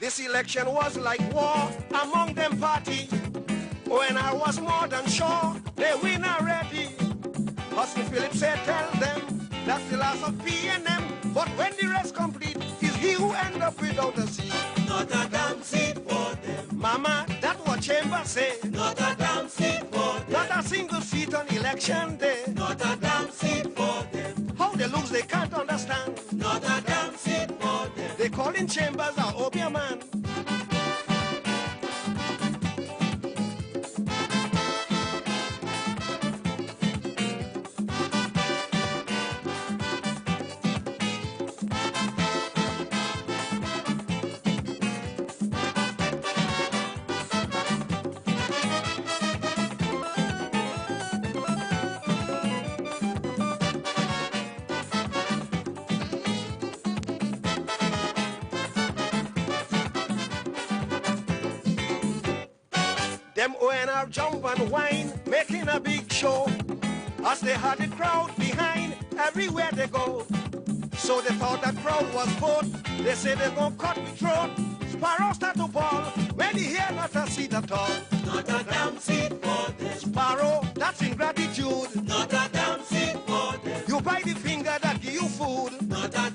This election was like war among them party. When I was more than sure they win already. Hustle Phillips said, tell them that's the last of PNM. But when the rest complete, is he who end up without a seat. Not a damn seat for them. Mama, that's what Chambers say. Not a damn seat for them. Not a single seat on election day. Not a damn seat for them. How they lose, they can't understand. Not a damn seat for them. They call in Chambers a Obia man. Them ONR jump and whine, making a big show. As they had the crowd behind, everywhere they go. So they thought the crowd was bored. They said they're gonna cut the throat. Sparrow start to ball, when he hear not a seat at all. Not a damn seat for them. Sparrow, that's ingratitude. Not a damn seat for them. You buy the finger that give you food. Not a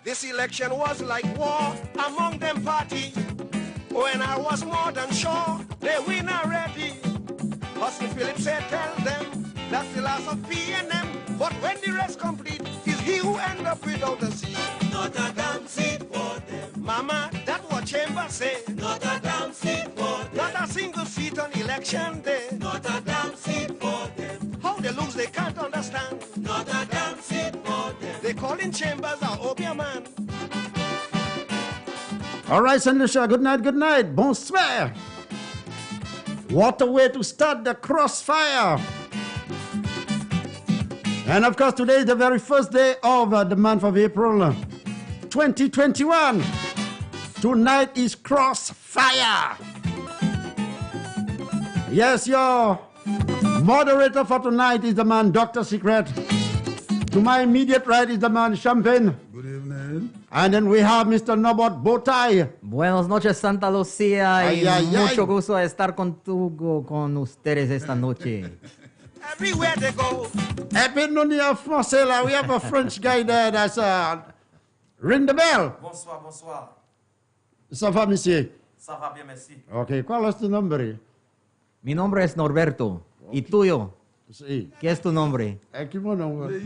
This election was like war among them party. When I was more than sure they win already. Hustle Phillips said, tell them that's the last of PNM. But when the rest complete, is he who end up without a seat. Not a damn seat for them. Mama, that's what Chambers say. Not a damn seat for them. Not a single seat on election day. Not a damn seat for them. How they lose, they can't understand. Not a damn seat for them. They call in Chambers a Obia man. All right, St. Lucia, good night, good night. Bonsoir. What a way to start the Crossfire. And of course, today is the very first day of the month of April 2021. Tonight is Crossfire. Yes, your moderator for tonight is the man Dr. Secret. To my immediate right is the man Champagne. Good evening. And then we have Mr. Nobot Bowtie. Buenos noches, Santa Lucía, Ay, y ay, mucho ay. gusto de estar con ustedes esta noche. Everywhere they go. Happy New Year, français, là. We have a French guy there that's ring the bell. Bonsoir, bonsoir. Ça va, monsieur? Ça va bien, merci. Ok, ¿cuál es tu nombre? Mi nombre es Norberto. ¿Y tuyo? Sí. ¿Qué es tu nombre? ¿Qué nombre?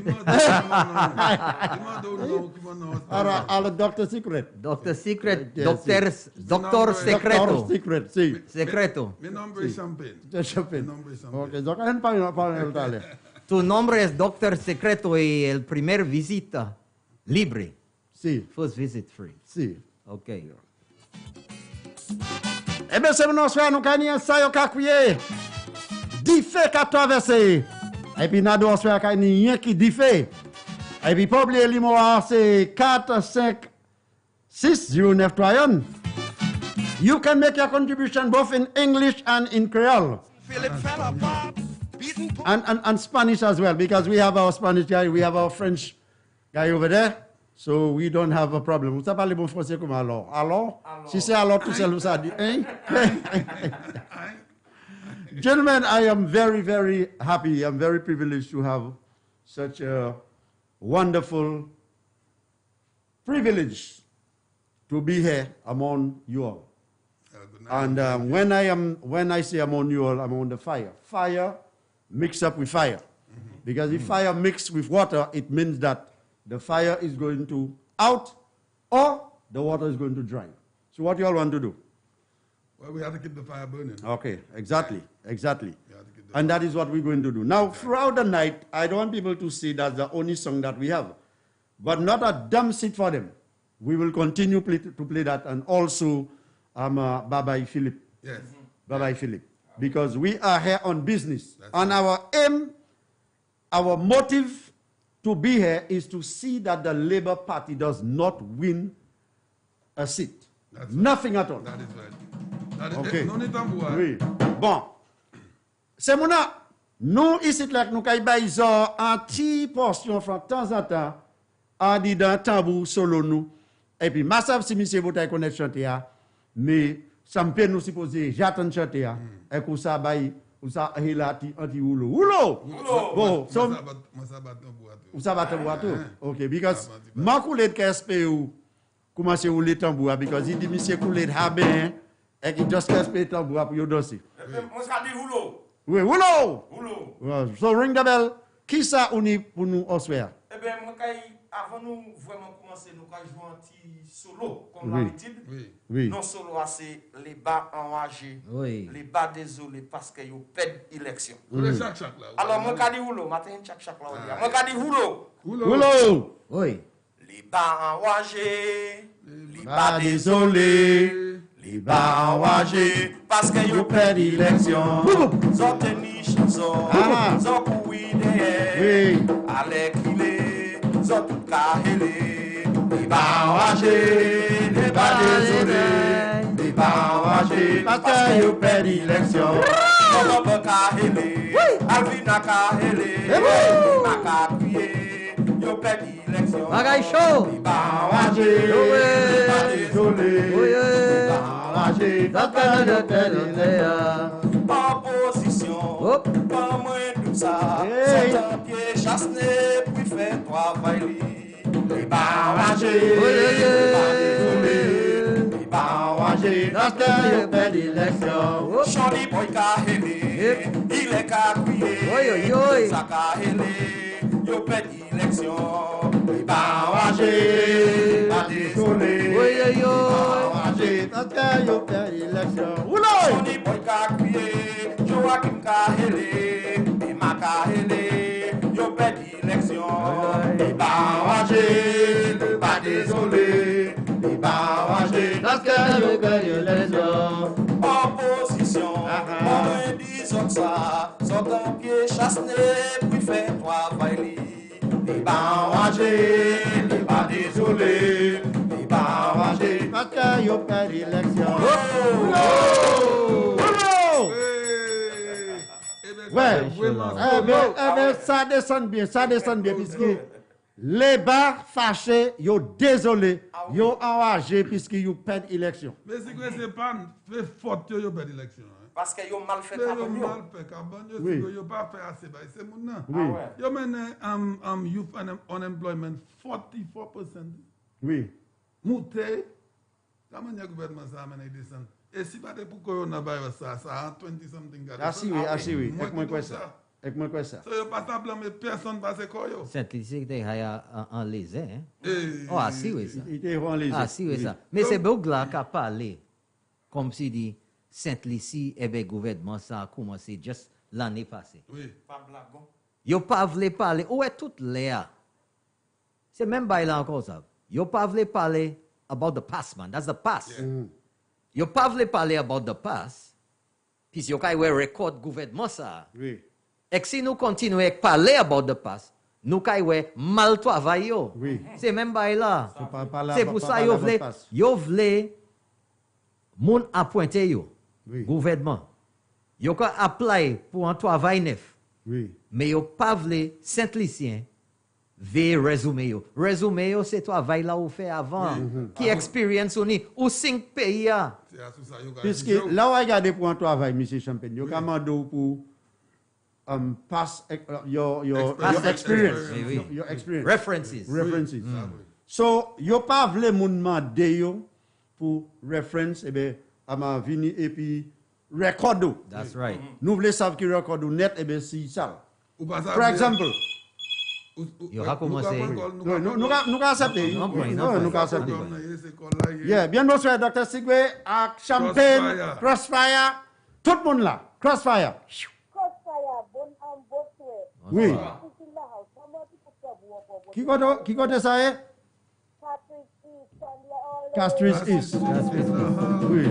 Ahora, Ahora, Dr. Secret. Doctor Secret, Yes, Doctor Secreto. Dr. Secret, sí. Secreto. Mi nombre es Champagne. Champagne. Mi nombre es Champagne. Ok, donc, un para Italia. Tu nombre es Doctor Secreto y el primer visita libre. Sí, First visit free. sí. Ok. Eh bien, c'est mon soir, nous gagnons ça, yo kakouye. Diffé qu'a traversé. Et puis, nous avons soir, qu'il n'y a rien qui diffé. Et puis, pas oublier, c'est 4, 5, 6, 0, 9, 3, 1. You can make your contribution both in English and in Creole. Philip fell apart, beaten And Spanish as well, because we have our Spanish guy, we have our French guy over there. So we don't have a problem. Vous parlez bon français comme alors? Alors? Si c'est alors tout seul, vous avez dit, hein? Gentlemen, I am very, very happy. I'm very privileged to have such a wonderful privilege to be here among you all. And when I say among you all, I'm on the fire. Fire mixed up with fire. Because if fire mixed with water, it means that the fire is going to out or the water is going to dry. So what you all want to do? Well, we have to keep the fire burning. Okay, exactly. We have to keep the And that is what we're going to do. Now, throughout the night, I don't want people to see that's the only song that we have. But not a dumb seat for them. We will continue to play that, and also Bye-bye Philip. Yes. Bye-bye Philip. Because we are here on business. And our aim, our motive to be here is to see that the Labour Party does not win a seat. Nothing at all. That is right. That is Okay. No need to worry. Oui. Bon. C'est mon a. Nous, ici, là, nous avons un petit portion de temps en temps, en disant tambour solo nous. Et puis, ma savent si monsieur vous connaître chanter, mais ça me peut nous supposer, j'attends chanter, et que ça baille, ou ça est là, anti-oulo. Oulo! Bon, so, ou ça va tambour à tout. Okay, because, ma coulée de KSP ou, comment c'est rouler tambour, because il dit, monsieur coulée de habin, et qu'il just KSP tambour pour yon dossier. Moi, ça dit rouleau. Oui, oulo! Rouleau. Well, so ring the bell. Qui ça on est pour nous osware? Eh bien, moi, avant nous vraiment commencer, nous allons jouer un petit solo, comme Oui. d'habitude. Oui. Non solo, c'est les bas enragés, Oui. les bas désolés parce qu'ils ont perdu l'élection. Chaque là. Alors, moi, je dis rouleau, matin, chaque là, on dit. Moi, je dis rouleau. Oulo! Oui. Les bas enragés, les Pas bas désolés, les bas enragés parce qu'ils ont perdu l'élection. Zot teni chanson, Ah. zot koui derrière, Oui. avec il est, zot tout kahele, les bas enragés, les bas désolés, les bas enragés parce qu'ils ont perdu l'élection. Zot tout kahele, Alvina kahele, ma kahouye, yo perdu l'élection. Bagay show. Les bas enragés, les bas désolés, Oui. les bas enragés parce qu'ils ont perdu l'élection. Opposition, Hop. pas moins de ça. Hey. C'est un pied chassé, puis fait travail. Les barragés, Oui. les bas désolés, les barragés, parce qu'ils ont perdu l'élection. Hop. Choni boy kahele, Yep. il est kahouye. Oi, oi, oi. Ça kahele, yo perdu l'élection. Les barragés, les bas désolés. Oui, oui, oui. Enragé, parce que yo perdu l'élection. Oulo! Sony boy ka kriye, Joachim ka hele, Emma ka hele, yo perdu l'élection. Les barragés, les pas désolés, les barragés, parce que yo perdu l'élection. Opposition, on dit ça, sont un pied chassé, puis fait travail. Les barragés, les pas désolés, les barragés, Parce que yo perdu l'élection. oh! Oulo! Ouais. Vraiment. Eh ben, ça descend bien, puisque les bas fâchés, yo désolé, yo enragé, puisque yo perdent l'élection. Mais c'est que c'est pas fait faute yo perdre l'élection. Parce que yo mal fait Yo campagne. mal fait campagne, Oui. yo pas fait assez bah c'est mon nom. Oui, Yo mène youth unemployment 44%. oui. Mouté. Comment le gouvernement ça amène descendre. Et si pas pour coronavirus ça a 20 something. Asi oui. Moi, Avec moi quoi tout ça. Avec moi quoi ça. So yo pas ta blâmer personne parce que yo. Saint-Lycée qui a en les hein. Eh, Oh, ah, si, oui, ça. Il était en les Ah, si, oui, ça. Mais c'est beaucoup là qui a parlé, comme si dit, Saint-Lycée, et bien, gouvernement, ça a commencé juste l'année passée. Oui. Pas blagon. Yo pas voulu parler, où est tout l'air? C'est même pas là encore ça. Yo pas voulu parler about the past, man. That's the past. Yo pas voulu parler about the past, puis yo kay we record gouvernement ça. Oui. Et si nous continuons à parler about the past, nous kay we mal travail yo. Oui. C'est même pas là. Pas C'est pour ça yo vle moun appointé yo. Oui. Gouvernement. Yo ka apply pour un travail neuf. Oui. Mais yo pas vle Saint-Lycien ve résumé yo. Résumé yo c'est travail là ou fait avant. Qui expérience ou 5 pays a. C'est à tout ça yo Puisque là, on regarde pour un travail, M. Champagne, vous commandez pour pass your experience. Oui, oui. Your experience. References. References. So, yo pas vle moun mande yo pour reference, eh bien, à ma vini et puis record. That's right. Nous voulons savoir qui record net, eh bien, si ça. Ou pas ça. For example, Yo a commencé. nous accepter. Non, point, Non, non, nous point. accepter. accepter. Yeah, bien bonsoir, Dr. Sigwe, à Champagne, Crossfire, tout le monde là, Crossfire. Crossfire, bon en bossé. Oui. Qui la house, comment tu peux faire Qui côté ça est? Patrick, Castries East. Oui.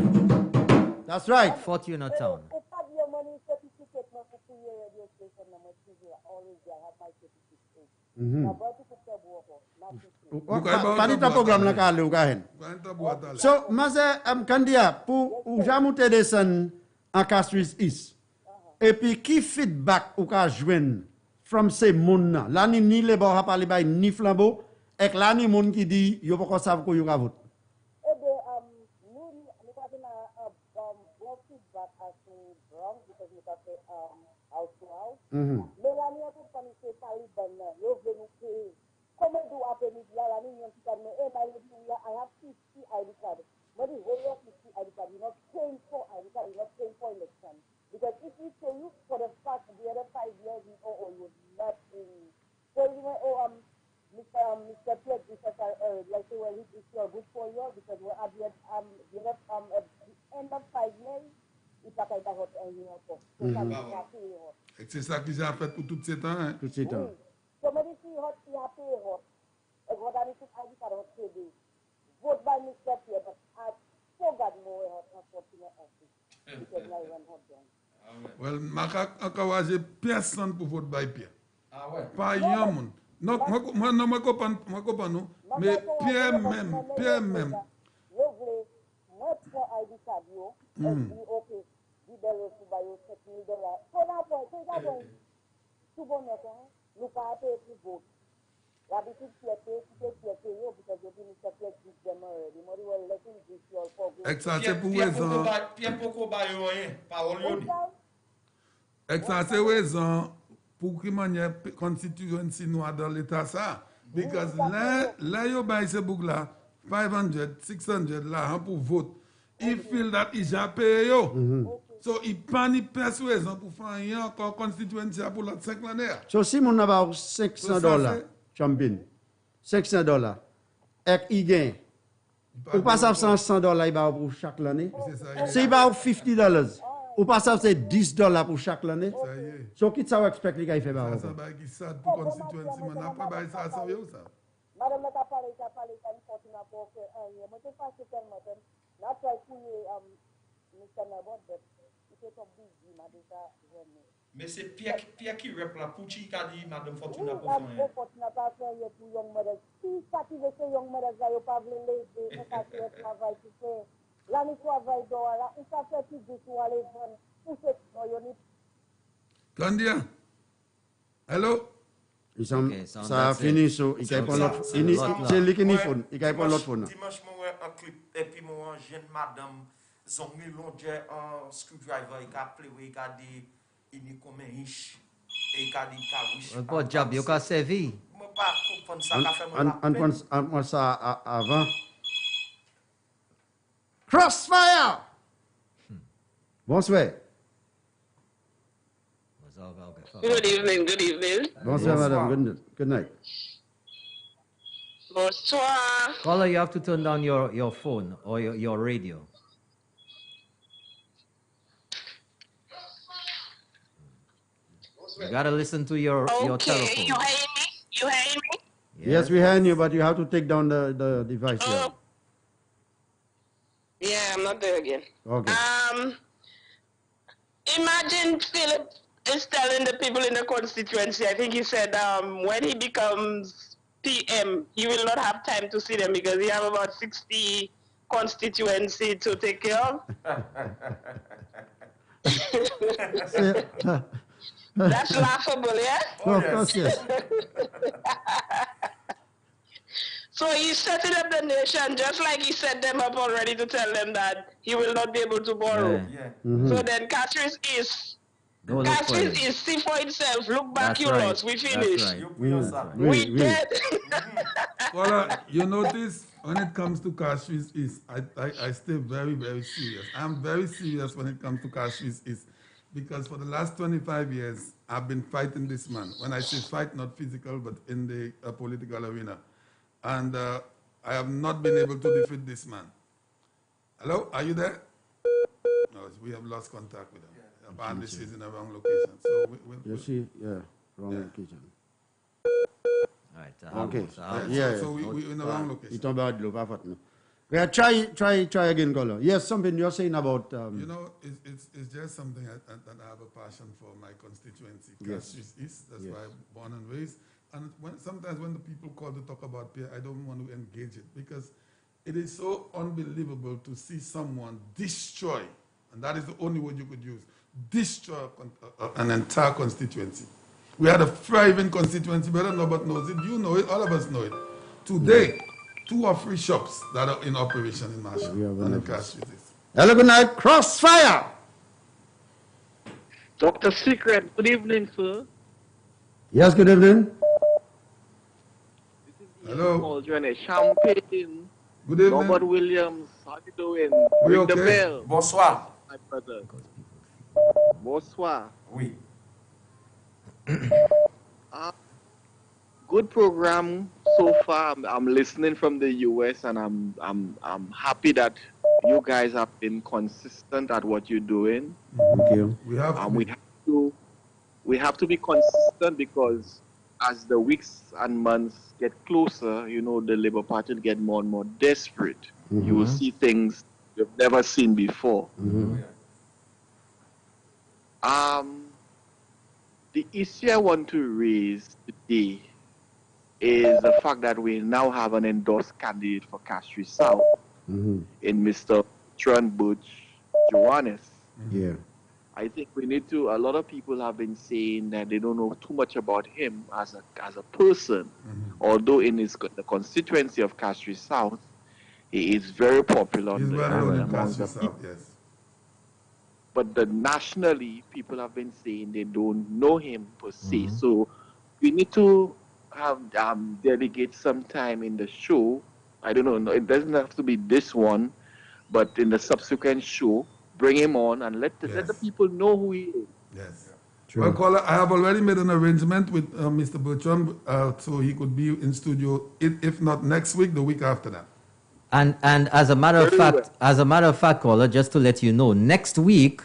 That's right. Fortuna Town. If I have your money certificate, no, for 2 year radio station, no, my TV, always I have my certificate. Now, but if it's a work, not to Panita program na kale ukahen. So, maze kandia pour ou jamoute desen en Castries East. Et puis qui feedback ou ka jwen from ces moun nan. La ni le bo ha pali bay ni flambeau ek la ni moun ki di yo poko sav ko yo ka vote. Eh bien, nous, avons un bon feedback as to Brown because we got house to house. Mais la nuit, pour pas nous faire parler d'un, yo veut nous créer. Comment do happen if la nuit, you can know, eh, I have 50 ID card. But the whole 50 ID card, you're not paying for ID card, you're not paying for election. Because if we say you for the fact the other 5 years, you're not in. So you know, Mr. Pledge, like say, well, it's your good for you because we're at the end of 5 years, it's a kind of hot and you know, Et c'est ça qu'ils ont fait pour tout ce temps. Hein? Tout ce temps. So many see hot, you have to hot. And what I need to ID card hot today. Vote by Mr. Pledge, but I forgot more hot unfortunate office because I went hot down. Well, je personne pour voter by Pierre. Ah ouais. Pas un monde. Non, moi comprends nous, mais Pierre même. Yo voulez, moi pour ID card yo, et puis OK, di belle pour bailler $7,000. So d'abord, tout bon hein, nous pas payer pour vote. L'habitude fierté, yo because you didn't separate with them already. Moi dit well, let him give you all for go. Exact pour raison. Pierre poko ba yo rien, parole yo dit. Exact c'est raison pour que manière constituency noire dans l'état ça. Because là yo bail ce book là 500, 600 là pour vote. Il feel that il a payé yo. So il pas ni persuasion pour faire encore constituency pour l'autre 5 l'année. So si mon aba $600 champion. $600. Ek i gen. Ou pas ça $100 il ba pour chaque année. Si il ba $50. Ou pas ça c'est $10 pour chaque année. Ça y est. So qui ça ou expect li ka fait ba. Ça va qui ça pour constituency man après ba ça yo ça. Madame la parlé quand Fortuna pour que moi je pense que tellement là try to Mr. Nabot but it is a busy madame jamais. Mais c'est Pierre qui rep la pouchi qui a dit Madame Fortuna pour faire. Madame Fortuna pas faire pour young mothers. Si ça qui veut que young mothers là yo pas veulent les ça qui travail pour faire. Là nous travail dehors là, on ça fait plus pour aller vendre pour ce non yo ni. Candia. Hello. Ça a fini, so il a pas l'autre. C'est lui qui n'y faut. Il a pas l'autre phone. Dimanche, moi, un clip, et puis moi, jeune madame, son milonge, un screwdriver, il a appelé, il a dit, il est comme un riche. Et il a dit, il a riche. Un bon job, il a servi. Je ne peux pas comprendre ça, ça fait mon On pense ça avant. Crossfire! Bonsoir. Good evening. Bonsoir, madame. Good night. Bonsoir. Caller, you have to turn down your phone or your radio. You gotta listen to your telephone. Okay, you hear me? Yes, we hear you, but you have to take down the device here. Yeah, I'm not there again. Okay. Imagine Philip is telling the people in the constituency, I think he said when he becomes PM, he will not have time to see them because he have about 60 constituency to take care of. That's laughable, yeah? Oh, of course, yes. So he's setting up the nation just like he set them up already to tell them that he will not be able to borrow. Yeah. So then Castries is see for itself. Look back, you lost. We finished. Right. We dead. Well, you notice when it comes to Castries East, I stay very, very serious. I'm very serious when it comes to Castries East because for the last 25 years, I've been fighting this man. When I say fight, not physical, but in the political arena. And I have not been able to defeat this man. Hello, are you there? No, we have lost contact with him. Apparently she's in the wrong location. So wrong location. All right. Okay. So we're in the wrong location. Il tombe à l'eau, pas faute. Yeah, try again, caller. Yes, something you're saying about. You know, it's just something that I have a passion for my constituency. Yes. East, that's Yes. why I'm born and raised. And sometimes when the people call to talk about peer, I don't want to engage it because it is so unbelievable to see someone destroy, and that is the only word you could use, destroy an entire constituency. We had a thriving constituency, Brother Norbert knows it, you know it, all of us know it. Today, 2 or 3 shops that are in operation in Marshall and in Cash Street. Hello, good night. Crossfire. Dr. Secret, good evening, sir. Yes, good evening. Hello. Cauldron, Champagne. Good evening. Robert Williams, how you doing? We Ring the okay? bell. Bonsoir. My brother. Bonsoir. Oui. Good program so far. I'm listening from the US, and I'm happy that you guys have been consistent at what you're doing. Thank you. We have We have to be consistent because as the weeks and months get closer, you know, the Labour Party will get more and more desperate. You will see things you've never seen before. The issue I want to raise today is the fact that we now have an endorsed candidate for Castries South in Mr. Trent Butch Johannes. Yeah. I think we need to, a lot of people have been saying that they don't know too much about him as a person, although in the constituency of Castries South, he is very popular. He's well known in Castries South, yes. But nationally, people have been saying they don't know him per se. So we need to have delegate some time in the show. I don't know, it doesn't have to be this one, but in the subsequent show, bring him on and let the people know who he is. Yes. True. Well, caller, I have already made an arrangement with Mr. Bertrand so he could be in studio, if not next week, the week after that. And as a matter of fact, caller, just to let you know, next week,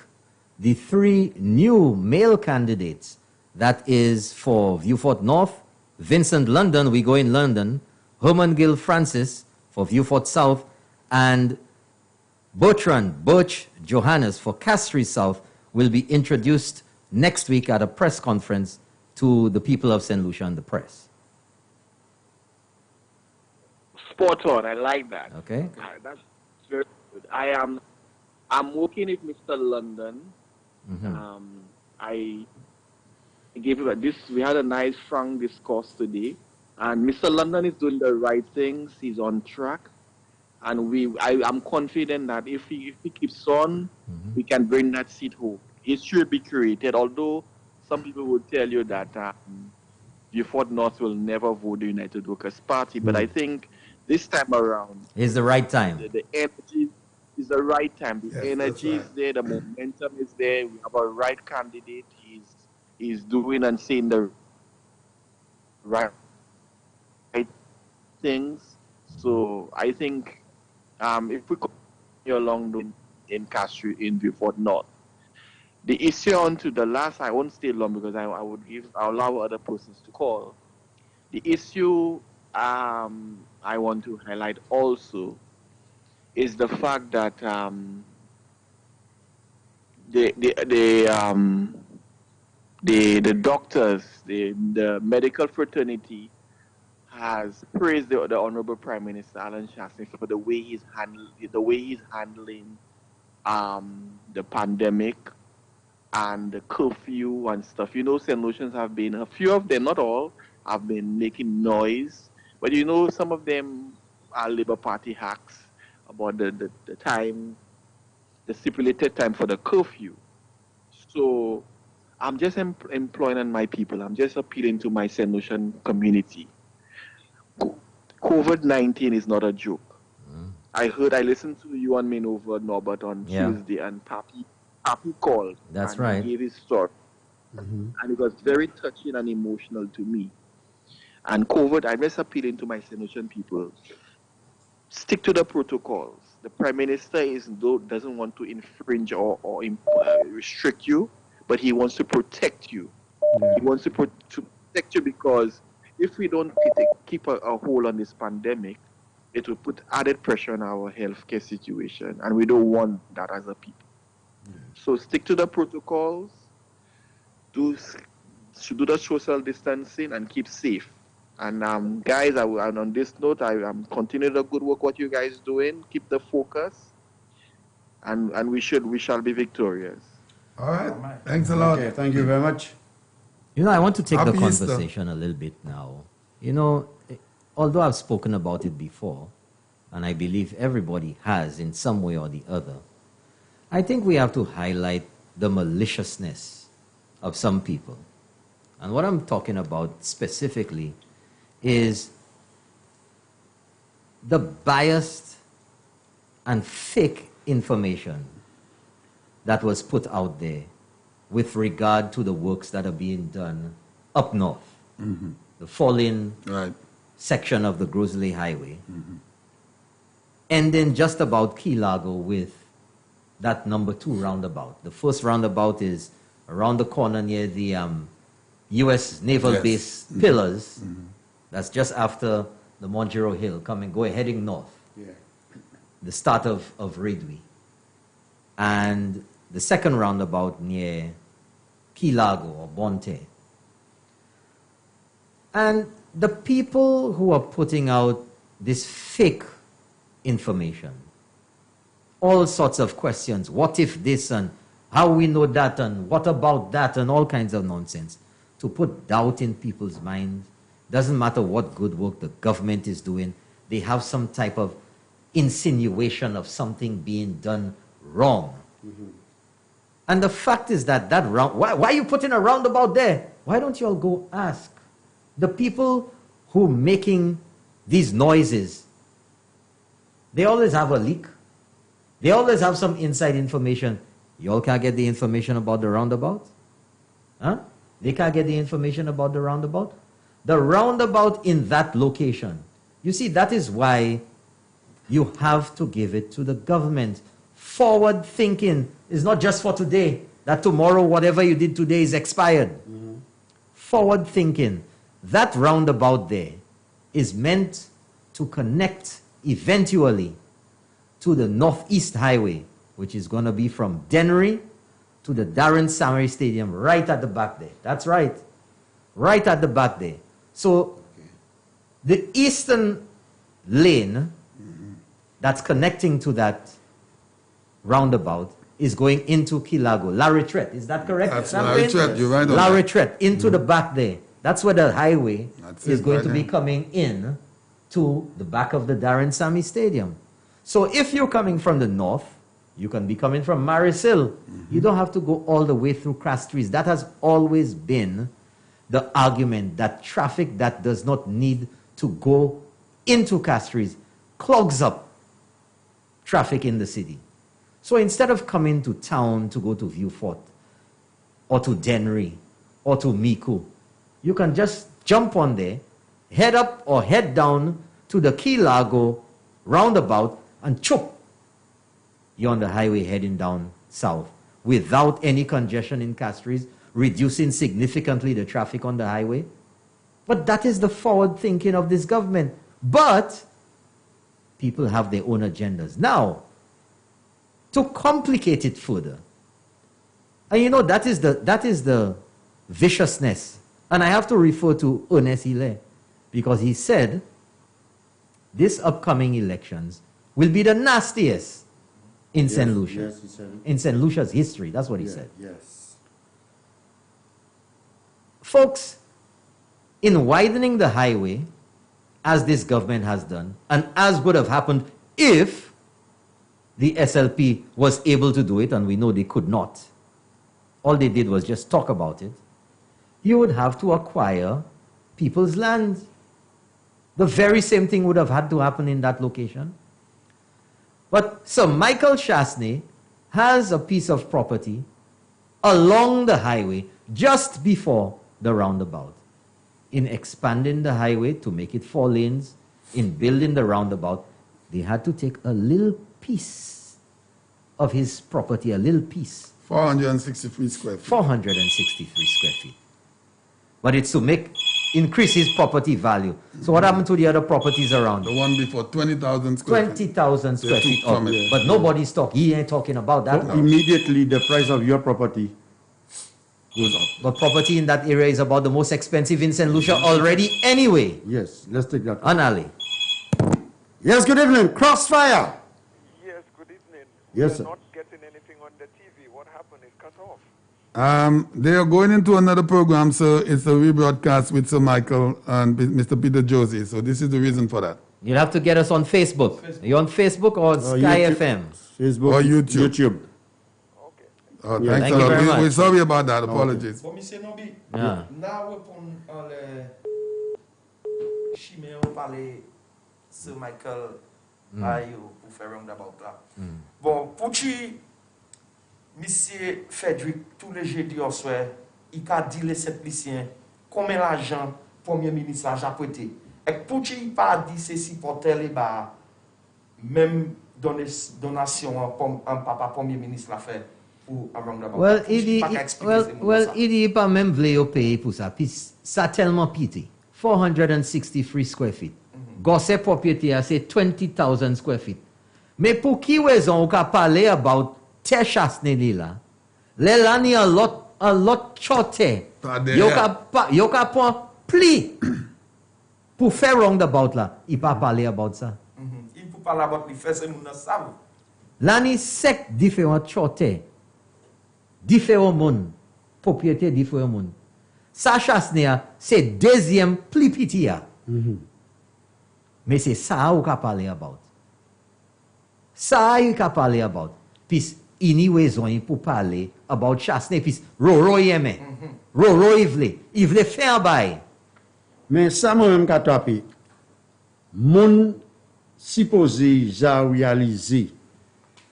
the 3 new male candidates, that is for Viewfort North, Vincent London, we go in London, Herman Gill Francis for Viewfort South, and Bertrand Butch Johannes for Castries South will be introduced next week at a press conference to the people of St. Lucia and the press. Spot on, I like that. Okay. That's very good. I'm working with Mr. London. I gave him this. We had a nice frank discourse today, and Mr. London is doing the right things. He's on track, and I'm confident that if he keeps on, we can bring that seat home. It should be created. Although some people will tell you that Viewfort North will never vote the United Workers' Party, but I think this time around is the right time. The energy is the right time. The energy is there. The momentum is there. We have a right candidate. He's doing and saying the right things. So I think if we continue along in Castro in Viewfort North, the issue on to the last, I won't stay long because I'll allow other persons to call. The issue I want to highlight also is the fact that the doctors, the medical fraternity has praised the Honorable Prime Minister Alan Shasney for the way he's handling the pandemic and the curfew and stuff. You know, St. Lucians have been, a few of them, not all, have been making noise. But you know, some of them are Labour Party hacks about the time, the stipulated time for the curfew. So I'm just employing on my people. I'm just appealing to my St. Lucian community. COVID-19 is not a joke. I listened to you and Minova Norbert on Tuesday, and Papi called. That's and right. He gave his story. And it was very touching and emotional to me. And COVID, I'm just appealing to my St. Lucian people. Stick to the protocols. The Prime Minister doesn't want to infringe or restrict you, but he wants to protect you. He wants to protect you because if we don't keep a hold on this pandemic, it will put added pressure on our healthcare situation, and we don't want that as a people. So stick to the protocols, do the social distancing, and keep safe. And guys, and on this note, I continue the good work what you guys doing. Keep the focus, and we shall be victorious. All right. Thanks a lot. Okay, thank you very much. You know, I want to take the Happy Easter. conversation a little bit now. You know, although I've spoken about it before, and I believe everybody has in some way or the other, I think we have to highlight the maliciousness of some people. And what I'm talking about specifically is the biased and fake information that was put out there with regard to the works that are being done up north, the fallen section of the Grosley Highway, and then just about Key Largo with that number 2 roundabout. The first roundabout is around the corner near the U.S. Naval Base Pillars. That's just after the Monjero Hill, heading north. Yeah. The start of Ridley. And the second roundabout near Key Largo or Bonte. And the people who are putting out this fake information, all sorts of questions, what if this and how we know that and what about that and all kinds of nonsense, to put doubt in people's minds. Doesn't matter what good work the government is doing, they have some type of insinuation of something being done wrong. And the fact is that why are you putting a roundabout there? Why don't you all go ask the people who are making these noises? They always have a leak. They always have some inside information. You all can't get the information about the roundabout? Huh? They can't get the information about the roundabout? The roundabout in that location. You see, that is why you have to give it to the government. Forward thinking is not just for today, that tomorrow whatever you did today is expired. Forward thinking. That roundabout there is meant to connect eventually to the Northeast Highway, which is going to be from Dennery to the Darren Samary Stadium, right at the back there. That's right. Right at the back there. So the eastern lane that's connecting to that roundabout is going into Key Largo. La Retraite, is that correct? That's La Retraite, you're right on La that. Retraite, into the back there. That's where the highway is going to be there. coming in to the back of the Darren Sammy Stadium. So if you're coming from the north, you can be coming from Maris Hill. You don't have to go all the way through Castries. That has always been the argument, that traffic that does not need to go into Castries clogs up traffic in the city. So instead of coming to town to go to Vieux-Fort or to Dennery or to Mico, you can just jump on there, head up or head down to the Key Largo roundabout and chop, you're on the highway heading down south without any congestion in Castries, reducing significantly the traffic on the highway. But that is the forward thinking of this government. But people have their own agendas. Now, to complicate it further, and you know, that is the viciousness. And I have to refer to Ernest Hilaire, because he said these upcoming elections will be the nastiest in St. Lucia. Yes, he said it. In St. Lucia's history. That's what he said. Yes. Folks, in widening the highway, as this government has done, and as would have happened if the SLP was able to do it, and we know they could not. All they did was just talk about it. You would have to acquire people's land. The very same thing would have had to happen in that location. But Sir Michael Chasney has a piece of property along the highway just before the roundabout. In expanding the highway to make it 4 lanes, in building the roundabout, they had to take a little piece of his property, a little piece. 463 square feet. 463 square feet. But it's to make increase his property value. So what happened to the other properties around? The one before, 20,000 square feet. 20,000 square feet took up. from it. But nobody's talking. He ain't talking about that. So immediately the price of your property goes up. But property in that area is about the most expensive in St. Lucia already anyway. Yes, let's take that. Anali. Yes, good evening. Crossfire. Yes, good evening. Yes, sir. We're not getting anything on the TV. What happened? It cut off. They are going into another program, so it's a rebroadcast with Sir Michael and Mr. Peter Josie. So this is the reason for that. You'll have to get us on Facebook. Are you on Facebook or Sky YouTube. FM? Facebook Or YouTube. YouTube. Oh, Yeah. thanks Thank a you lot. very much. We're sorry about that. Apologies. Bon, monsieur Nobi, Yeah. now répondre en le chimé on parlait Sir Michael aïe pour faire roundabout là. Bon, pour qui monsieur Frederick tous les jeudis au soir, il a dit les simplicien combien l'argent premier ministre a prêté. Et pour qui il pas dit ceci pour tel bas même donation en papa premier ministre l'a fait. Well, il dit pas même vle payer pour ça. Puis ça tellement piti. 463 square feet. Gosse propriété c'est 20,000 square feet. Mais pour qui raison on a parlé about Techasneli là? Les là ni a lot chote. Yo ka prend pli pour faire roundabout là. Il pas parler about ça. Il faut parler about les faits c'est nous savons. Là ni sec différents chote. Différents monde, propriété différents monde. Sa chasnéa, c'est deuxième plus petit. Mais c'est ça qu'on a parlé about. Ça qu'on a parlé about. Puis, il y a raison pour parler about chasné. Puis, Roro y aime. Roro il voulait faire un bail. Mais ça, moi-même, quand tu mon supposé, j'ai réalisé,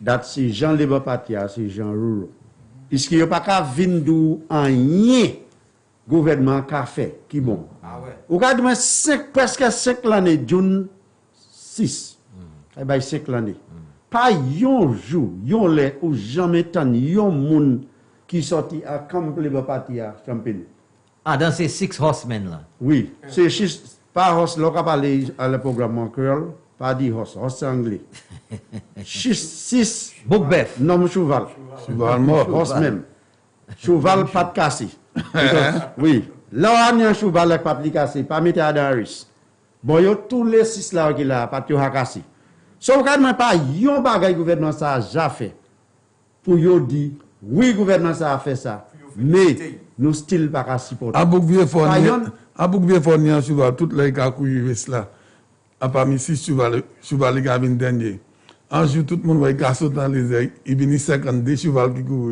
que c'est Jean Libre Patia, c'est Jean Roro. Puisqu'il n'y a pas qu'à venir en rien gouvernement qu'a fait, qui bon. Ah ouais. Ou quand presque 5 l'année, June 6, eh bien 5 l'année. Pas yon jour, yon lè, ou jamais tant, yon moun qui sorti à Camp Libre Party à Champagne. Ah, dans ces 6 horsemen là. Oui, c'est pas horse, là, on parler à le programme en créole, pas dit horse, horse c'est anglais. 6 Boukbef. nom cheval. Cheval mort. Horse même. Cheval pas de cassé. Oui. Là, on a un cheval avec pas de cassé, pas mettre à Daris. Bon, yo tous les 6 là qui là, pas de cassé. Sauf que pas yon bagay gouvernement ça a déjà fait. Pour yo dire, oui, gouvernement ça a fait ça. Mais nous still pas qu'à supporter. À Boukvier Fort, ni un cheval, toute les gars couillent là. À parmi 6 chevals, les gars viennent dernier. Un jour, tout le monde va y casser dans les airs. Il vient 52 chevals qui courent.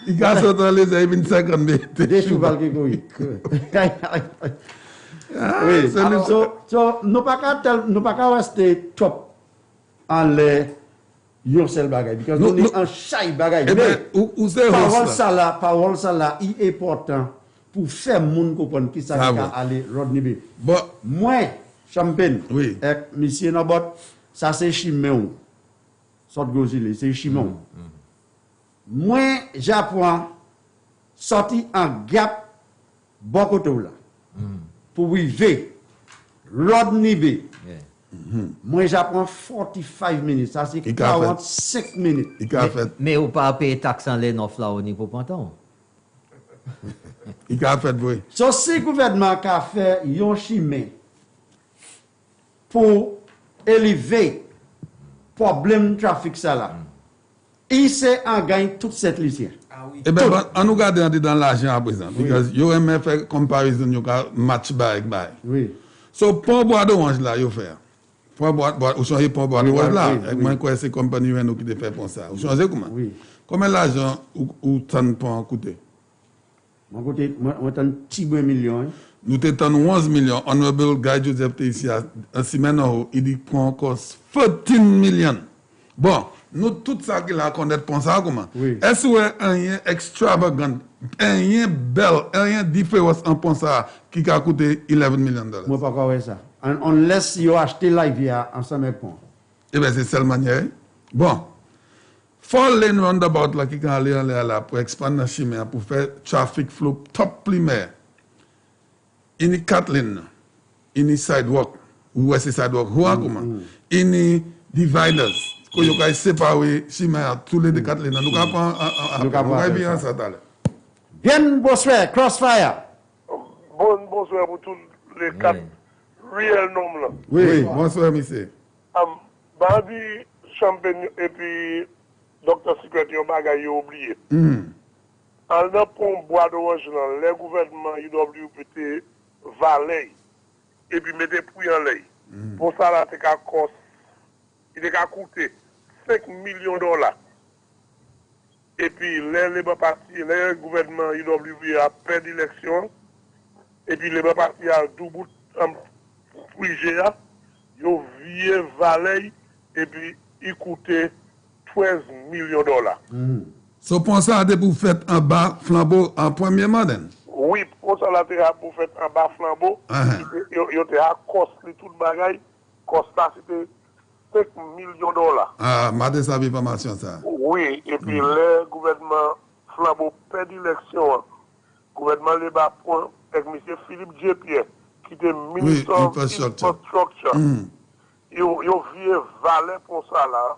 Il casse dans les airs, il vient 52 chevals qui courent. Oui, so nous pas qu'à rester top en les yon seul bagay because nous en chai bagay. Mais où c'est parole ça là, il est important pour faire moun comprendre qui ça va aller Rodney B. Bon, moi Champagne oui. Avec monsieur Nobot, ça c'est Chimon. Sorte gozile, c'est Chimon. Moi Japon sorti en gap beaucoup là. Pour vivre Rodney B. Moi, j'apprends 45 minutes. Ça, c'est 45 minutes. Mais ou pas payer taxe en les neuf là au niveau panton. Il a fait, oui. So, si le gouvernement a fait un chemin pour élever le problème de trafic, ça là, il s'est en gagne toute cette liste. Eh bien, on nous garde dans l'argent à présent. Parce que vous aimez faire comparaison, vous match by. Oui. So, pour boire d'orange là, vous fait. Pour boire, vous changez pour boire d'orange là. Moi, je crois que c'est compagnie qui fait pour ça. Vous changez comment? Oui. Combien l'argent ou ça ne peut en coûter? Mon côté, on a un petit million. Nous avons 11 millions. Honorable Guy Joseph ici, en semaine, il dit qu'on encore 14 millions. Bon, nous, tout ça qu'il a connaître pour ça, comment? Oui. Est-ce qu'il y a un extravagant, un bel, un différence en pour ça qui a coûté 11 millions de dollars? Moi, pas quoi ça. On laisse yo acheter live ensemble avec moi. Eh bien, c'est celle manière. Bon. 4 lane roundabout là qui kan aller en l'air là pour expandre le chemin pour faire traffic flow top primaire. Ini 4 lane, ini sidewalk, ou c'est sidewalk, ou comment? Ini dividers, qu'on y a séparé chemin tous les 4 lanes. Nous avons bien ça là. Bien, bonsoir, Crossfire. Bonsoir pour tous les 4 réels noms là. Oui, bonsoir, monsieur. Bandi, Champagne et puis Dr. Secret, yon bagay yon oublié. En le pont bois d'orange, les gouvernements UWPT valait et puis mettez pour en l'air. Pour ça, là, il a coûté $5 millions. Et puis, les gouvernements UWPT a perdu l'élection. Et puis, les partis a double privé, ils ont vieux valet et puis il coûtait $12 millions. So pour ça, pour faire en bas flambeau en premier mandat? Oui, pour ça, pour faire en bas flambeau, il a costé tout le bagage, c'était $5 millions. Ah, m'a des informations ça. Oui, et puis le gouvernement flambeau perd l'élection, le gouvernement les bas point avec M. Philippe J. Pierre, qui était ministre of Infrastructure. Il vieux valet pour ça là.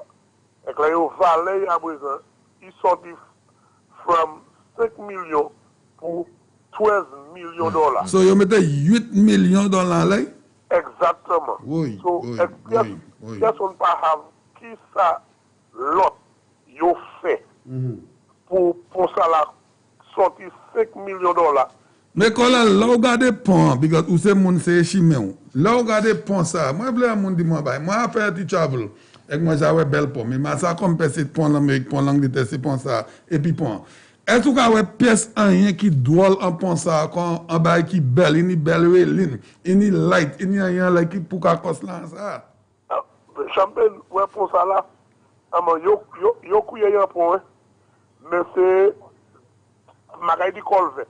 Et là, il valet à présent, il sortit from 5 millions pour $12 millions. So, il mettait $8 millions là? Exactement. Oui. So, personne pas have qui ça l'autre, il fait pour ça là, sortir $5 millions. Mais quand là, on regarde le pont, parce que c'est mon c'est chimé. Là, on regarde le pont ça. Moi, je veux mon dire moi, moi faire du travel. Et moi, j'avais bel pont. Mais ça comme c'est pont l'Amérique, pont l'Angleterre, c'est pont ça et puis pont. Est-ce que vous avez pièce en rien qui doit en pont ça quand en bas qui belle, une belle ligne, une light, une rien là qui pour qu'à cause là ça. Champagne, ouais pour ça là. Yo couillé un pont. Mais c'est magaï di colvet.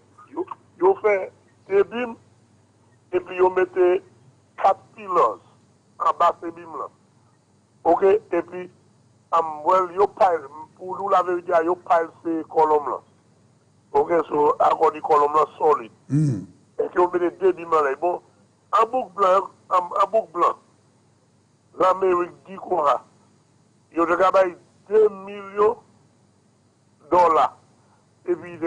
Yo fait des bimes et puis yo mettez 4 pillars en bas ces bimes là. OK, et puis yo pile pour nous la vérité yo pile ces colonnes là. OK, so accord di colonne là solide. Et puis yo mettez 2 bimes là. Bon, en boucle blanc. L'Amérique dit quoi? Yo de gabay $2 millions. Et puis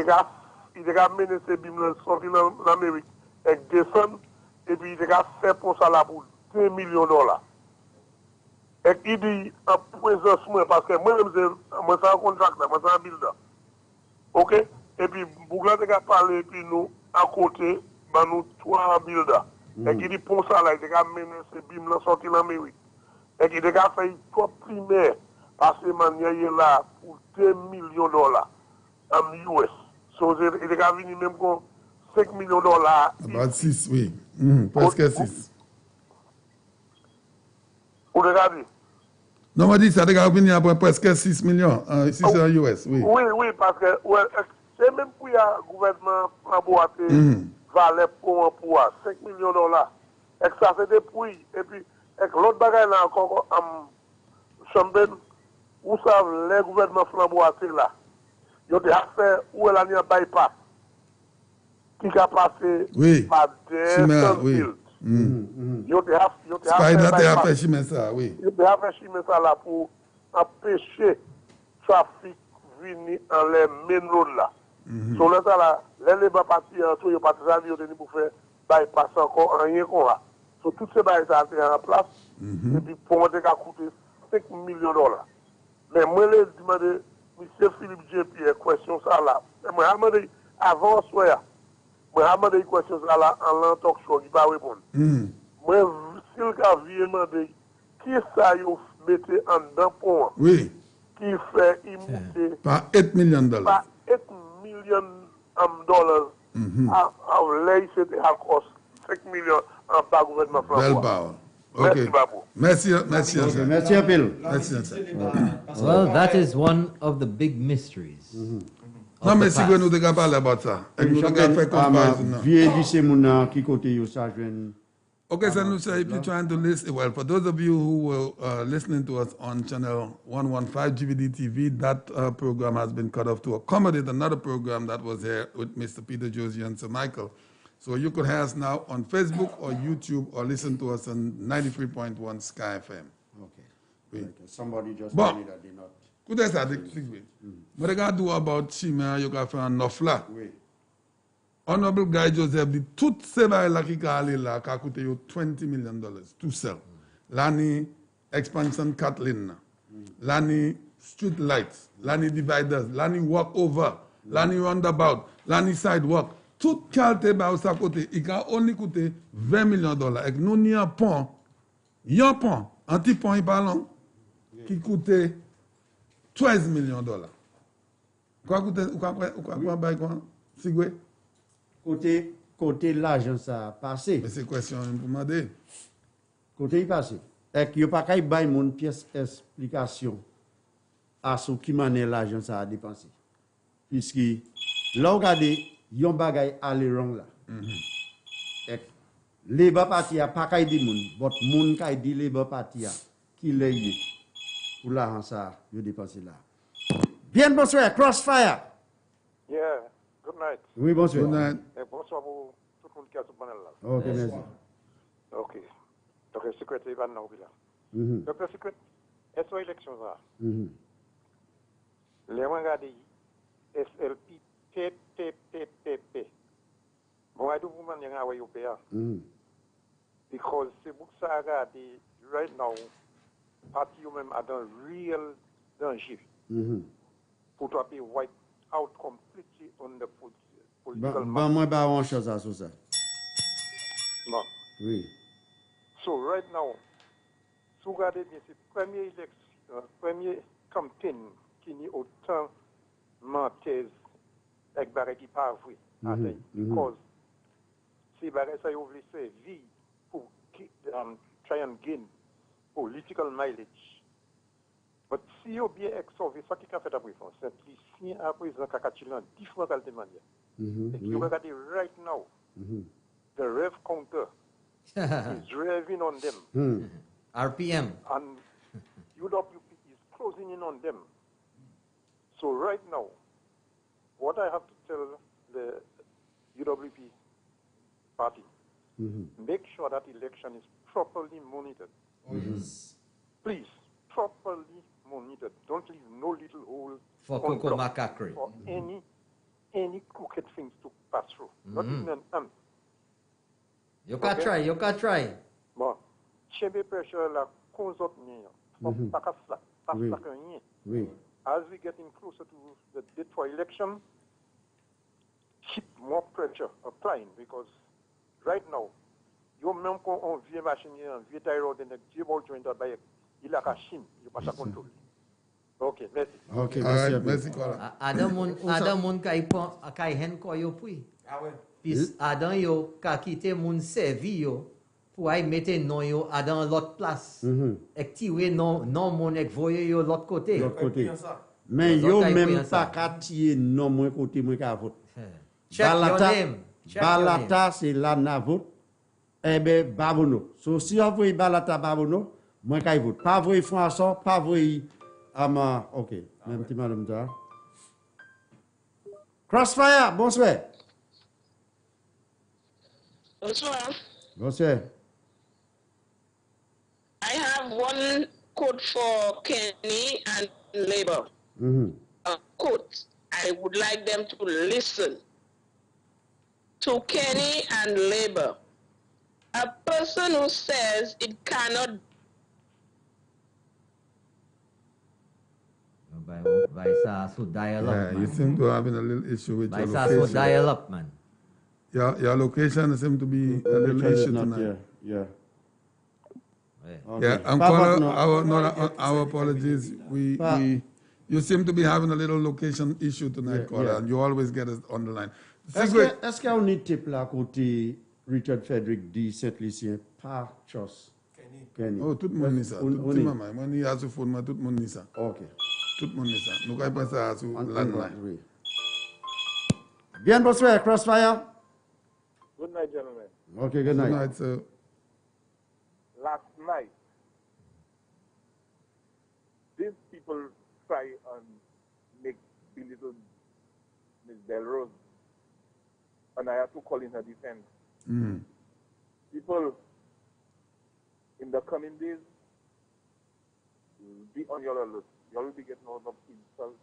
il a mené ces bimes sortis dans l'Amérique avec descendre et puis il a fait pour ça là pour $2 millions. Et il dit en présence moi parce que moi-même c'est un contract moi c'est un builder. OK? Et puis Bougla a parlé et puis nous à côté ben nous 3 builders. Et il dit pour ça là il a mené ces bimes sortis dans l'Amérique. Et il a fait 3 primaires parce que il est là pour $2 millions en US. So, il est venu même pour $5 millions. About 6, oui. Presque 6. Vous regardez? Non, on dit ça, il est venu après presque 6 millions ici en US, oui. Oui, parce que c'est même pour le gouvernement emboîté, valait pour $5 millions. Et ça fait des prix. Et puis, l'autre bagaille là encore, Chambin, où ça, les gouvernements flamboisés là. Il y a des affaires où elle a mis un bypass qui a passé par des il y a des affaires là pour empêcher le trafic venir en les main road là. Sur le temps là, les partis en tout, ils ont parti pour faire bypass encore rien qu'on a. So, toutes ces bails ça en place et puis pour moi, ça a coûté $5 millions. Mais moi, je demande M. Philippe J. Pierre, question ça là. Moi, je demande avant soir, moi, je demande question ça là en l'an talk show, il va répondre. Moi, si le gars vient demander qui ça vous mettez en dedans pour oui. Qui fait imiter par $8 millions. Par $8 millions. À l'aide, c'était à cause $5 millions en bas gouvernement français. Okay. Merci, merci. Merci, Apil. Well, that is one of the big mysteries. Non, mais si vous nous parlez about ça, nous devons faire comparaison. Vieux lycée mouna qui côté yo ça jeune. Okay, St. Lucia, if you're trying to listen, well, for those of you who were listening to us on channel 115 GVD TV, that program has been cut off to accommodate another program that was here with Mr. Peter Josie and Sir Michael. So you could hear us now on Facebook or YouTube or listen to us on 93.1 Sky FM. Okay. Somebody just told me that they not. Could I say this? What I got to do about Chima, you can find Nofla. Honorable Guy Joseph, the tout seva la ki ka ale la ka coûte yo $20 million to sell. Lani expansion Catlin, lani street lights, lani dividers, lani walkover, lani roundabout, lani sidewalk. Tout qualité ba ou sa côté, il ka only coûte $20 million. Et nous ni un pont, anti-pont y parlons, qui coûte $12 million. Quoi coûte, quoi bail quoi? Sigwe? Côté l'argent ça a passé. Mais c'est question pour demander. Côté il passé. Et que yo pas kay bay mon pièce explication à ce qui manière l'argent ça a dépensé. Puisque là regardez yon bagay aller wrong là. Et Labour Party a pas kay di moun, but moun kay di Labour Party a qui lay pour l'argent ça yo dépensé là. Bien bonsoir Crossfire. Yeah. Good night. Oui, bonsoir. Good night. Et bonsoir pour tout le monde qui a ce panel là. Ok, merci. Ok. Donc, le secrétaire va nous là. Donc, le secrétaire, est-ce que l'élection ça? Les gens regardent SLP, P. Bon, I don't want to know where you pay. Because c'est pour ça que right now, parti même a dans real danger. Pour toi, wipe out completely on the political map. Moi, pas une chose à ça. Non. Oui. So right now, si vous regardez bien, c'est premier élection, premier campagne qui n'est autant menteuse avec barre qui pas vrai. Because c'est barre ça vous voulez servir pour try and gain political mileage. But si vous bien exorber ça qui a fait après France, c'est si à présent Kakachilan différentes qualités de manière. Et qui regardez right now, the rev counter is revving on them. RPM. And UWP is closing in on them. So right now, what I have to tell the UWP party, make sure that election is properly monitored. Please, properly monitored. Don't leave no little hole for Coco Macacre. For any crooked things to pass through. Not even an ant. You can try. Bon, chamber pressure la consort as we getting closer to the date for election, keep more pressure applying because right now, you même quand on vient machine, on vient tyro de ne ball joint by il a cachine, you pass à contrôle. Ok, merci. Ok, merci. Adam mon kay hen ko yo pui. Ah ouais. Pis Adam yo ka kite moun servi yo pour ay mette non yo Adam l'autre place. Ek ti we non mon ek voye yo l'autre côté. L'autre côté. Mais yo même pas ka tirer non mon côté moi ka vote. Balata c'est la na vote. Eh ben babono. So si on voye Balata babono, moi ka vote. Pas voye François, pas voye OK. Même ti madame ça. Crossfire, bonsoir. Bonsoir. Bonsoir. I have one quote for Kenny and Labour. A quote. I would like them to listen. To Kenny and Labour. A person who says it cannot You seem to have a little issue with your location. Dial up, man. Your location seems to be a little issue tonight. Yeah. Okay. Yeah, I'm calling our apologies. You seem to be having a little location issue tonight, caller, and you always get us on the line. Est-ce qu'on est type là côté Richard Frederick dit Saint-Lucien par Chos? Kenny. Oh, tout le monde dit ça. Tout le monde, moi, il y a ce phone, tout le monde dit ça. OK. Tout le monde dit ça. Nous allons passer à ce landline. Bien, bonsoir, Crossfire. Good night, gentlemen. Okay, good night. Good night, sir. night, these people try and make belittle Ms. Delrose, and I have to call in her defense. Mm-hmm. People, in the coming days, be on your alert. You will be getting all of insults,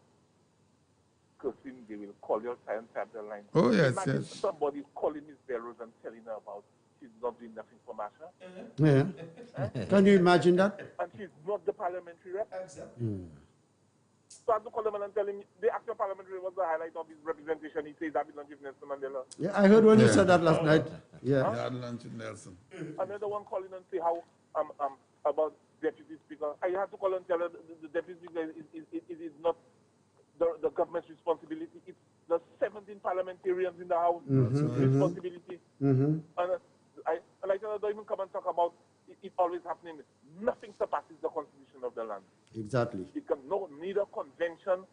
cursing. They will call your side and tap the line. Oh, yes, Imagine yes. somebody calling Ms. Delrose and telling her about she's not doing nothing for Masha. Yeah. Can you imagine that? And she's not the parliamentary rep. Exactly. So I have to call him and tell him the actual parliamentary was the highlight of his representation. He says that belongs to Nelson Mandela. Yeah, I heard when you said that last night. Yeah. Yeah, I had lunch with Nelson. Another one calling and say how about deputy speaker. I have to call and tell her the deputy speaker is not the government's responsibility. It's the 17 parliamentarians in the House responsibility. Mm-hmm. And I tell her, don't even come and talk about it always happening. Nothing surpasses the constitution of the land. Exactly. Because neither convention.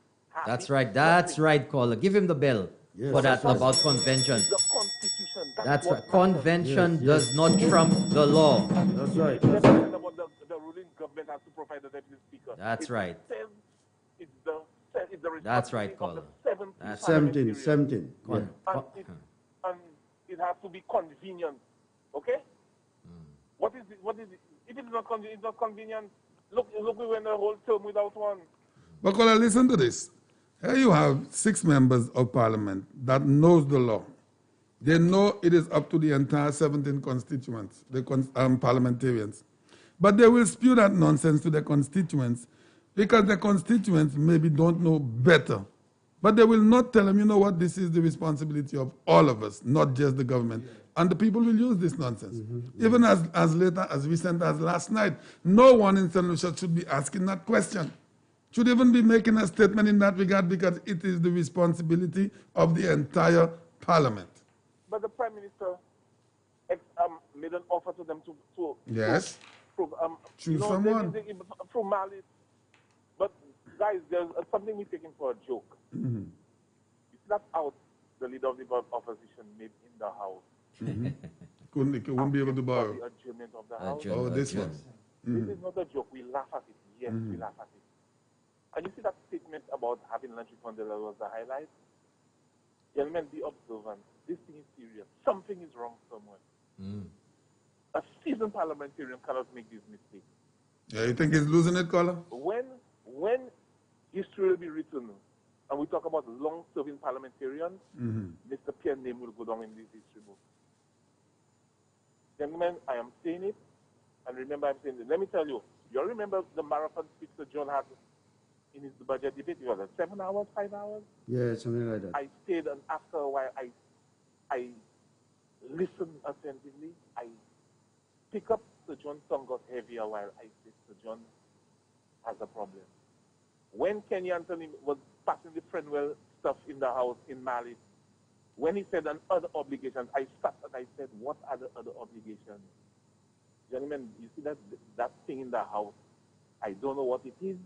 That's right. That's right, caller. Give him the bell for that about convention. The constitution. That's right. Convention does not trump the law. That's right. That's right. About the ruling government has to provide the deputy speaker. That's right. It's the That's right, caller. That's 17. Yeah. And it has to be convenient. Okay? What is it? If it's not convenient, look, we went a whole term without one. But caller, listen to this. Here you have 6 members of parliament that knows the law. They know it is up to the entire 17 constituents, the parliamentarians. But they will spew that nonsense to their constituents because the constituents maybe don't know better. But they will not tell them, you know what, this is the responsibility of all of us, not just the government. Yeah. And the people will use this nonsense. Even as late as recent as last night, no one in St. Lucia should be asking that question. Should even be making a statement in that regard because it is the responsibility of the entire parliament. But the Prime Minister made an offer to them to yes. Choose someone. Through malice. But guys, there's something we're taking for a joke. It's not out the leader of the opposition made in the House. Couldn't be able to borrow. The adjournment of the House. Oh, this one. This is not a joke. We laugh at it. Yes, we laugh at it. And you see that statement about having lunch with Mandela was the highlight? Gentlemen, be observant. This thing is serious. Something is wrong somewhere. A seasoned parliamentarian cannot make this mistake. Yeah, you think he's losing it, caller? When history will be written, and we talk about long-serving parliamentarians, Mr. Pierre's name will go down in this history book. Gentlemen, I am saying it, and remember I'm saying it. Let me tell you, you all remember the marathon speech that John had in his budget debate? It was 7 hours, 5 hours? Yeah, something like that. I stayed, and after a while, I listened attentively. I pick up Sir John's tongue got heavier while I said Sir John has a problem. When Kenny Anthony was passing the Frenwell stuff in the House in Mali, when he said on other obligations, I sat and I said, what are the other obligations? Gentlemen, you see that thing in the House, I don't know what it is,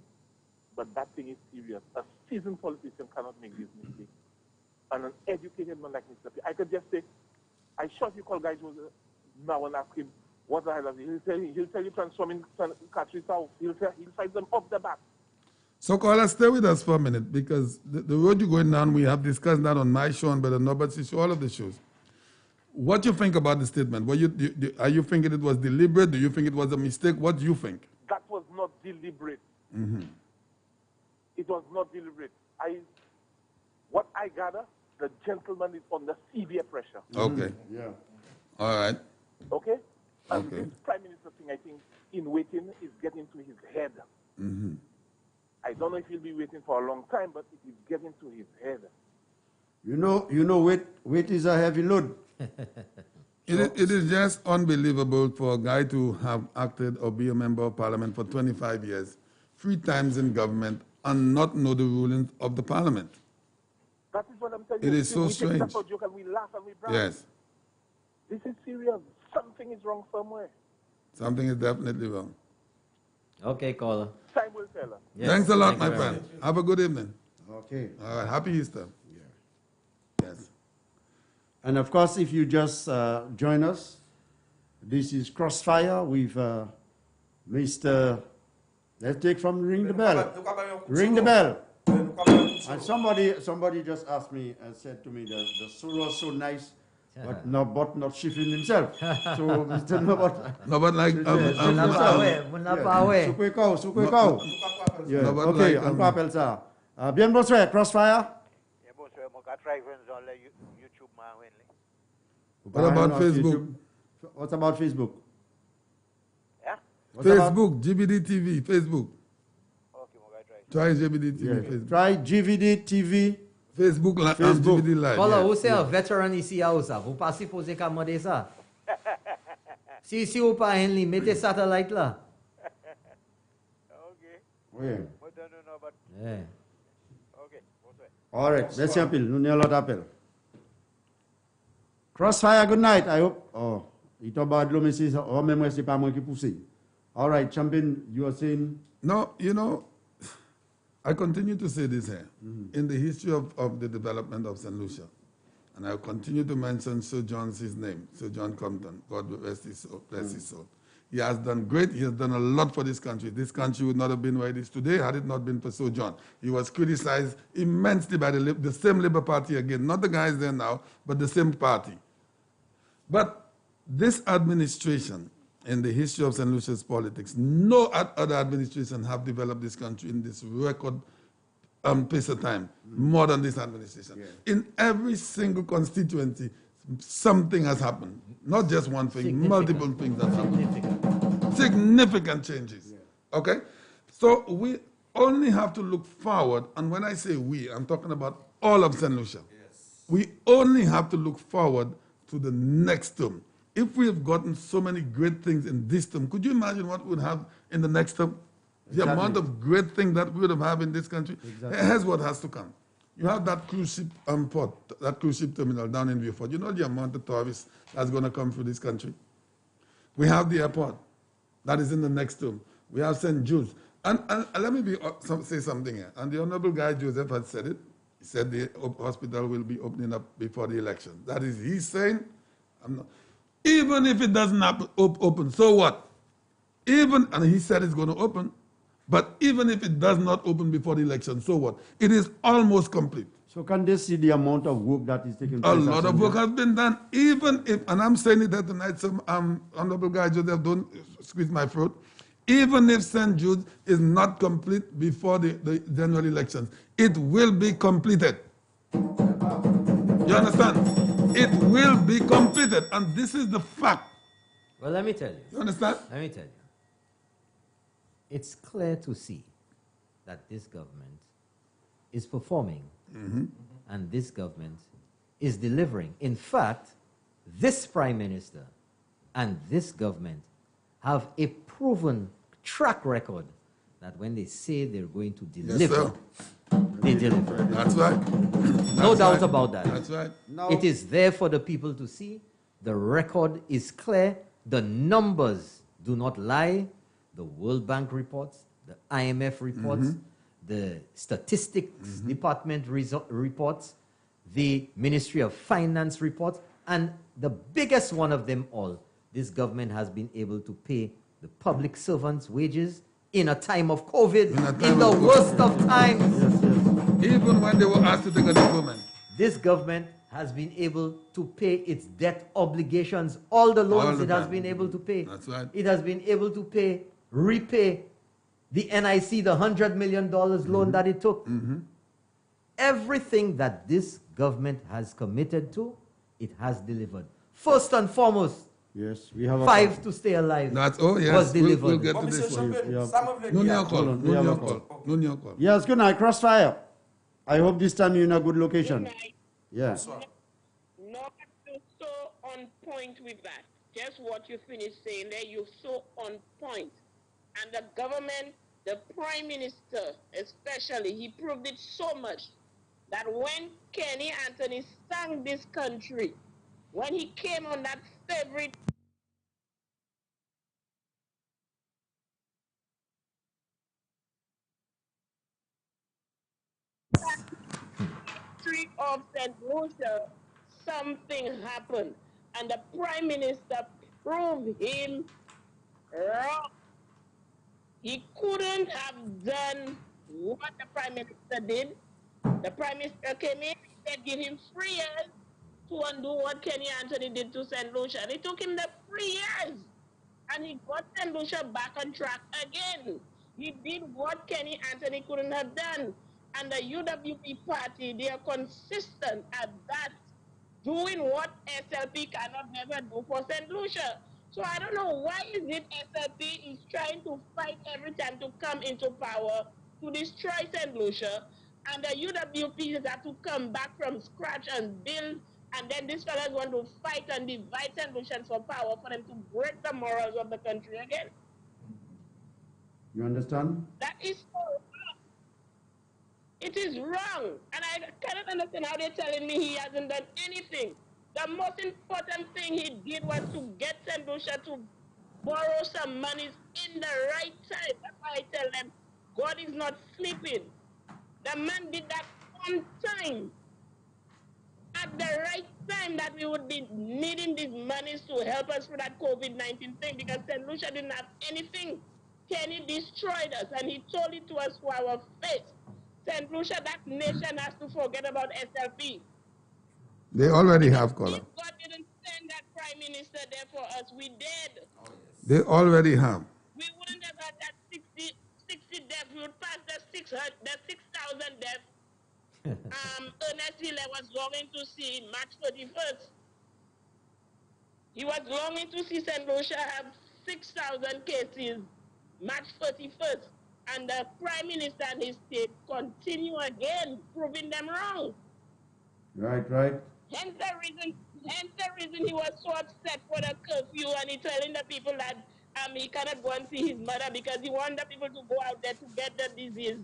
but that thing is serious. A seasoned politician cannot make this mistake. And an educated man like Mr. P, I could just say, I shot you call guys now and ask him, what the hell is he? He'll tell you transforming country south. He'll fight them off the bat. So, caller, stay with us for a minute because the road you're going down, we have discussed that on my show and Brother Norbert show, all of the shows. What do you think about the statement? Are you thinking it was deliberate? Do you think it was a mistake? What do you think? That was not deliberate. It was not deliberate. What I gather, the gentleman is under severe pressure. Okay. Yeah. All right. Okay? And this Prime Minister thing, I think, in waiting, is getting to his head. I don't know if he'll be waiting for a long time, but it is getting to his head. You know, weight is a heavy load. It is just unbelievable for a guy to have acted or be a member of parliament for 25 years, 3 times in government, and not know the rulings of the parliament. That is what I'm telling you. It is so strange. We take that for joke and we laugh and we brag. Yes. This is serious. Something is wrong somewhere. Something is definitely wrong. Okay, caller. Time will tell us. Yes, thanks a lot, thank my friend. Have a good evening. Okay. All right. Happy Easter. Yeah. Yes. And of course, if you just join us, this is Crossfire with Mr. Let's take from ring the bell. Ring the bell. And somebody just asked me and said to me that the solo was so nice, but not shifting himself. So Mr. No, but like Yeah. Okay, encore appelle ça. Bien bonsoir, Crossfire. What about Facebook? What about Facebook? Yeah? Facebook, GBD TV, Facebook. Try GBD TV, Facebook. Try GVD TV. Facebook, GVD Live. Voilà, vous êtes un vétéran ici à ça. Vous pas supposé qu'à demander ça. Si vous pas un lit, mettez satellite là. Oui. Yeah. All right, merci un peu. Nous avons l'autre appel. Crossfire, good night. I hope. Oh, il t'a bad l'homme ici. Oh, mais moi, c'est pas moi qui pousse. All right, champion, you are saying. No, you know, I continue to say this here. In the history of the development of St. Lucia, and I'll continue to mention Sir John's name, Sir John Compton, God rest his soul, bless his soul. He has done great. He has done a lot for this country. This country would not have been where it is today had it not been for Sir John. He was criticized immensely by the same Labour Party again, not the guys there now, but the same party. But this administration, in the history of St. Lucia's politics, no other administration have developed this country in this record pace of time, more than this administration. Yeah. In every single constituency, something has happened. Not just one thing, multiple things have happened. Significant changes. Yeah. Okay? So we only have to look forward, and when I say we, I'm talking about all of St. Lucia. Yes. We only have to look forward to the next term. If we have gotten so many great things in this term, could you imagine what we would have in the next term? Exactly. The amount of great things that we would have in this country. Exactly. Here's what has to come. You have that cruise ship port, that cruise ship terminal down in Beaufort. You know the amount of tourists that's going to come through this country? We have the airport. That is in the next term. We have St. Jude's. And let me say something here. And the Honorable Guy Joseph had said it. He said the hospital will be opening up before the election. That is, he's saying, even if it doesn't open, so what? And he said it's going to open. But even if it does not open before the election, so what? It is almost complete. So can they see the amount of work that is taking place? A lot of work has been done. Even if, and I'm saying it that tonight, some Honorable Guy Joseph, don't squeeze my throat. Even if St. Jude is not complete before the general elections, it will be completed. You understand? It will be completed, and this is the fact. Well, let me tell you. You understand? Let me tell you. It's clear to see that this government is performing, and this government is delivering. In fact, this Prime Minister and this government have a proven track record that when they say they're going to deliver, they deliver. That's right. No doubt about that. That's right. Now, it is there for the people to see. The record is clear. The numbers do not lie. The World Bank reports, the IMF reports, the Statistics Department reports, the Ministry of Finance reports, and the biggest one of them all, this government has been able to pay the public servants' wages in a time of COVID, in the worst of times. Even when they were asked to take a deferment. This government has been able to pay its debt obligations, all the loans it has been able to pay. That's right. It has been able to repay the NIC, the $100 million loan that it took. Everything that this government has committed to, it has delivered. First and foremost, yes, we have five to stay alive. That's yes, was delivered. We'll get to this one. Yes, good night, Crossfire. I hope this time you're in a good location. Yes. Not so on point with that. Just what you finished saying there, you're so on point. And the government, the Prime Minister especially, he proved it so much that when Kenny Anthony sang this country, when he came on that favorite street of St. Lucia, something happened. And the Prime Minister proved him wrong. He couldn't have done what the Prime Minister did. The Prime Minister came in, he said give him 3 years to undo what Kenny Anthony did to St. Lucia. And it took him the 3 years. And he got St. Lucia back on track again. He did what Kenny Anthony couldn't have done. And the UWP party, they are consistent at that, doing what SLP cannot never do for St. Lucia. So I don't know why is it SLP is trying to fight every time to come into power to destroy St. Lucia, and the UWP have to come back from scratch and build, and then these fellas want to fight and divide St. Lucians for power for them to break the morals of the country again. You understand? That is so wrong. It is wrong. And I cannot understand how they're telling me he hasn't done anything. The most important thing he did was to get St. Lucia to borrow some money in the right time. That's why I tell them, God is not sleeping. The man did that on time. At the right time that we would be needing these monies to help us through that COVID-19 thing, because St. Lucia didn't have anything. Kenny destroyed us, and he told it to us for our face. St. Lucia, that nation has to forget about SLP. They already have, Color. If God didn't send that Prime Minister there for us, we did. Oh, yes. They already have. We wouldn't have had that 60 deaths. We would pass the 6,000 deaths. Ernest Hiller was longing to see March 31st. He was longing to see St. Lucia have 6,000 cases March 31st. And the Prime Minister and his state continue again, proving them wrong. Right. Hence the reason he was so upset for the curfew, and he telling the people that he cannot go and see his mother because he wants the people to go out there to get the disease,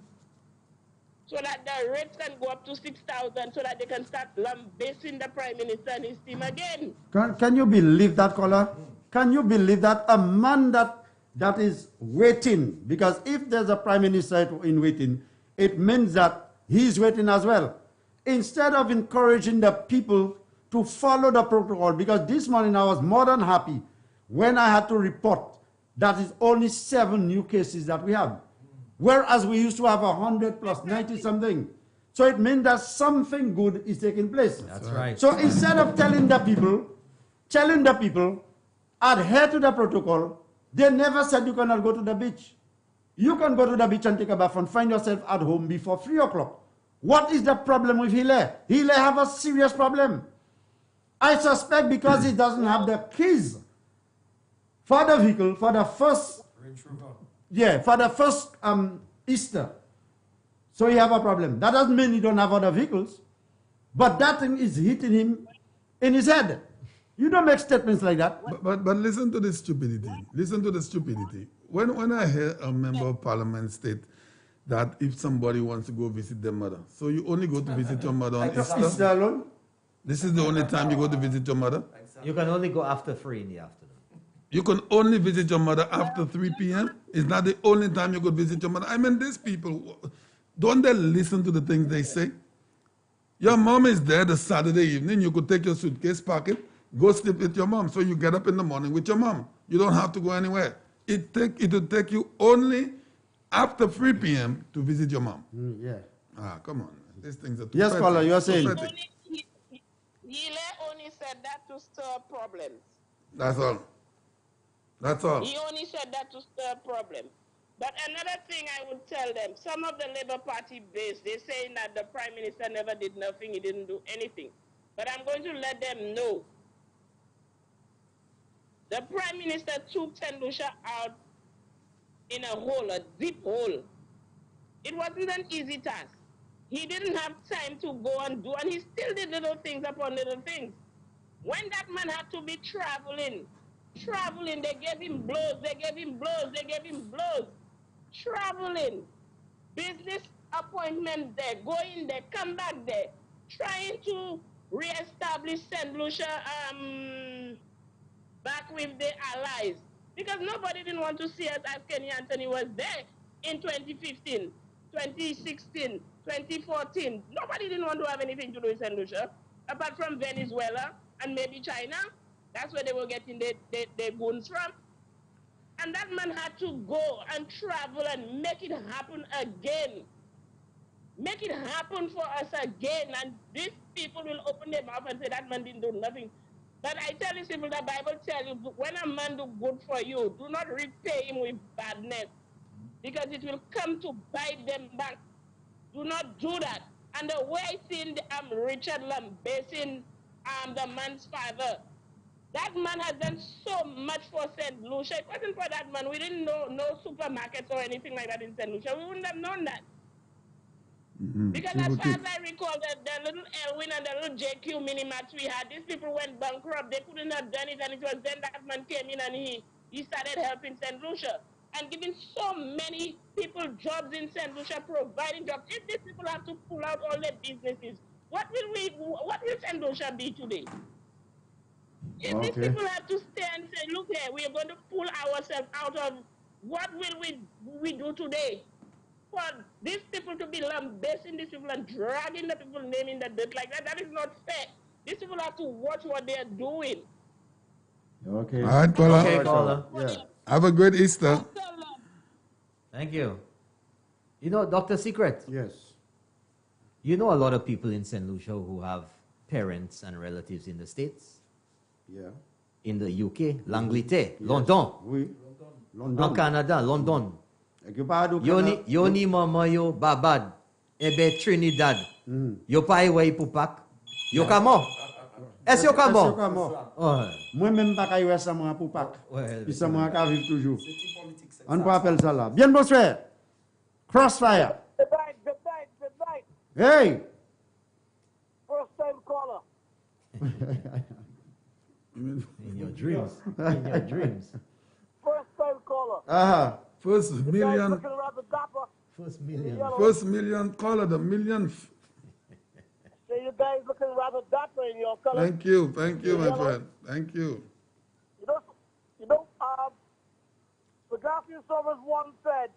so that the rates can go up to 6,000, so that they can start lambasting the Prime Minister and his team again. Can you believe that, Color? Can you believe that a man that is waiting, because if there's a Prime Minister in waiting, it means that he's waiting as well. Instead of encouraging the people to follow the protocol, because this morning I was more than happy when I had to report that it's only 7 new cases that we have, whereas we used to have 100 plus 90 something. So it means that something good is taking place. That's right. So instead of telling the people, adhere to the protocol, they never said you cannot go to the beach. You can go to the beach and take a bath and find yourself at home before 3 o'clock. What is the problem with Hiller? Hiller have a serious problem. I suspect because he doesn't have the keys for the vehicle for the first, Easter. So he have a problem. That doesn't mean he don't have other vehicles, but that thing is hitting him in his head. You don't make statements like that. But listen to the stupidity. Listen to the stupidity. When I hear a member of parliament state that if somebody wants to go visit their mother, so you only go to visit your mother on Easter alone? This is the only time you go to visit your mother? You can only go after 3 in the afternoon. You can only visit your mother after 3 p.m.? Is that the only time you could visit your mother? I mean, these people, don't they listen to the things they say? Your mom is there the Saturday evening. You could take your suitcase, pack it, go sleep with your mom. So you get up in the morning with your mom. You don't have to go anywhere. It will take you only after 3 p.m. to visit your mom. Come on. These things are too Yes, Paula, you are saying. Hiller only said that to stir problems. That's all. That's all. He only said that to stir problems. But another thing I would tell them, some of the Labour Party base, they're saying that the Prime Minister never did nothing, he didn't do anything. But I'm going to let them know. The Prime Minister took St. Lucia out in a hole, a deep hole. It wasn't an easy task. He didn't have time to go and do, and he still did little things upon little things. When that man had to be traveling, they gave him blows, traveling, business appointment there, going there, come back there, trying to re-establish St. Lucia back with the allies. Because nobody didn't want to see us as Kenny Anthony was there in 2015, 2016, 2014. Nobody didn't want to have anything to do with St. Lucia, apart from Venezuela and maybe China. That's where they were getting their goons from. And that man had to go and travel and make it happen again. Make it happen for us again. And these people will open their mouth and say that man didn't do nothing. But I tell these people, the Bible tells you, when a man do good for you, do not repay him with badness, because it will come to bite them back. Do not do that. And the way I seen Richard lambasting the man's father, that man has done so much for St. Lucia. If it wasn't for that man, we didn't know no supermarkets or anything like that in St. Lucia. We wouldn't have known that. Because as far as I recall, the little Elwin and the little JQ mini mats we had, these people went bankrupt. They couldn't have done it, and it was then that man came in and he started helping St. Lucia and giving so many people jobs in St. Lucia, providing jobs. If these people have to pull out all their businesses, what will St. Lucia be today? If these people have to stay and say, look here, we are going to pull ourselves out of, what will we do today? For these people to be lambasting these people and dragging the people name in the dirt like that, that is not fair. These people have to watch what they are doing. Okay. All right, caller. Okay, caller. Yeah. Have a great Easter. Thank you. You know, Dr. Secret, Yes. you know a lot of people in St. Lucia who have parents and relatives in the States, Yeah. in the UK, l'Angleterre, London, Oui. en London. Canada, London. Yoni. Yoni mama yo babad, ebe Trinidad. Yo pa iwe ipupak. Yo kamo. Est-ce yo kamo? Moi-même, pas qu'à y sa mga poupak. Ouais, Puis ça mga ka vivre toujours. On peut appeler ça là. Bien, bonsoir. Crossfire. Good night, good night, good night. Hey! First time caller. In your dreams. In your dreams. First time caller. First You guys million, looking rather dapper. First million. first million caller, the millionth. Say you guys looking rather dapper in your color. Thank you, my friend. Thank you. You know, the Garfield Summers one said,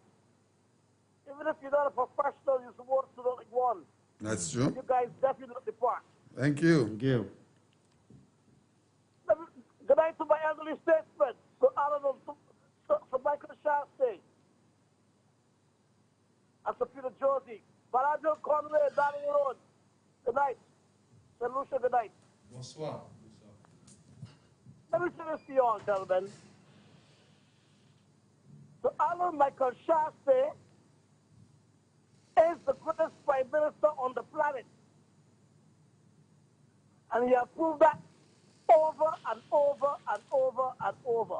even if you're not a professional, you're supposed to look like one. That's true. You guys definitely look the part. Thank you. Thank you. Good night to my elderly statesman, to Alan, to Michael Shastey, and to Peter Josie. Balajo Conway, Danny Road. Good night. St. Lucia, good night. Bonsoir. Let me say this to you all, gentlemen. To Alan Michael Shastey is the greatest prime minister on the planet. And he has proved that over and over and over and over.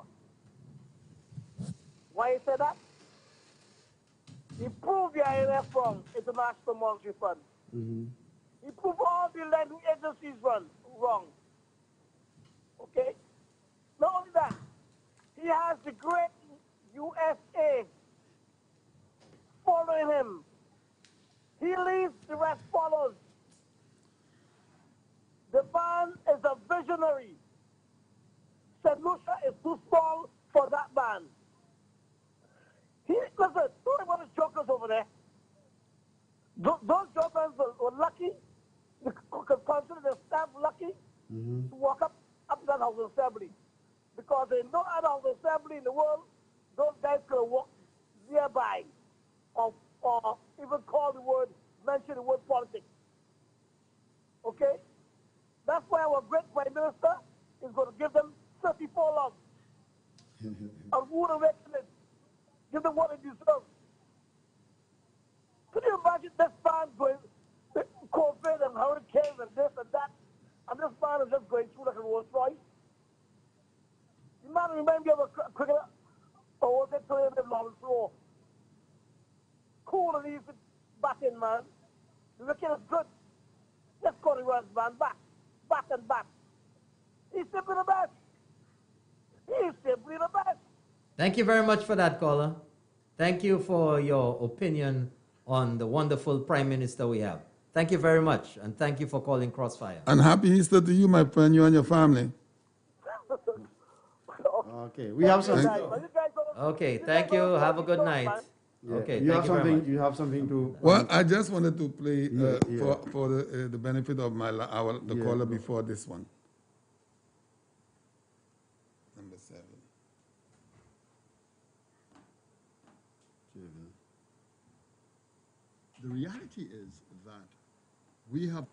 Why he said that? He proved the IMF wrong, International Monetary Fund. He proved all the lending agencies wrong. Okay? Not only that, he has the great USA following him. He leads, the rest follows. The man is a visionary. St. Lucia is too small for that man. Listen, don't worry about the jokers over there. Those jokers were lucky. You could consider their staff lucky to walk up to that House of Assembly. Because in no other House of Assembly in the world, those guys could have walked nearby or even mention the word politics. Okay? That's why our great Prime Minister is going to give them 34 lumps of wood awakening. Give them what they deserve. Could you imagine this man going, COVID and hurricanes and this and that, and this man is just going through like a Rolls Royce? You might remind me of a cricketer, or was it Lawrence Rowe? Cool and easy batting, man. The wicket is good. Let's go to runs, man. Back and back. He's simply the best. He's simply the best. Thank you very much for that, caller. Thank you for your opinion on the wonderful Prime Minister we have. Thank you very much, and thank you for calling Crossfire. And happy Easter to you, my friend, you and your family. Okay, we have something. Okay, thank you. Have a good night. Yeah. Okay, you thank have you very something. much. You have something to. Well, I just wanted to play Yeah. for the benefit of the caller before this one. Number 7. The reality is that we have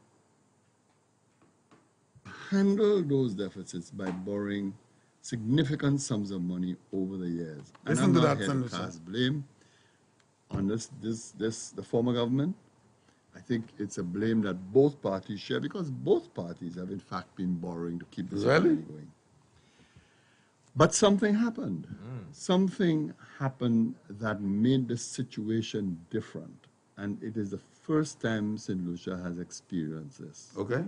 handled those deficits by borrowing significant sums of money over the years. And I'm not here to cast blame on the former government. I think it's a blame that both parties share because both parties have in fact been borrowing to keep this economy going. But something happened. Something happened that made the situation different. And it is the first time St. Lucia has experienced this. Okay.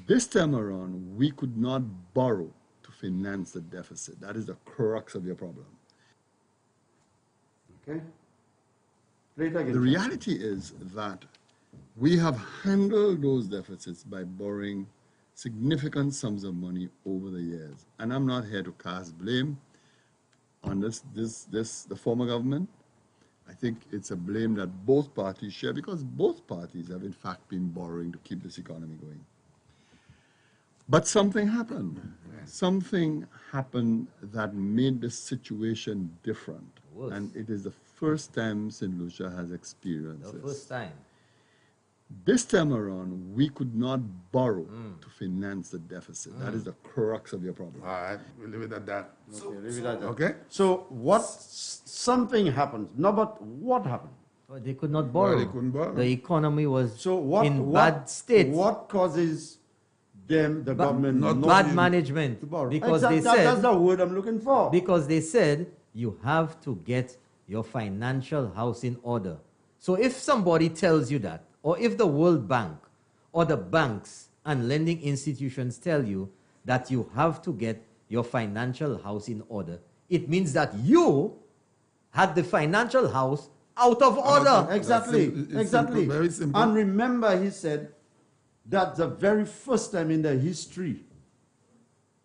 This time around, we could not borrow to finance the deficit. That is the crux of your problem. Okay. Play it again. The reality is that we have handled those deficits by borrowing significant sums of money over the years. And I'm not here to cast blame on the former government. I think it's a blame that both parties share because both parties have in fact been borrowing to keep this economy going. But something happened. Something happened that made the situation different. And it is the first time St. Lucia has experienced this. The first time. This time around, we could not borrow to finance the deficit. That is the crux of your problem. All right, we'll leave it at that. Okay, leave it at that. Okay. So something happened. No, but what happened? Well, they could not borrow. They couldn't borrow. The economy was in what, bad state. What causes them, the government, not bad management? to borrow? Because exactly, they said that's the word I'm looking for. Because they said you have to get your financial house in order. So if somebody tells you that, or if the World Bank or the banks and lending institutions tell you that you have to get your financial house in order, it means that you had the financial house out of order. Exactly, exactly. Simple, very simple. And remember, he said that's the very first time in the history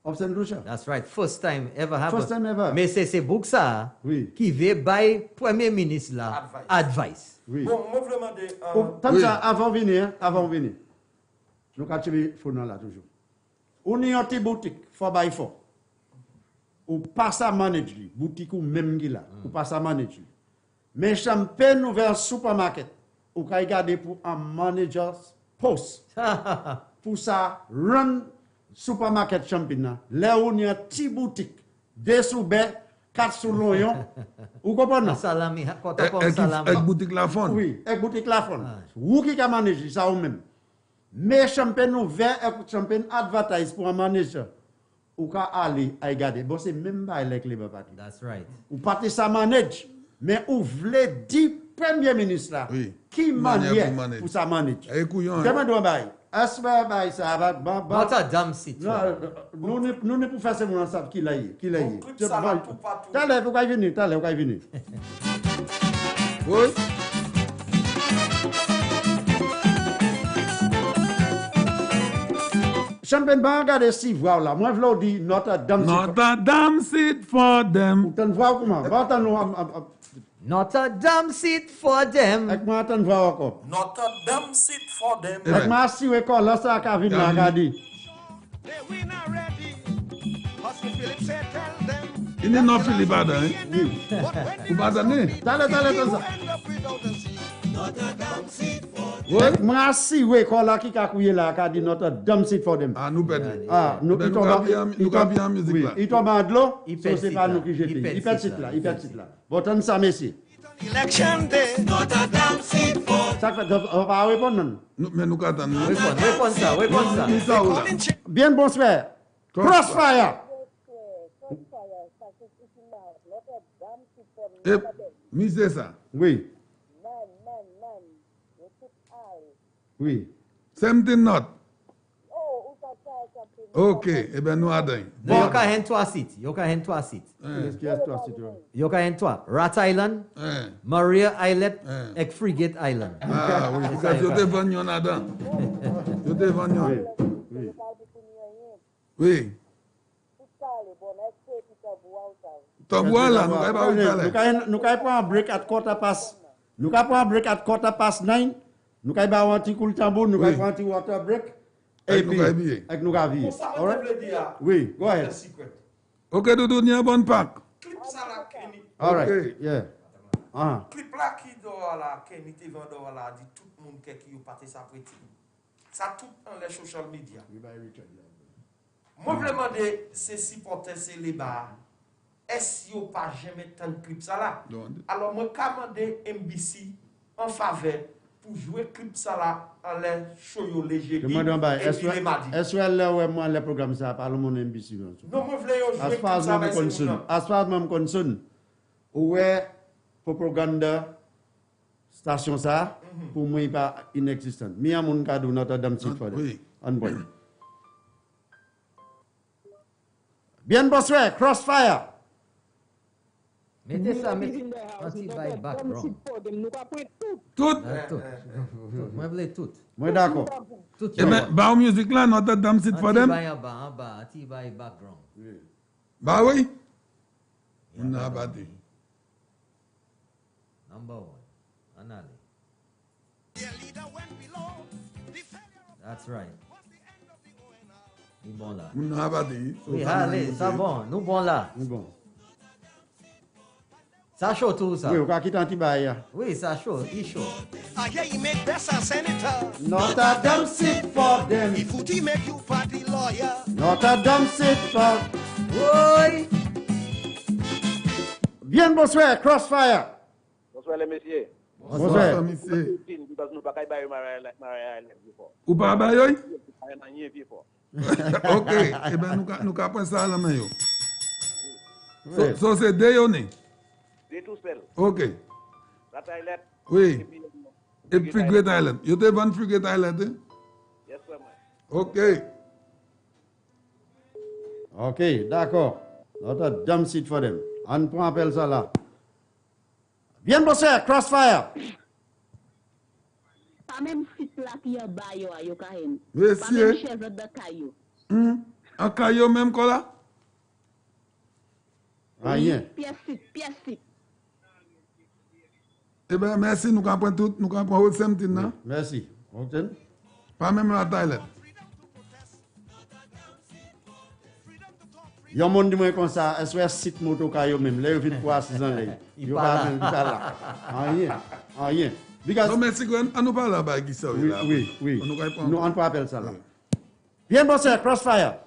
of St. Lucia. That's right, first time ever happened. First time ever. Mais c'est pour ça qui veut bailler Premier ministre là advice. Oui. Bon, moi, je demande... Tant ça, avant de venir, nous avons tiré le là toujours. On est en petite boutique, 4x4. Ou passe à manager, boutique ou même qui là, ou passe à manager. Mais champagne ouvert supermarket, ou qu'à garder pour un manager's post. Pour ça, run supermarket champagne là, où il y a une petite boutique, 2 sous baie, 4 sous l'oignon. Vous comprenez? Salami, avec boutique La Fonde. Oui, avec boutique La Fonde. Vous qui a managé ça ou même. Mais champagne ouvert et champagne advertise pour un manager. Ou ka aller à regarder. Bon, c'est même pas avec les parti. That's right. Ou parti ça manage. Mais ou voulez dire premier ministre là. Oui. Qui manière pour ça manage. Comment doit bailler? Asper bailler ça va. What a damn city. Nous ne pouvons faire ça mon ensemble qui l'a eu. Qui l'a eu. T'as l'air, vous pouvez venir. Oui. Champagne ba regarder si voir là. Moi je leur dis Notre Dame seat for them. T'en vois comment? Va t'en Notre Dame seat for them. Avec moi t'en vois encore. Notre Dame seat for them. Avec moi si we call là ça ka vinn la regarder. Il n'est pas Philippe Adam, hein? Oui. Vous m'entendez? T'allez. Notre Dame seat for them. Ouais. Moi si we call là qui ka couiller là ka dit Notre Dame seat for them. Ah, nous perdons. Ah, nous tombe en musique là. Il tombe en de l'eau, so c'est pas nous qui jetons. Il perd site là. Bon, t'en ça merci. Election day. Notre Dame seat for them. Ça fait on va répondre. Mais nous attendons. Réponds ça. Bien bonsoir. Crossfire. Misez ça. Oui. Oui. Something not. Ok, eh bien nous attendons. Yo ka hen 3 sites. Qu'est-ce qu'il y a toi si tu veux? Yo ka hen 3. Rat Island, Maria Islet, et Frigate Island. Ah oui, parce que je te vends yon là-dedans. Je te vends yon. Oui. Tabouin là, nous Nous prendre un break at quarter past. Nous prendre un break at quarter past 9. Nous allons faire un petit cool tambour, nous allons faire un petit water break. Et puis, avec nous habiller. Oui, go ahead. Ok, Doudou, il y a un bon pack. All right, yeah. Clip là qui doit là, qui est vendeur là, dit tout le monde qui a parti sa prêté. Ça tout dans les social media. Moi, je me demande, c'est supporter, c'est les bars. Est-ce qu'il n'y a pas jamais tant de clips ça là? Alors, moi, je demande MBC en faveur pour jouer clip ça là en les show léger. Est-ce que là, le programme ça par le monde MBC? Non, moi, je voulais jouer clip ça. As far as I'm concerned, où est propagande station ça, pour moi, il pas inexistant. Mais à mon cas, Notre-Dame site for them. Bien bonsoir, Crossfire. Mettez ça, anti-by background. Tout. Moi, je veux tout. Moi, d'accord. Tout. Eh bien, bah, musique là, Notre-Dame site for them. Anti-by background. Bah oui. On a battu. Number one. Anali. That's right. Nous bon là. On a battu. Oui, allez, ça bon. Nous bon là. Nous bon. Ça chaud tout ça. Oui, on va quitter Antibaïa. Oui, ça chaud. Il chaud. I hear you make best a senator. Notre-Dame sit for them. If you make you party lawyer. Notre-Dame sit for. Oui. Bien bonsoir, Crossfire. Bonsoir les messieurs. Bonsoir. Monsieur. Because nous pas qu'à bailler Ou pas bailler? Ok. Ok. Eh bien, nous avons ça à la main. So c'est déjeuner. Day tout seul. Ok. La Thailand. Oui. Et Frigate Island. You te vend Frigate Island? Yes, sir. Ok. Ok, d'accord. Notre-Dame sit for them. On prend appel ça là. Bien bonsoir, Crossfire. Pas même site là qui est bas yo kahen. Monsieur. Pas même chaise de caillou. Un caillou même quoi là? Rien. Pièce site. Eh bien, merci, nous comprenons tout, nous comprenons tout something, non? Merci. Pas même la Thaïlande. Yon monde dit moi comme ça, est-ce que site moto kayo même, là, il vient pour 6 ans là. Il pas là. Rien. Non, merci, on nous parle là-bas, qui ça, oui. Nous, on peut appeler ça là. Oui. Bien bonsoir, Crossfire.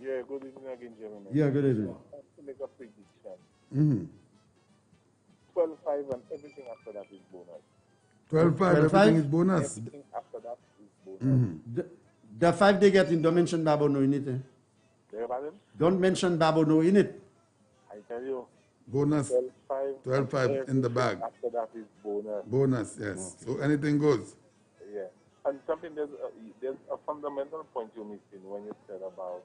Yeah, good evening again, gentlemen. Yeah, good evening. To make a prediction. 12-5 and everything after that is bonus. 12-5, everything is bonus. Everything after that is bonus. The 5 they get in, don't mention Babono in it. Don't mention Babono in it. I tell you. Bonus. 12-5 in the bag. After that is bonus. Bonus, yes. So anything goes. Yeah. And something, there's a fundamental point you're missing when you said about,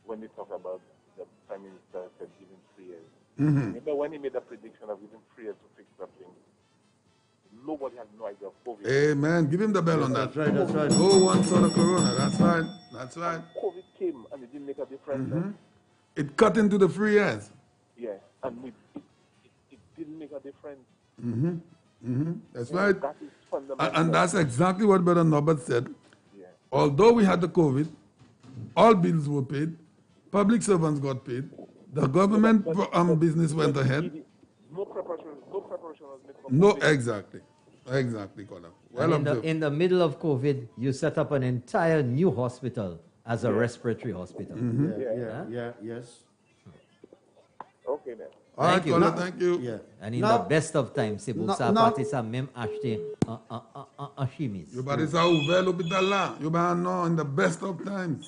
when you talk about the Prime Minister said giving 3 years. Remember when he made a prediction of giving 3 years to fix something? Nobody had no idea of COVID. Amen. Give him the bell on that. That's right. No one saw the corona. That's right. COVID came and it didn't make a difference. It cut into the 3 years. Yeah, and it didn't make a difference. That's right. That is fundamental. And that's exactly what Brother Norbert said. Yeah. Although we had the COVID, all bills were paid, public servants got paid, the government business went ahead. No preparation was made for No, COVID. exactly, Colin. Well in the middle of COVID, you set up an entire new hospital as a respiratory hospital. Yes. Okay, then. All right, Colin, now, thank you. Yeah. And in the best of times, c'est pour ça partir ça même acheter un chimiste. You better say ouvert l'hôpital là. You better know in the best of times.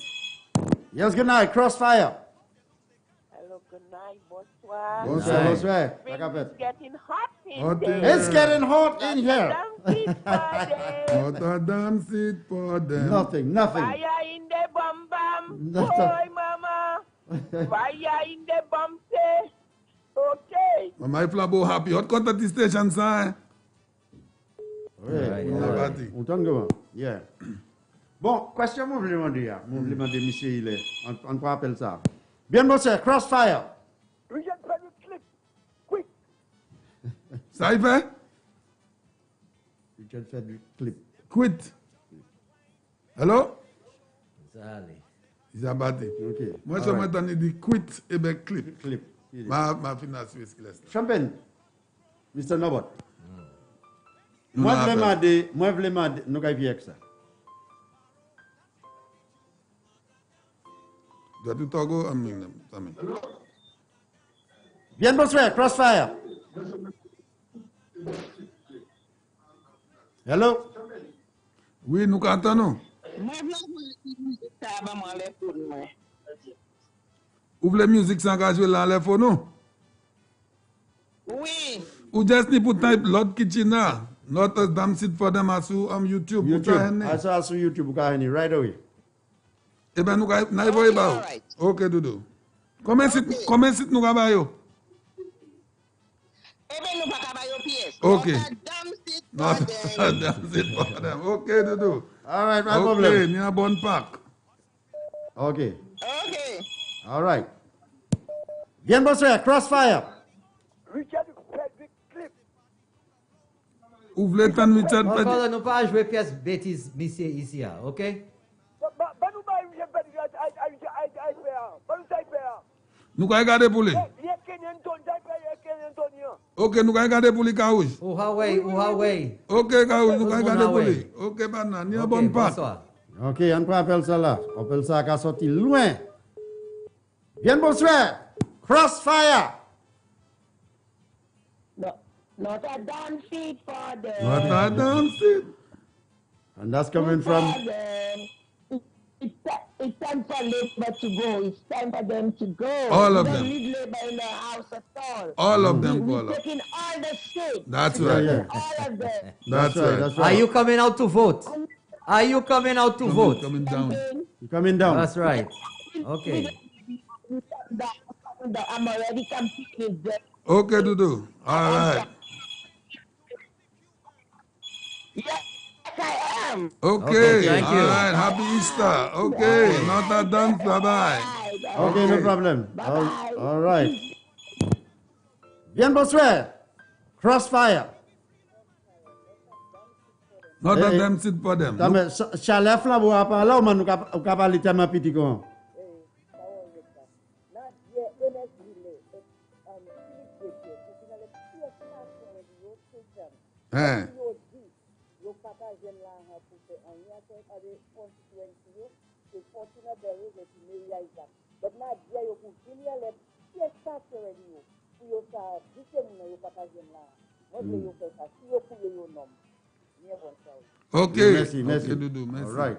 Yes, good night, Crossfire. Hello, good night, bonsoir. Bonsoir. It's getting hot in Hot there. in It's getting hot in here. Notre-Dame sit for them. Nothing. Fire in the bum bum. Boy, mama. Fire in the bum say. Okay. My flabo happy. Hot cut at the station, sir. On t'en go. Yeah. Bon, question, moi, je vais demander. Moi, je vais demander, monsieur, il est. On peut appeler ça. Bien, bonsoir, Crossfire. Regent Frederick Clip, quick. Ça y fait? Regent Frederick Clip. Quit. Hello? Allez. Isabati. Okay. Moi, je m'attendais de quit et bien clip. Clip. Ma finance, Champagne, Mr. Nobot. Moi, vraiment, nous avons vu ça. Bien, bonsoir, Crossfire. Hello? Oui, nous entendons. Ouvre la musique sans jouer dans les phones. Oui. Ou just need to type Lord Kitchener. Not a damn sit for them as YouTube. YouTube. I saw YouTube right away. Eh ben, nous avons pas. Ok, Doudou. Comment c'est nous avons? Eh ben, nous pas bayo pièce. Ok. Not a damn sit for them. Ok, Doudou. All right, no problem. Ok, nous avons bon pack. Okay. Okay. All right. Bien, bonsoir, Crossfire. Richard Frederick Cliff. Ouvre le temps, Richard Bon, Frederick. nous pas jouer pièce bêtise, monsieur, ici, ok? Nous allons regarder pour lui. Ok, nous allons regarder pour lui, Kaouj. Ou Huawei. Ok, Kaouj, nous allons regarder pour lui. Ok, maintenant, nous avons bon pack. Ok, on peut appeler ça là. On appelle ça qui a sorti loin. Bien, bonsoir, Crossfire. Not a damn seat for them. Not a damn seat. And that's coming from... It's time for Labour to go. It's time for them to go. All of we them. don't need Labour in the house at all. All of them, We're Paula. taking all the seats. That's right. Yeah. All of them. That's right. Are you coming out to vote? Are you coming out to vote? Coming down. You're coming down. That's right. Okay. I'm already campaigning. Okay, Dudu. All right. Yes, I am. Okay. Thank you. All right. Happy Easter. Okay. Not a dance. Bye-bye. Okay, no problem. All right. Bien, bonsoir, Crossfire. Not a damn sit for them. Chalef là, vous avez là, on a parlé tellement petit comme. Eh. Okay. Merci. Okay, Dudu. Merci. All right.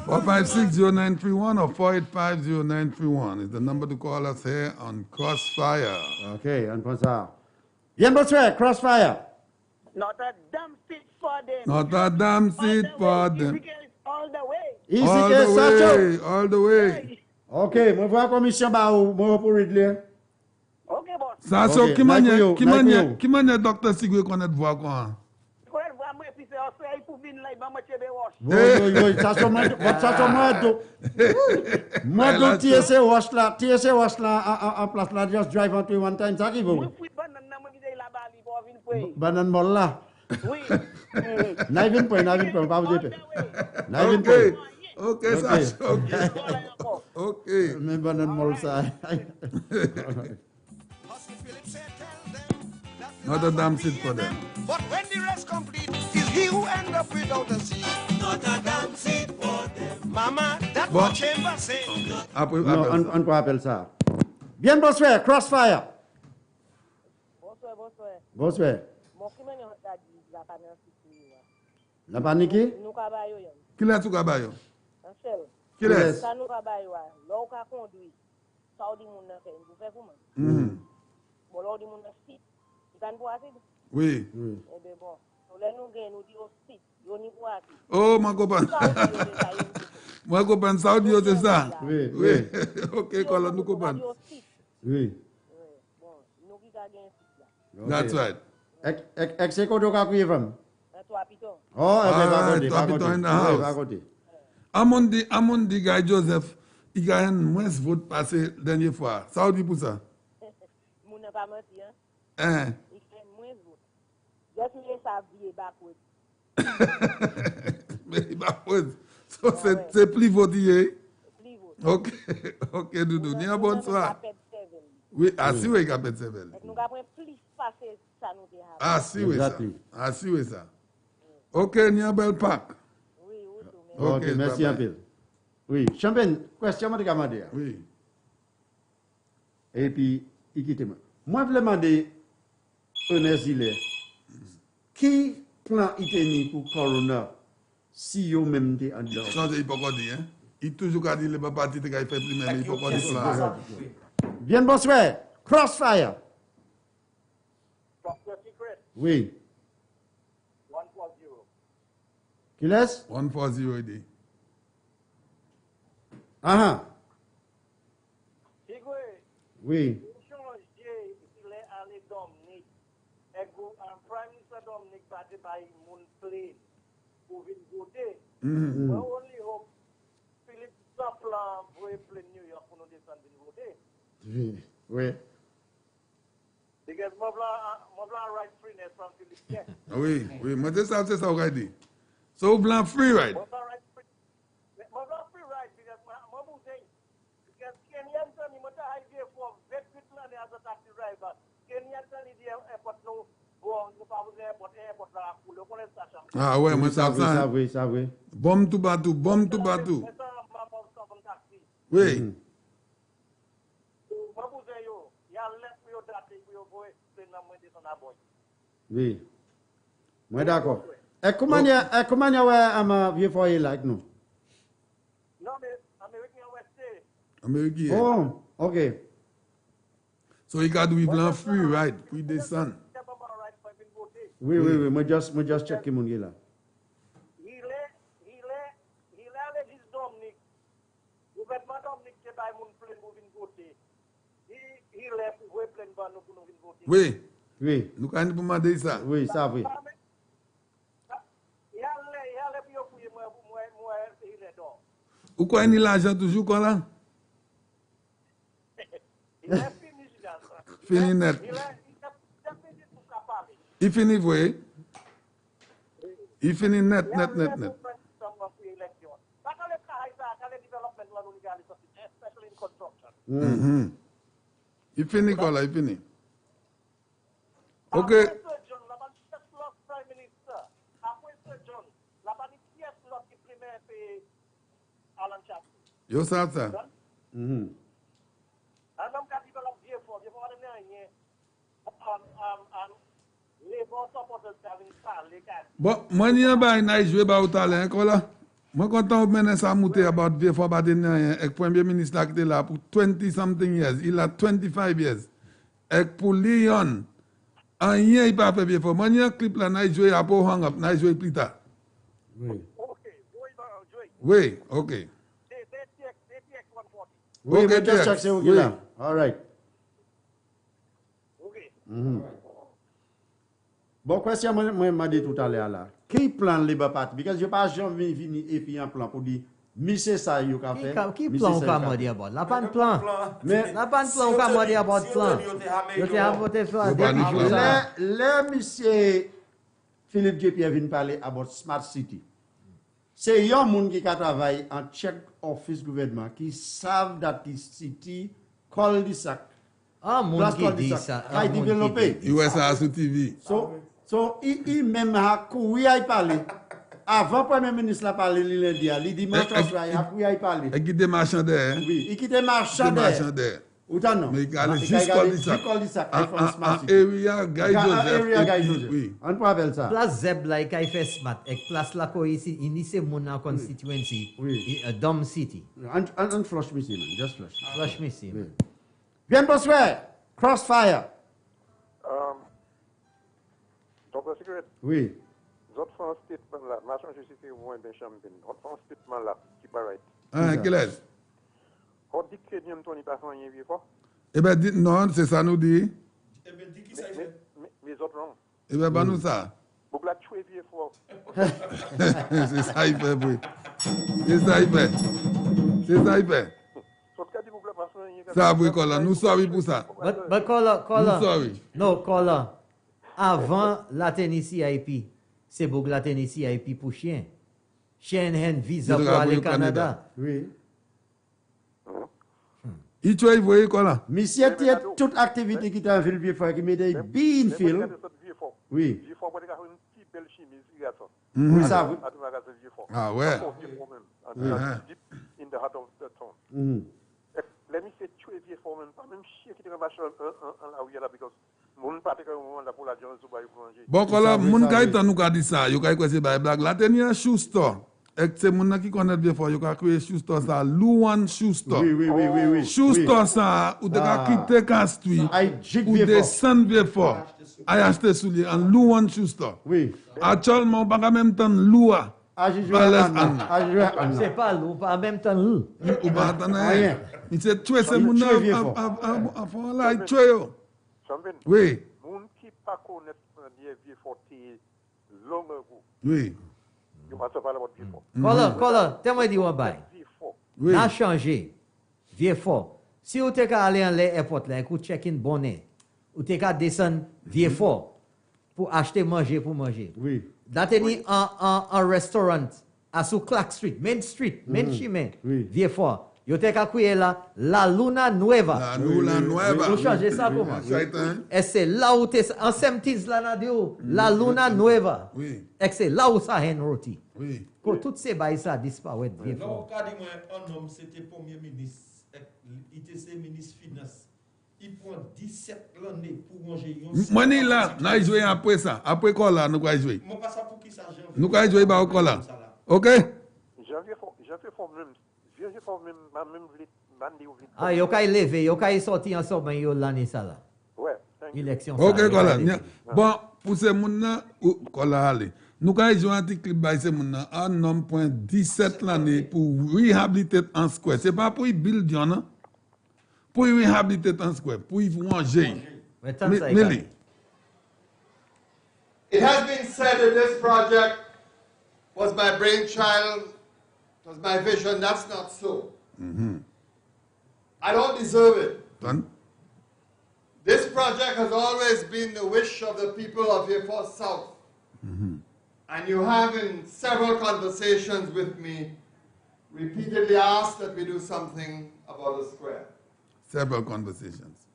4560931 or 4850931 is the number to call us here on Crossfire. Okay, on prend ça. Bien, bonsoir, Crossfire. Not a damn seat for them. Not a damn seat for them. All the way. Ici, All que the Sacho. way. All the way. Ok, moi vois commission ba ou moi pour régler. Ok, boss. Ça, so, Okay, qui manie Dr. Sigwe connaît voir quoi? Oui, ça sont moi moi TSA wash là en place là just drive on to one time ça qui vous. Banan mol là. Oui. Navin point pas vous dire. Navin point. Ok, ça. Ok. Mais banan mol ça. Not a damn seat for them. But when the rest complete, is he who end up without a seat. Not a damn seat for them. Mama, that Bon. what chamber say. Après, Non, on peut appeler ça. Bien, bonsoir, Crossfire. Bonsoir. La panique? Qui l'a tout cabayo? Qui laisse? Oui. Oh, ma copain. Moi, copain, Saudi, c'est ça? Oui. Ok, quoi, nous copain. Oui. That's right. Ex-éco de Kakuye from? Oh, Trois pitons in the house. Amondi Guy Joseph, il a moins de votes passé la dernière fois. Saudi pour ça. Hein? Mais backward. So c'est plus voté. Ok, Doudou. Ni un bonsoir. Oui, assis oui, Capet Sevel. Nous avons plus passé ça nous déjà. Assis oui ça. Assis oui ça. Ok, Niabel Park. Oui, oui, Ok, merci un peu. Oui, Champagne, question de Gamade. Oui. Et puis, écoutez-moi. Moi, je veux demander, Ernest Hilaire, qui plan il pour Corona si vous même en dehors? Non, il peut pas dire. Il toujours dit le parti qui fait primaire, mais il peut pas dire plan. Bien, bonsoir. Crossfire. Top secret. Oui. 140. Qui laisse? 140 ID. Ah ah. Oui. Prime Minister Dominic parti by Moon Plane pour venir voter. Mm-hmm. We only hope Philippe Saplan voit plein New York pour nous descendre venir voter. Oui. Oui. Because Moblan right freeness from Philippe. Yeah. Oui, oui, moi c'est ça already. So blanc free right. Moblan free right because Moblan saying because Kenyan Tony Mota idea for veteran and as a taxi driver. Kenyan Tony the airport no. Ah ouais, moi ça. Ça oui. Bombe tout bateau. Oui. Oui. Moi d'accord. Et comment y a un vieux foyer là nous? Non mais Américain West. Américain. Oh, OK. So you got to be blanc free right? We descend. Oui, moi just check mon gars là. Il est l'église Dominique. Gouvernement Dominique qui est mon plein pour venir voter. Il est pour voir plein de pour nous venir voter. Oui. Oui. Nous quand nous demander ça. Oui, ça oui. Il est pour fouiller moi il est dehors. Ou quoi il l'argent toujours quoi là? Il est fini ça. Fini net. Il finit, oui. Il finit net. Il finit quoi là, il finit. Ok. Yo ça. Bon, moi, je vais jouer à l'Electoral. Moi, content de mener ça à monter about vieux fois pas avec le premier ministre qui était là pour 20-something years. Il a 25 years. Et pour Lyon, rien il pas fait vieux fois. Moi, il y a un clip là, je jouer à pour hang up, je jouer plus tard. Oui, ok. Oui, ok, just check c'est OK là. All right. Bon, question, moi, m'a dit tout à l'heure là. Qui plan le Labour Party? Parce que je pas jamais venu et puis un plan pour dire, monsieur ça, il a fait. Qui plan ou pas m'a dit about? La pas de plan. Mais la pas de plan ou pas m'a dit about plan. Je t'ai voté sur le monsieur Philippe J.P. vient parler about Smart City. C'est un monde qui travaille en check office gouvernement qui savent that the city call the sac. Ah, mon qui dit ça. A développé. Il voit ça sur TV. So, il même a couru à y parler. Avant le Premier ministre l'a parlé, il dit, moi, il a couru à y parler. Il quitte marchandaire. Oui, il quitte marchandaire. Ou t'as non? Mais il a juste collé ça. Area Guy Joseph. Oui. On peut appeler ça. Place Zeb là, il fait smart. Et place là, ici, il c'est mon constituency. Oui. Dom City. And flush me, man. Just flush. Flush me, see. Bien, bonsoir. Crossfire. Dr. Secret. Oui. Votre fait un statement là. Machin, je suis moins bien champagne. Votre fait un statement là. Qui paraît. Ah, quel est? On dit que Dieu ne pas fait rien vieux fois. Eh bien, non, c'est ça nous dit. Eh bien, dis qui ça fait. Mais autres non. Eh bien, pas nous ça. Vous la tuez vieux fois. C'est ça il fait, oui. C'est ça il fait. C'est ça il fait. Ça, oui, Kola, nous sorry pour ça. But Kola. Nous sorry. No, Kola. Avant la Tennessee IP, c'est pour la Tennessee IP pour chien. Chien a un visa pour aller au Canada. Oui. Il tue, il voyait quoi là? Monsieur, il y a toute activité qui t'a fait le vieux fort, qui met des bien fil. Oui. Oui, ça. Ah ouais. In the heart of the town. Let me say, tu es vieux fort, même pas même chier qui te marche en la rue là, because mon particulièrement là pour la journée sous bail pour manger. Bon, quand mon gars est en nous dit ça, il a quoi c'est blague. La dernière shoe store. Et c'est mon qui connaît bien fort, il a créé shoe store ça, Luan shoe store. Oui. Shoe store ça, où tu as quitté Castui, ou descendre bien fort. A acheté soulier en Luan shoe store. Oui. Actuellement, on pas même temps Lua. C'est pas loup, pas en même temps loup. Ou pas attendre rien. Il s'est tué ce monde à fond là, il tué yo. Oui. Moun qui pas connaître vieux forti long ago. Oui. You must have about vieux fort. Colin, t'es-moi dit, Wabay. Oui. N'a changé. Vieux fort. Si vous t'es aller en l'airport là, vous check-in bonnet, ou t'es qu'à descendre vieux fort pour acheter manger pour manger. Oui. D'attendre un restaurant à sous Clark Street, Main Street, Main Chemin, vieux fort. Yo t'es qu'à couiller là, la Luna Nueva. La Luna Nueva. Vous changez ça comment? Et c'est là où t'es, en Semtis là, la Luna Nueva. Oui. Et c'est là où ça hen roti. Oui. Quand toutes ces bails ça disparaissent, vieux fort. Là, au cas un homme, c'était premier ministre, il était ministre finance. Il prend 17 l'année pour manger. Moi, là, nous allons jouer après ça. Après quoi là, nous allons jouer? Moi, pas ça pour qui ça, nous allons jouer par quoi là? Ok? Ah, yo kay levé, yo kay sorti ensemble, yo l'année ça là. Ouais. Élection. Ok, quoi. Bon, pour ces gens-là, quoi là, allez. Nous allons jouer un petit clip by ces gens-là, un homme point 17 l'année pour réhabiliter un square. Ce n'est pas pour y build, non? Pour réhabiliter un square, pour y manger. Millie. It has been said that this project was my brainchild, was my vision. That's not so. I don't deserve it. Done. This project has always been the wish of the people of Yefo South. And you have in several conversations with me repeatedly asked that we do something about the square. Several conversations.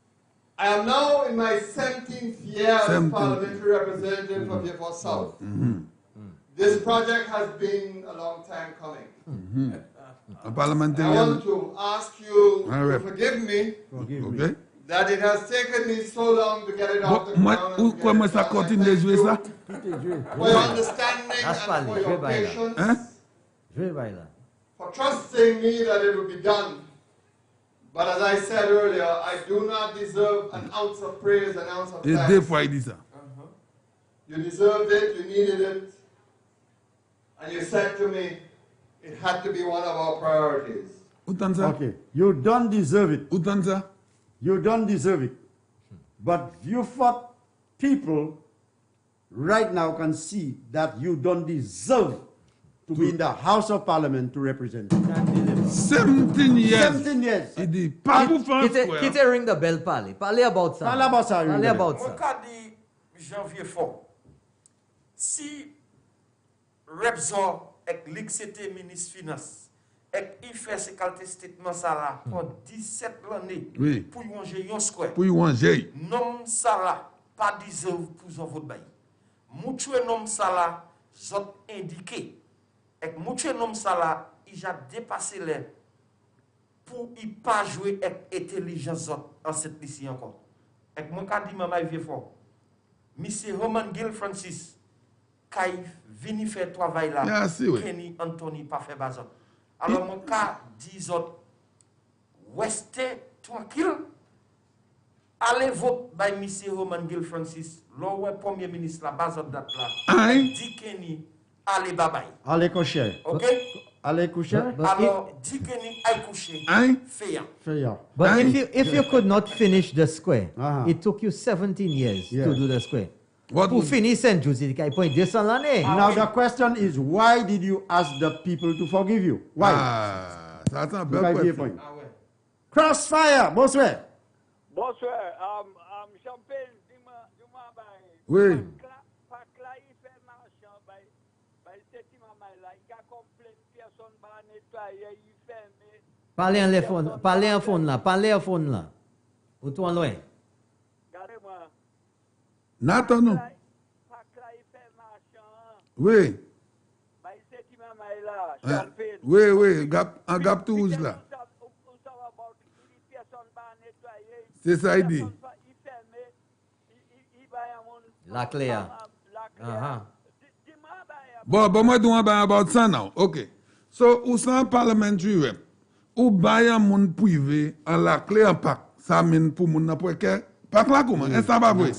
I am now in my 17th year as parliamentary representative of Yefo South. This project has been a long time coming. A parliamentary. I want to ask you to forgive me that it has taken me so long to get it off the ground. For your understanding and for your patience. For trusting me that it will be done. But as I said earlier, I do not deserve an ounce of praise, an ounce of thanks. You deserved it, you needed it, and you said to me, it had to be one of our priorities. Okay, you don't deserve it. You don't deserve it. But you thought people right now can see that you don't deserve to be in the House of Parliament to represent. 17 years. 17 years. Il dit, pas pour faire square. Quitte ring the bell, parlez. Parlez about ça. Parlez about ça. Parlez about ça. Mon cas dit janvier fort. Si Repzor et l'XCT ministre finance et il fait ses qualités statement ça là pour 17 l'année pour y manger un square. Pour y manger. Non ça là pas deserve pour votre bail. Mouchou nom ça là zot indiqué. Et mouchou nom ça là il a dépassé les pour y pas jouer avec intelligence en cette liste encore. Et mon cas dit maman vieux fort. Monsieur Roman Gil Francis Kay vini faire travail là. Kenny Anthony pas fait bazar. Alors mon cas dit autres restez tranquille. Allez vote by monsieur Roman Gil Francis. L'ouest premier ministre la bazar date là. Dit Kenny allez bye bye. Allez coucher. OK? Allez coucher. Alors dit Kenny allez coucher. Fair. But if you could not finish the square, it took you 17 years to do the square. Pour finir Saint-Joseph, il point 200 l'année. Now the question is, why did you ask the people to forgive you? Why? That's a bad question. Crossfire, bonsoir. Bonsoir. Champagne, dis-moi, oui. Parlez en phone, parlez en phone là, parlez en phone là. Ou toi loin. Nathan, non? Oui. Oui, un gap touche là. C'est ça, il dit. La clé. Bon, moi, doing about ça now. OK. So, ou sans parliamentary rep, ou bail un monde privé en la clé en pack. Ça mène pour mon n'importe quel. Pack là comment? Est-ce que ça va vrai?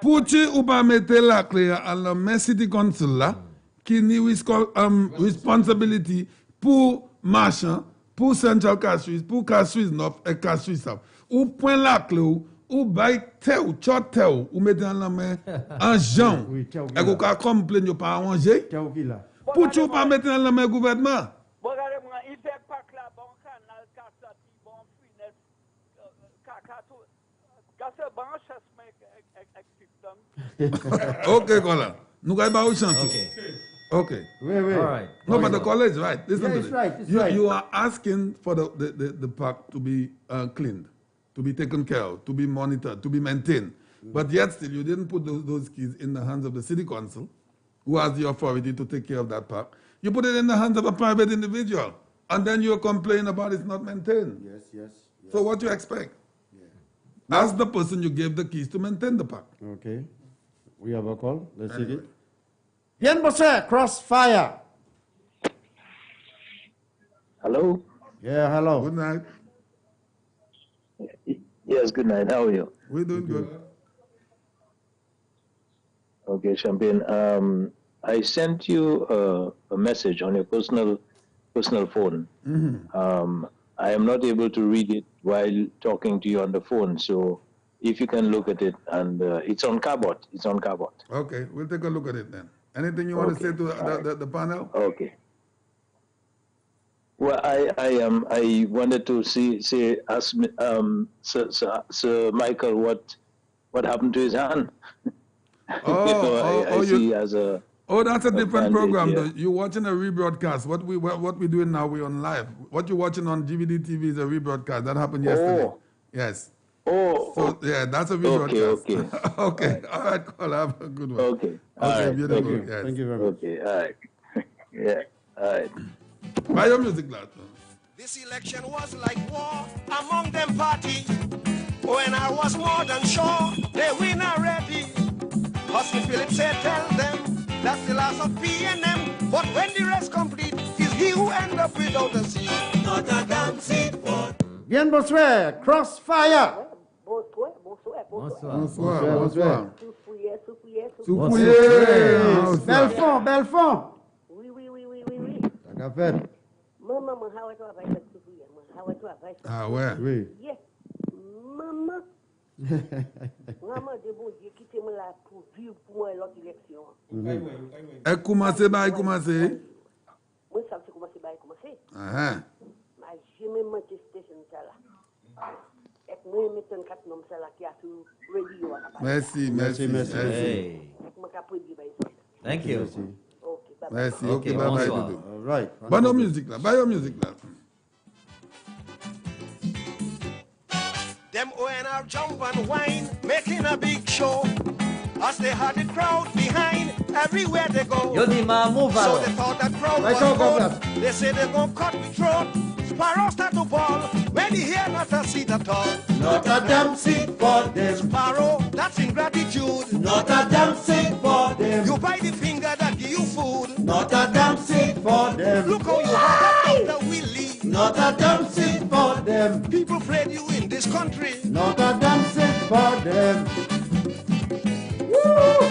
Pour tu ou pas mettre la clé à la main city council là, qui ni responsibility pour marchand, pour Central Cash pour Cash North et Cash South. Ou point la clé ou bail tel, ou mettez dans la main en Jean. Et vous pouvez complaindre pas arranger. Pour tu pas mettre dans la main gouvernement. Regardez-moi, il fait pas que la bon canal, Cassati, bon finesse, cacato. Gasse branche, OK, voilà. Nous allons pas chanter. OK. Oui. All right. No, but the college, right? Listen to it's this. right. It's You, right. you are asking for the park to be cleaned, to be taken care of, to be monitored, to be maintained. But yet still, you didn't put those keys in the hands of the city council, who has the authority to take care of that park. You put it in the hands of a private individual. And then you complain about it's not maintained. Yes. So what do you expect? Ask the person you gave the keys to maintain the park. Okay. We have a call. Let's see it. Bien, Bosse, Crossfire. Hello? Yeah, hello. Good night. Yes, good night. How are you? We're doing good. Okay, Champagne. I sent you a message on your personal phone. I am not able to read it while talking to you on the phone, so if you can look at it, and it's on cardboard. It's on cardboard. Okay, we'll take a look at it then. Anything you want to say to the panel? Okay. Well, I wanted to ask Sir Michael what happened to his hand. I see as a. Oh, that's a different program. Yeah. You're watching a rebroadcast. What we're doing now, we're on live. What you're watching on GVD TV is a rebroadcast. That happened yesterday. Oh. Yes. Oh. So, yeah, that's a rebroadcast. Okay. Okay. All right, Cole. Have a good one. Okay. Okay, beautiful. Thank you. Yes. Thank you very much. Okay. All right. Yeah. All right. Buy your music, lad. This election was like war among them party. When I was more than sure they win already. Husky Phillips said, tell them that's the last of PNM. But when the rest complete, is he who end up without a seat. Not a damn seat for. Bien, bonsoir, Crossfire. Bonsoir. Soufouye. Belfond. Oui. T'as qu'à faire. Maman, how est-ce que tu vas faire? Ah ouais. Oui. Yes. Maman. Maman, de bon Dieu, quittez-moi là pour vivre pour moi l'autre élection. Et commencez. Moi, ça c'est commencer. Ah. Mais j'ai même manqué station ça là. Et moi, je mets un 4 noms ça là qui a tout radio. Merci. Hey. Thank you. Merci. Okay, bye. Bonsoir. All right. Buy your music, lad. Them ONR jump and whine, making a big show. As they had the crowd behind, everywhere they go. Yo dis ma move So alors. they thought that crowd Right, was go, go, good. They say they're gonna cut the throat. Sparrows start to ball when they hear not a seat at all. Not a damn seat for them. Sparrow, that's ingratitude. Not a damn seat for them. You buy the finger that give you food. Not a damn seat for them. Look how you have Dr. Willie. Not a damn seat for them. People afraid you in this country. Not a damn seat for them. Woo!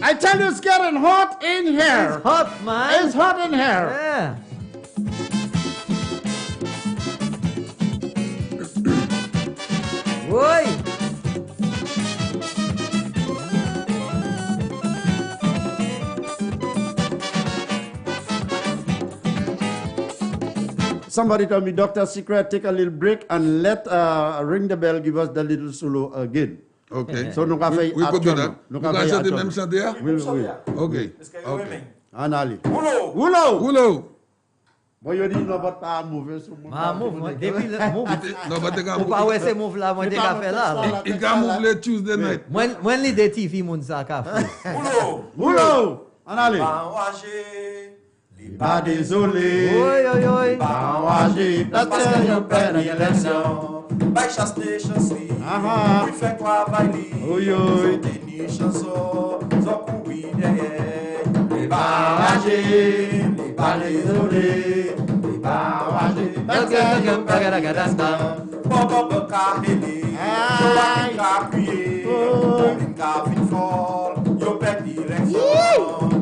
I tell you, it's getting hot in here. It's hot, man. It's hot in here. Yeah. Oi. Somebody told me, Dr. Secret, take a little break and let Ring the Bell give us the little solo again. Okay. So nous avons fait We could do that. Nous Vous allez chanter même chanter? Oui. Okay. Anali. Ulo. Ulo. Bon, you dis non, pas move. Move, depuis le move. Non, mais Ou pas ouais, c'est move là, moi, t'es qu'à faire là. Il a move le Tuesday night. When l'idée TV, moun sa ka fait. Boulot! En allez! Pas désolé, pas enragé, parce que nous perdons l'élection. By chasse, oui, fait travail, des chansons, sont courir derrière. Les pas enragés, les pas désolé, les pas enragés, parce que nous perdons l'élection. Bobo Kahele, Joaquin Capuye, Colin Gavin Fall, yo perdu l'élection.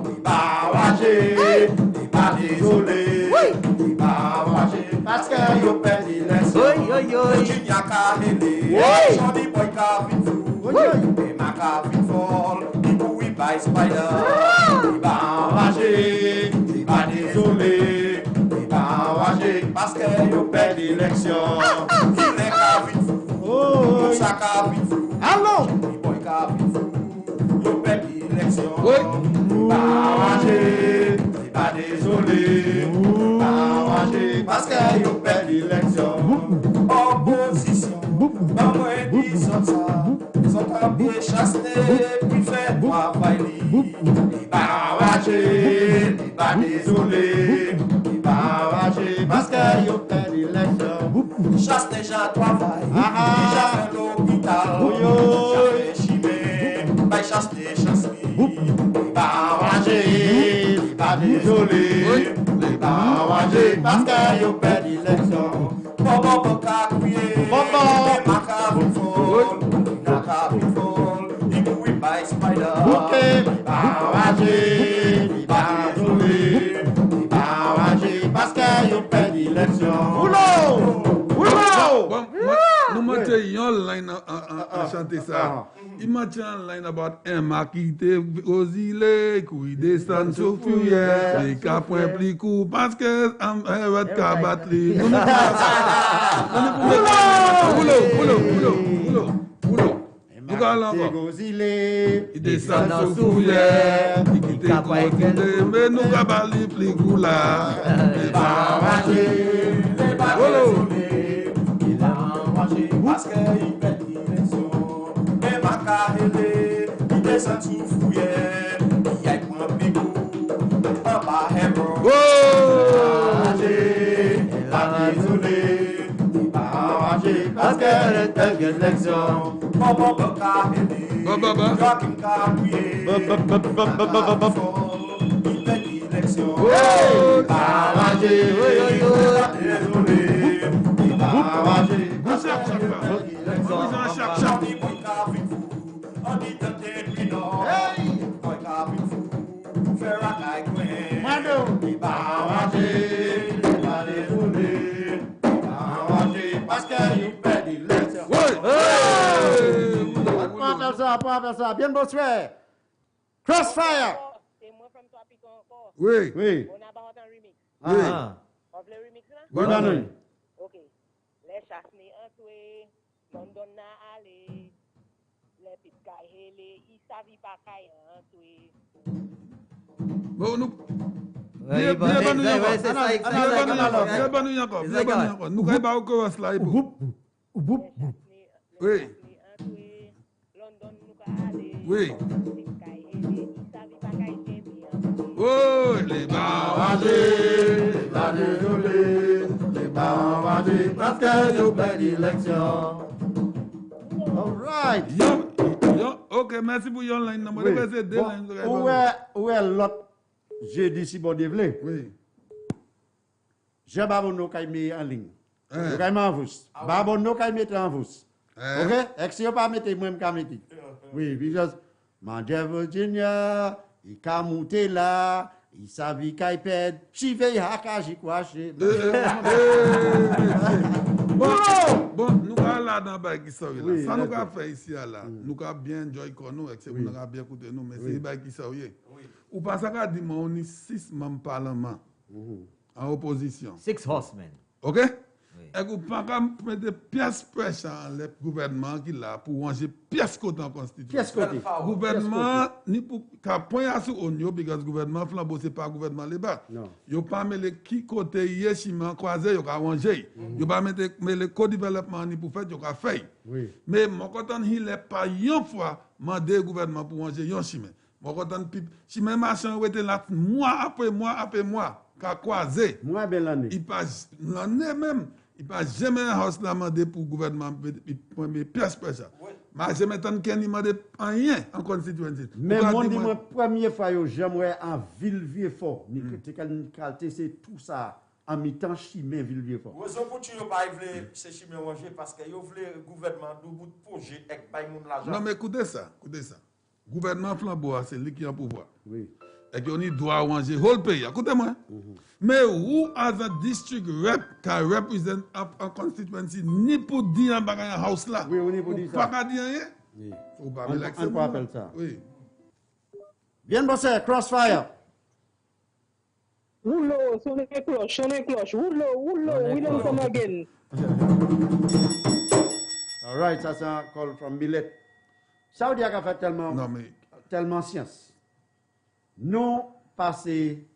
Les pas enragés, pas désolé, pas marché, parce que yo perdu l'élection. Virginia Kahele, Johnny Boy Gavin Fou, et ma Gavin Fall, il couille by Spider. Pas marché, pas désolé, pas marché, parce que yo perdu l'élection. Il est Gavin Fou, Moussa Gavin Fou, Johnny Boy Gavin Fou, yo perdu l'élection. Pas marché, pas désolé, pas marché, parce que yo perdu l'élection. Opposition, pas moins dit ça, sont un pied chassé, puis fait travail. Pas marché, pas désolé, pas marché, parce que yo perdu l'élection. Chasse les gens travail, déjà fait l'hôpital, jamais chimé, pas chasse les chassés. Pas marché, pas désolé, pas marché, parce que yo perdu l'élection. Bobo Kakouye, il couille by Spider. Pas marché, pas désolé, pas marché, parce que yo perdu l'élection. Nous mettons une line à chanter ça. Il m'a dit une line about Emma qui était aux îles, qui descend sur fuyère, les cas point plus court parce que on va batterie. Il descend sur fuyère, qui était côté, mais nous va balayer plus court là. Parce qu'il perd l'élection. Mais ma carré, il descend sous fouillère. Il y a un pigou, un bas héros. Pas désolé, pas marché, parce qu'elle perd l'élection. Bobo carré, Joaquin Capuye, il perd l'élection. Pas marché, pas désolé, pas marché. Parce que you perdu l'élection. Ça, bien bonsoir. Crossfire. Oui. Oui. On a pas un remix. Ah. On veut le remix là? Oui, non. Ok. Les chassés en toué, London na allé, les petites caillés, ils savent pas cailler en toué. Bon, nous. Oui. Oh, les barragés, pas désolé, les barragés, parce que nous perdons l'élection. All right. Ok, merci pour yon line. Où est l'autre jeudi si bon dévelé? Oui. J'ai babono kay mis en ligne. Vous kay m'envoie. Babono kay mettre en vous. Ok? Et si vous pas mettre moi me mettre. Oui, because Mande Virginia, il ka monter là, il savait qu'il perd, chive hakaji kwache. Bon, nous allons là dans le ça nous avons fait ici là. Nous avons bien enjoy nous, nous avons bien écouté nous, mais c'est le qui ça ou pas ça qu'a dit on est 6 membres parlement en opposition. 6 horsemen. OK? Et vous pas mettre des pièces pression le gouvernement qui là pour ranger pièces côté en constitution. Pièces côté. Gouvernement ni pour qu'à point à sur onyo because gouvernement flambeau c'est pas gouvernement les bas. Non. Yo pas mettre qui côté hier chiment croisé yo ka ranger. Yo pas mettre le co-développement ni pour faire yo ka faire. Oui. Mais mon content il est pas une fois mandé gouvernement pour ranger yon chiment. Mon content chiment machin était là mois après mois qu'a croisé. Moi ben l'année. Il passe l'année même. Il pas jamais un house là demandé pour le gouvernement pour mes pièces pour ça. Mais jamais tant qu'il n'y demandé rien en constituency. Mais mon dit moi première fois yo j'aimerais en ville vieux fort. Technicalities c'est tout ça en mi-temps chimé ville vieux fort. Raison pour tu pas veut c'est chimé manger parce que yo veut gouvernement du bout de projet avec bay moun l'argent. Non mais écoutez ça. Gouvernement flambeau c'est lui qui a pouvoir. Oui. Et qu'on y doit manger whole pays. Écoutez-moi. Mais who as a district rep can represent a constituency ni pour dire en bagay house là. Oui, on est pour dire ça. Pas dire rien. Oui. Faut pas On peut appeler ça. Oui. Bien bossé, Crossfire. Rouleau, sonne les cloches. Rouleau, we don't come again. All right, ça c'est un call from Millet. Saudi a fait tellement science. Nous passé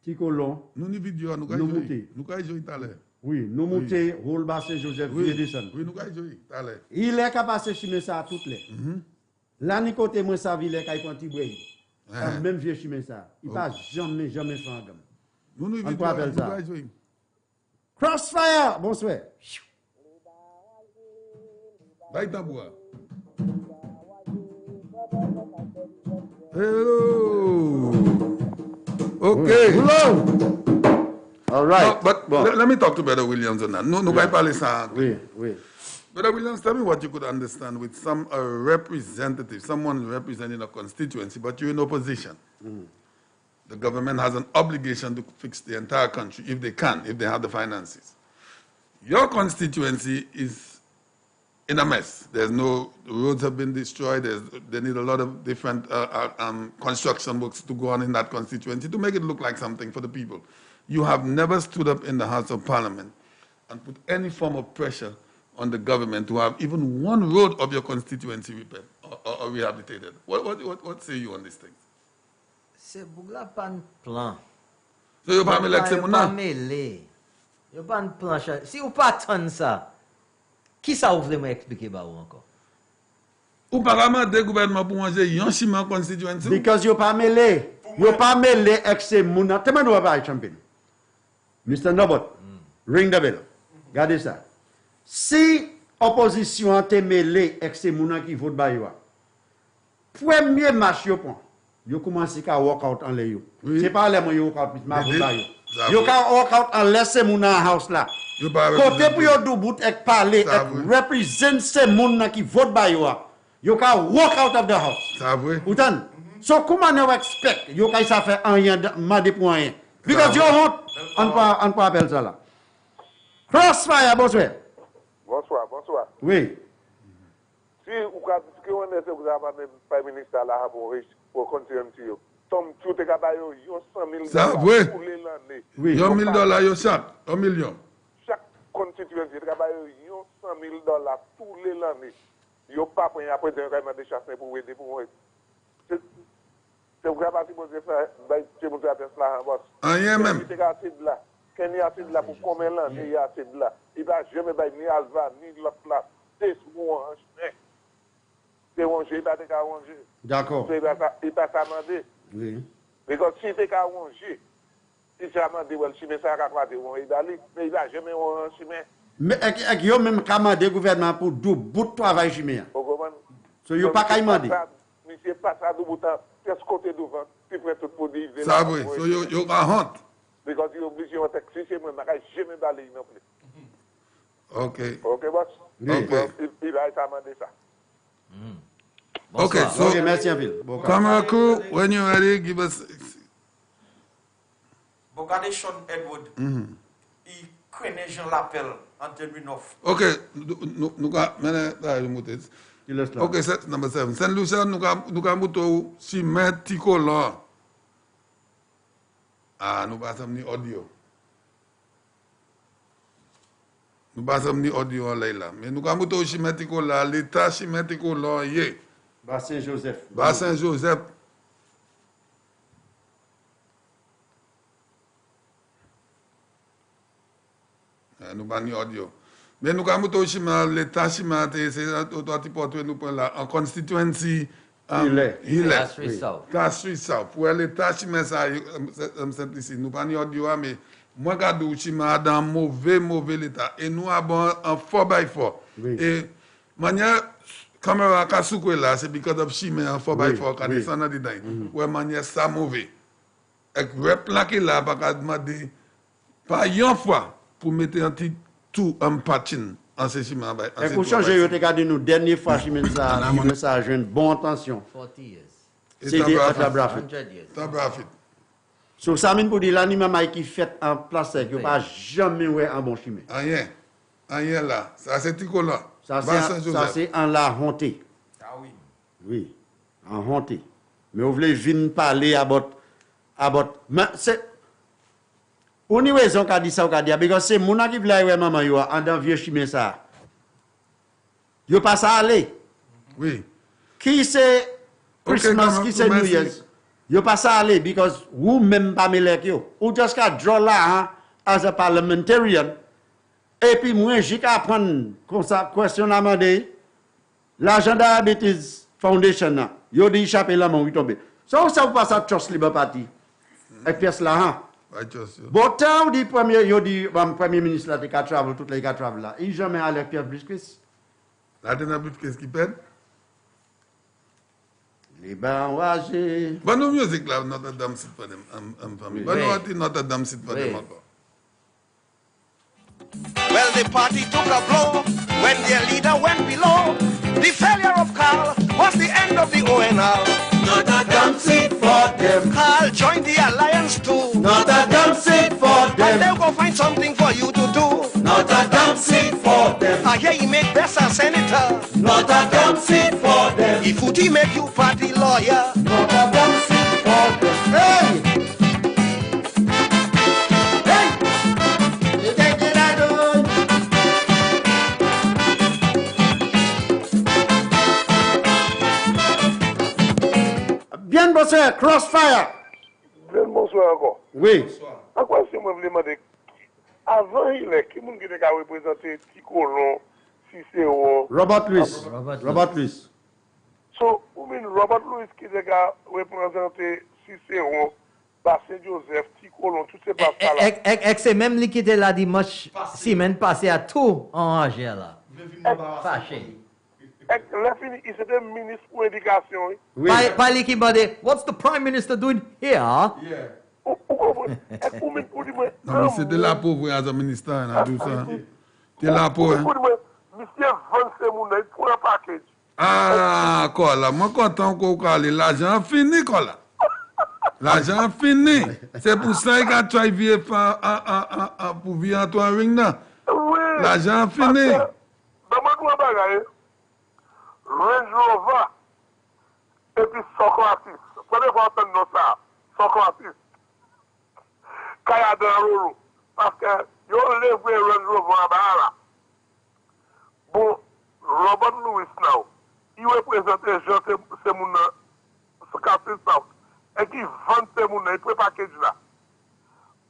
Ticolon. Nous ni vidéo nous monter. Nous ka jouer tout à l'heure. Oui, nous monter rôle bassé Joseph Edison. Oui, nous ka jouer tout à l'heure. Il est capable de chimer ça toutes les. Là ni côté moi ça ville kay panti boy. Même vieux chimer ça. Il pas jamais fait en gamme. Nous ni vidéo nous ka jouer. Crossfire, bonsoir. Bye tambour. Hello. Okay. Hello. All right. But let me talk to Brother Williams on that. No, I parle ça. Oui. Brother Williams, tell me what you could understand with some representative, someone representing a constituency, but you're in opposition. The government has an obligation to fix the entire country if they can, if they have the finances. Your constituency is in a mess. The roads have been destroyed. They need a lot of different construction works to go on in that constituency to make it look like something for the people. You have never stood up in the House of Parliament and put any form of pressure on the government to have even one road of your constituency repaired or rehabilitated. What say you on these things? C'est bougla pas un plan. So you pas mêler c'est mon nom. Yo pas un plan. Si vous pas attendre ça, qui ça vous voulez m'expliquer ba ou encore? Ou pas demander gouvernement pour manger yon chiment constituency? Because you pas mêlé. You pas mêlé avec ces mouna. Te mando ba champion. Mr. Nobot, ring the bell. Regardez ça. Si opposition te mêlé avec ces mouna qui vote ba yo. Premier match yo prend. Yo commence à walk out en les yo. C'est pas les moi yo walk out ma vote ba yo. Yo ka walk out en laisser mouna house là. Côté pour yo do bout ek parler ek represent ces mouna qui vote ba yo. You can walk out of the house. Ça vrai. Outan. So comment you expect you can ça fait rien mandé pour rien. Because you want on peut appeler ça là. Crossfire bonsoir. Bonsoir. Oui. Si vous avez que vous avez un Prime Ministre là pour Constituency, Tom tout est capable de $100,000 pour l'année. Oui. $1,000 yo chaque, $1 million. Chaque constituency est capable de $100,000 tous les années. Yo pas pour après de vraiment de chasser pour aider pour c'est vous capable de faire c'est mon appel là boss. Rien même. Quand il y a assez de là pour combien l'année il y a assez de là. Il va jamais ni Alva ni l'autre là. C'est moi c'est manger pas de manger. D'accord. Il pas ça demander. Oui. Parce que si c'est qu'à manger, il s'est demandé well si mais ça va pas de mais il va jamais manger. Mais yo même commandé gouvernement pour deux bout de travail chimé. So yo pas qu'à demander. Monsieur pas ça do bout qu'est-ce côté devant, puis prêt tout pour dire. Ça vrai. So yo a honte. Because you obligé on taxi c'est moi pas jamais d'aller non plus. Okay, boss. Okay. Il va demander ça. Okay, so merci un peu. Camera crew, when you're ready, give us. Regardez Sean Edward. Il connaît Jean l'appel en termes of. Okay, nous okay, set number 7. Saint Lucia, nous avons si met Ticolon. Ah, nous avons audio. Nous passons ni audio là. Mais nous avons tout chimético là, l'état chimético là, yé. Bassin Joseph. Bassin Joseph. Nous avons ni audio. Mais nous avons tout chimético, l'état chimético, c'est un petit peu nous pour là, en constituency. Il est. Castries South. Pour l'état chimético, ça, nous avons ni audio, mais moi, je suis dans mauvais état. Et nous avons un 4x4. Oui. Et manière caméra Kasukwe là, c'est because of Chimé en 4x4 quand ils sont dans le dedans. Ouais, manière ça mauvais. Et replaquer là, parce que demander pas une fois pour mettre un petit tout en patine en ce Chimé. Et pour changer, je te garde nous, dernière fois, Chimé ça a une bonne intention. 40 years. C'est des Tabrafit. 100 years. Tabrafit. So, ça mine pour dire l'animal qui fait en place, il n'y a pas jamais eu un bon chimé. Rien là. Ça, c'est Tico là. Ça, c'est en la honté. Ah oui. Oui, en honté. Mais vous voulez venir parler à votre. Mais c'est. On y raison qu'a dit ça, qu'a dit, parce que c'est mon qui voulait voir maman, yo, en dans vieux chimé ça. Yo pas ça aller. Oui. Qui c'est Christmas, qui c'est New Year's? Yo pas ça aller because vous même pas melek yo. Ou just ka draw là as a parliamentarian. Et puis moi j'ai qu'à prendre comme ça question à demander l'argent Diabetes Foundation là. Yo dit échapper là mon tomber. Ça vous passe à Trust Labour Party. Et pièce là bon temps dit premier yo dit premier ministre là qui travel toutes les quatre travel là. Il jamais allé Pierre Brisquis. Là t'as but qu'est-ce qui perd? Les barrages. Bonne musique là, Notre-Dame sit for them, family. Bonne Notre-Dame sit for them encore. Well, the party took a blow when their leader went below. The failure of Carl was the end of the ONL. Notre-Dame sit for them. Carl joined the alliance too. Notre-Dame sit for And them. they'll go find something for you to do. Notre-Dame sit for them. I hear he make best a senator. Notre-Dame sit for them. If he make you party lawyer. Notre-Dame sit for them. Hey! Bien bonsoir, Crossfire. Bien bonsoir encore. Oui. À quoi c'est moi je demander avant il est qui moun qui était représenter Ticolon, Cicéron. Robert Louis. Robert Louis. So, ou mean Robert Louis qui était représenter Cicéron, Bassin Joseph, Ticolon, tout ces passes là. C'est même lui qui était là dimanche, semaine passée à tout en Angers là. Fâché. Il c'était ministre pour l'éducation. Oui. Pas lui qui m'a dit, what's the prime minister doing here? Yeah. Non, mais c'était là pour vous, as un ministère, tout ça. T'es là pour. Monsieur Vance Mouna, il prend un package. Ah, quoi là, moi content qu'on parle, l'argent fini, quoi là. L'argent fini. C'est pour ça qu'il a travaillé pour vivre en toi, ring là. Oui. L'argent fini. Dans ma bagaille, Range Rover, et puis Socrates. Prenez voir entendre ça. Socrates. Kaya de Roro. Parce que, yo levé Range Rover à Bahara. Bon, Robert Louis now, il représente Jean Semouna, Socrates South, et qui vend Semouna, il prend package là.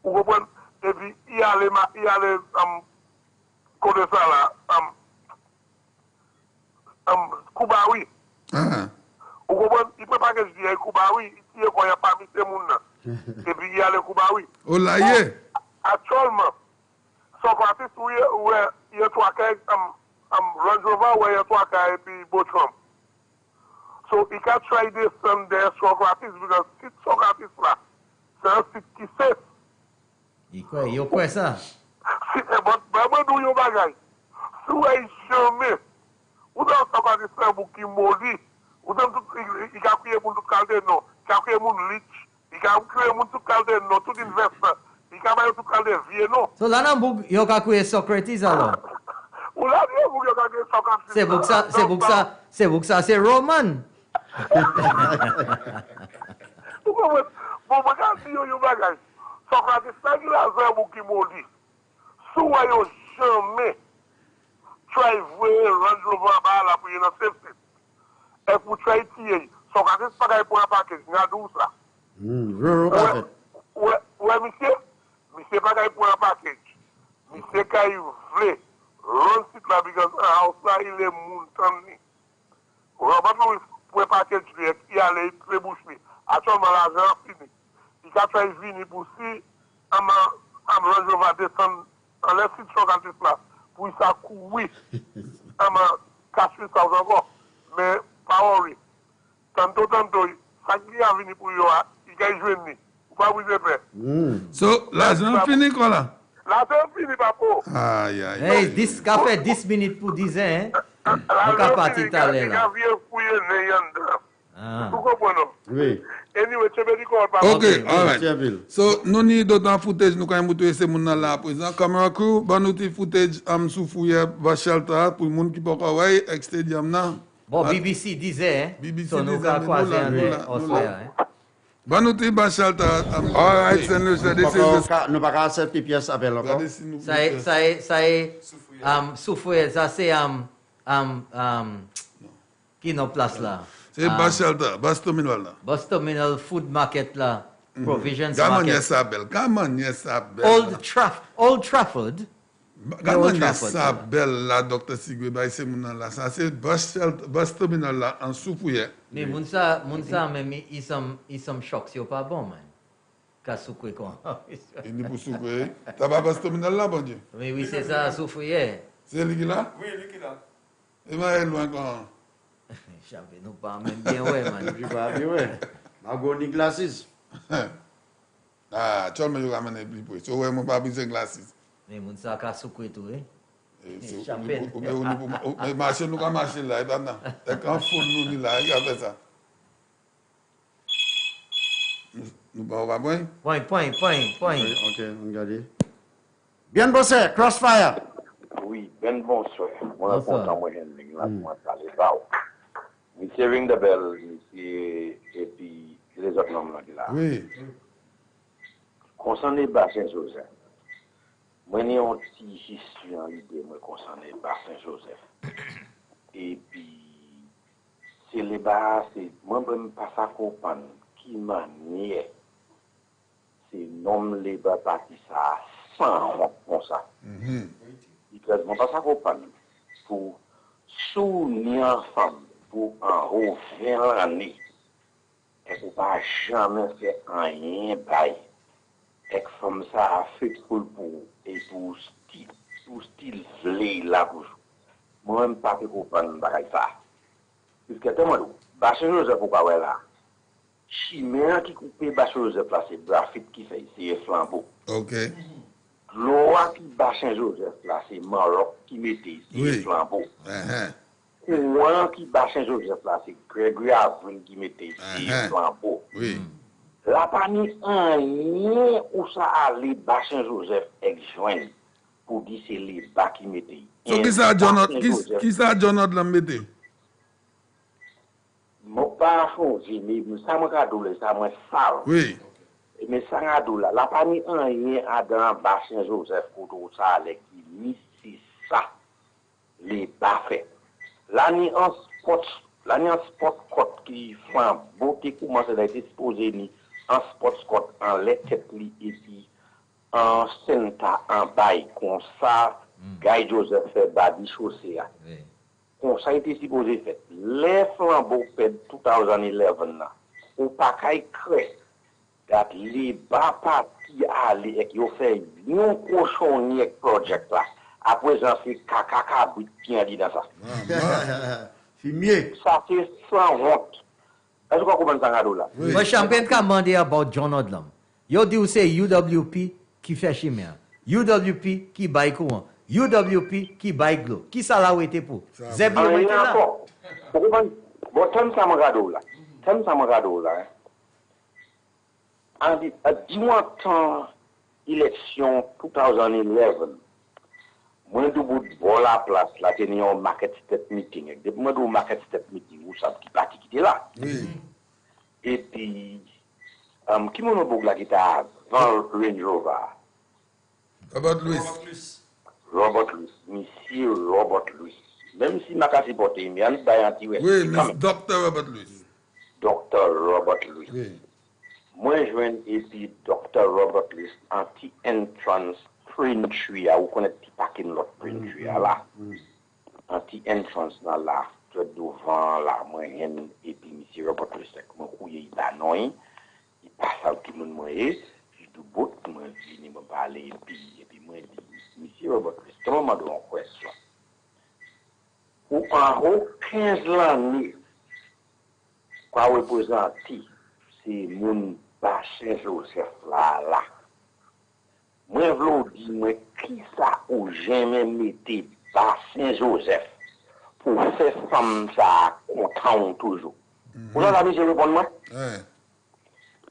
Vous comprenez? Et puis, il y a les, comme ça là, Koubaoui. Vous comprenez? Il peut pas que je dise Koubaoui, il y a quoi, il n'y a pas mis ces mouns. Et puis il y a le Koubaoui. Oh là, y est. Actuellement, Socrates, il y a trois cas, Range Rover, il y a trois cas, et puis Botrom. So, il can try this on the Socrates, because c'est Socrates là, c'est un site qui sait. Il y a quoi ça? Mais moi, d'où il y a bagaille? Si vous avez jamais, vous avez Socrates là, vous qui maudit, vous avez tout, il a créé pour tout calder, non, il a créé pour lich, il a créé pour tout calder, non, tout investeur, il a créé tout calder, vieux, non. So là, il y a créé Socrates alors? Vous l'avez dit, vous avez créé Socrates. C'est pour ça, c'est Roman. Bon, regarde, il y a un bagage. Socrates, ça, il a un qui maudit. Si vous avez jamais try voir Range Rover là pour une safety. Et pour try tirer, so quand c'est pas pour un package, il y a 12 là. Ouais, monsieur pas pour un package. Monsieur quand il veut run site là because house là il est montant. Robert pour un package il allait très bouche. Actuellement l'argent fini. Il a try venir pour si am Range Rover descendre en laisse site sur quand là pour ça courir. Am cash ça encore. Mais pas worry. Tantôt, ça qui a venu pour yo, il a joué ni. Pas vous faire. So, l'argent fini quoi là? L'argent fini, papa. Aïe, aïe. Hey, 10 café 10 minutes pour 10 ans, hein? On va partir tout à l'heure là. Vous comprenez? Oui. Anyway, tu veux dire quoi? Ok, alright. So, nous avons d'autres footage, nous avons montré ces gens là à présent. Camera crew, nous avons footage sous fouillé, va shelter pour les gens qui peuvent voir stadium là. Bon, BBC disait, hein? BBC so nous avons croisé en Osler, hein? Bon, nous avons ba shelter. Alright, c'est nous, c'est this is nous pas qu'à cette pièce avec encore. Souffoué, ça c'est qui nos place là? C'est bas shelter, bas terminal là. Bus terminal, food market là, provisions market. Come on, yes, Old Trafford. Comment ça belle là, Dr. Sigwe, c'est mon là. Ça c'est bus terminal là en Soufouye. Mais mon ça même ils sont chocs, c'est pas bon man. Kassoukwe quoi. Il n'est pas Soufouye. T'as pas bus terminal là, bon Dieu. Mais oui, c'est ça, Soufouye. C'est lui qui là? Oui, lui qui là. Et moi elle loin quand. J'avais nous pas même bien ouais man. Je pas bien ouais. Ma go ni glasses. Ah, tu me ramène plus pour. So ouais, mon pas besoin glasses. Mais mon ça Kassoukwe tout hein. Champagne. Mais marcher nous quand marcher là, et maintenant. Et quand faut nous là, il y a ça. Nous pas va point. Point. OK, on regarde. Bien bossé, Crossfire. Oui, ben bonsoir. Moi content moi handling là moi parler pas. Monsieur ring the bell, monsieur et puis les autres noms là. Oui. Concernant Bassin Joseph. Moi j'ai une petite histoire en idée moi concernant Bassin Joseph. Et puis c'est les bas c'est moi même pas ça comprendre qui manière c'est nom les bas parti ça sans comme ça. Parce que pas ça comprendre pour soutenir femme pour en haut 20 années et pour pas jamais faire rien bail et que femme ça a fait pour et pour style vlé la bouche moi même pas comprendre bagaille ça parce que tellement Bassin Joseph pourquoi ouais là chimère qui coupe Bassin Joseph là c'est graphite qui fait c'est flambeau. OK. Loi qui Bassin Joseph là c'est Maroc qui mettait c'est flambeau. Courant qui Bassin Joseph là c'est Gregory Avril qui mettait c'est flambeau. Oui. La panique en rien où ça allait Bassin Joseph exjoint pour dire c'est les bas qui mettait. So qui ça John l'a metté? Mon pas changé mais ça m'a cadolé ça m'a sale. Oui. Mais ça m'a cadolé la panique en rien à dans Bassin Joseph pour tout ça allait qui mis ça les bas fait. L'année en sport cote qui font beauté commence à être exposé ni en sport cote en lettre li et puis en centre en bail comme ça Guy Joseph fait badi chaussée comme ça a été supposé fait les flambeaux fait 2011 là ou pas kay cré that les bas parti aller et qui ont fait un cochonnier project là après j'en fais caca bout bien dit dans ça Fumier. Ça c'est sans honte. Est-ce que vous comprenez ça là? Moi champagne qu'a demandé about John Odlam. Yo dit c'est UWP qui fait chimère. UWP qui bail courant. UWP qui bail glo. Qui ça l'a été pour? Zeb yo était là. Vous comprenez? Bon thème ça me gado là. En dis-moi tant élection 2011. Moi, je vous la place, là, j'ai un market step meeting. Depuis moi, un market step meeting, vous savez qui parti qui était là. Et puis, qui m'a dit là qui était avant Range Rover? About Louis. Robert Louis, Monsieur Robert Louis. Même si ma casse porte, il y a un anti-ouest. Oui, mais Dr. Robert Louis. Dr. Robert Louis. Oui. Moi, je viens et Dr. Robert Louis, anti-entrance printry, ou connaître petit paquet de l'autre printry là. Anti-entrance dans là, devant la moyenne, et puis Monsieur Robert Louis, moi, il est annoyé, il passe à tout le monde, moi, je dis, moi, je viens me parler, et puis moi, je dis, Monsieur Robert Louis, comment on doit faire ça? Ou en haut, 15 l'année, quoi représenter, c'est mon bassin Joseph là. Moi, je vous dis, moi, qui ça ou jamais mettez bassin Joseph pour faire femme ça content toujours. Vous avez monsieur répondre moi?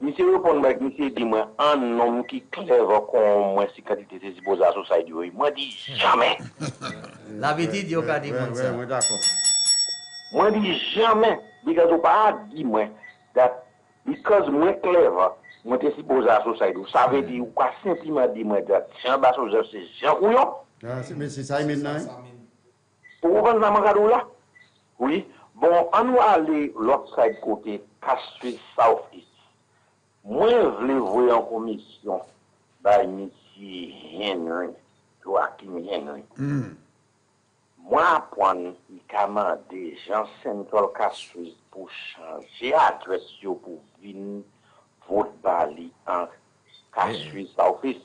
Monsieur répond moi, monsieur dit moi, un homme qui clever comme moi, si qualité c'est supposé à société, moi dit jamais. L'habitude, il y a dit ça. Oui, d'accord. Moi dis jamais, because you pas dit moi, that because moi clever, moi t'es supposé à société. Ça veut dire, ou quoi simplement dire moi, that Jean Basso, c'est Jean Couillon. Mais c'est ça maintenant. Vous comprenez ça, là? Oui. Bon, on va aller l'autre side côté, Castries South-East. Moi, je voulais voir en commission, by M. Henry, Joachim Henry. Moi, pour il commande des gens Central Castries pour changer l'adresse pour venir voter Bali en Castries South-East.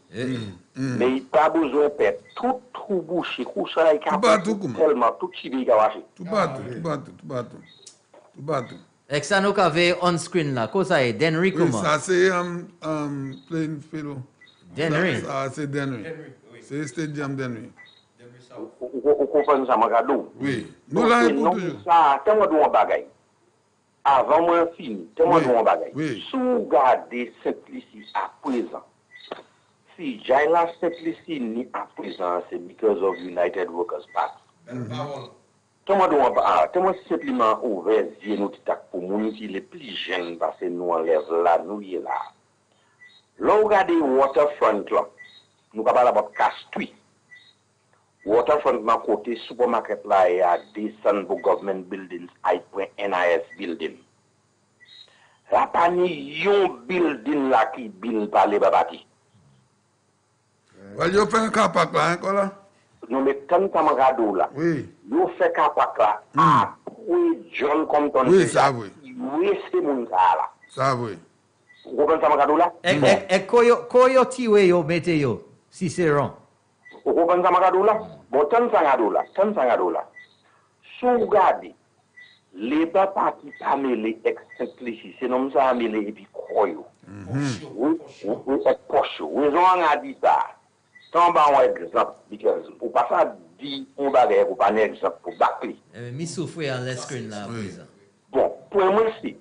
Mais il n'a pas besoin de faire tout bouché, tout ça, il a tellement tout chibi qui a waché. Tout bateau. Et ça nous avait on screen là, quoi ça est, Denry comment? Ça c'est plain fellow. Denry. Ça c'est Denry. C'est Stadium Denry. Vous comprenez ça, Magadou? Oui. Nous l'avons toujours. Ça, c'est moi de mon bagage. Avant moi fini, c'est moi de mon bagage. Si vous regardez Simplicity à présent, si j'ai la Simplicity à présent, c'est because of United Workers Party. Moi simplement ouvert les yeux pour nous les plus jeunes parce que nous enlève là, nous y est là. Là, regardez Waterfront là, nous parlons de Castries. Waterfront ma côté supermarket là, il y a descend pour government buildings, NIS building. La pani yon building là qui build par les babati. Well, you fait un capac là, encore là? Non, mais quand tu as là, vous faites capac là, après John Compton, oui, ça oui. Oui, c'est mon là. Ça oui. Vous comprenez ça, là? Et koyo tiwe yo mete yo, si c'est rond. Vous comprenez ça, là? Bon, tant ça là. Si vous regardez, les papas qui sont mêlés ex-simplicity, c'est non ça mêlé et puis koyo. Oui, poche. Oui, on a dit ça. Tant ba un exemple, because pour pas ça dit on bagay pour pas un exemple pour Bakli. Mi souffre en le screen là présent. Bon, pour moi si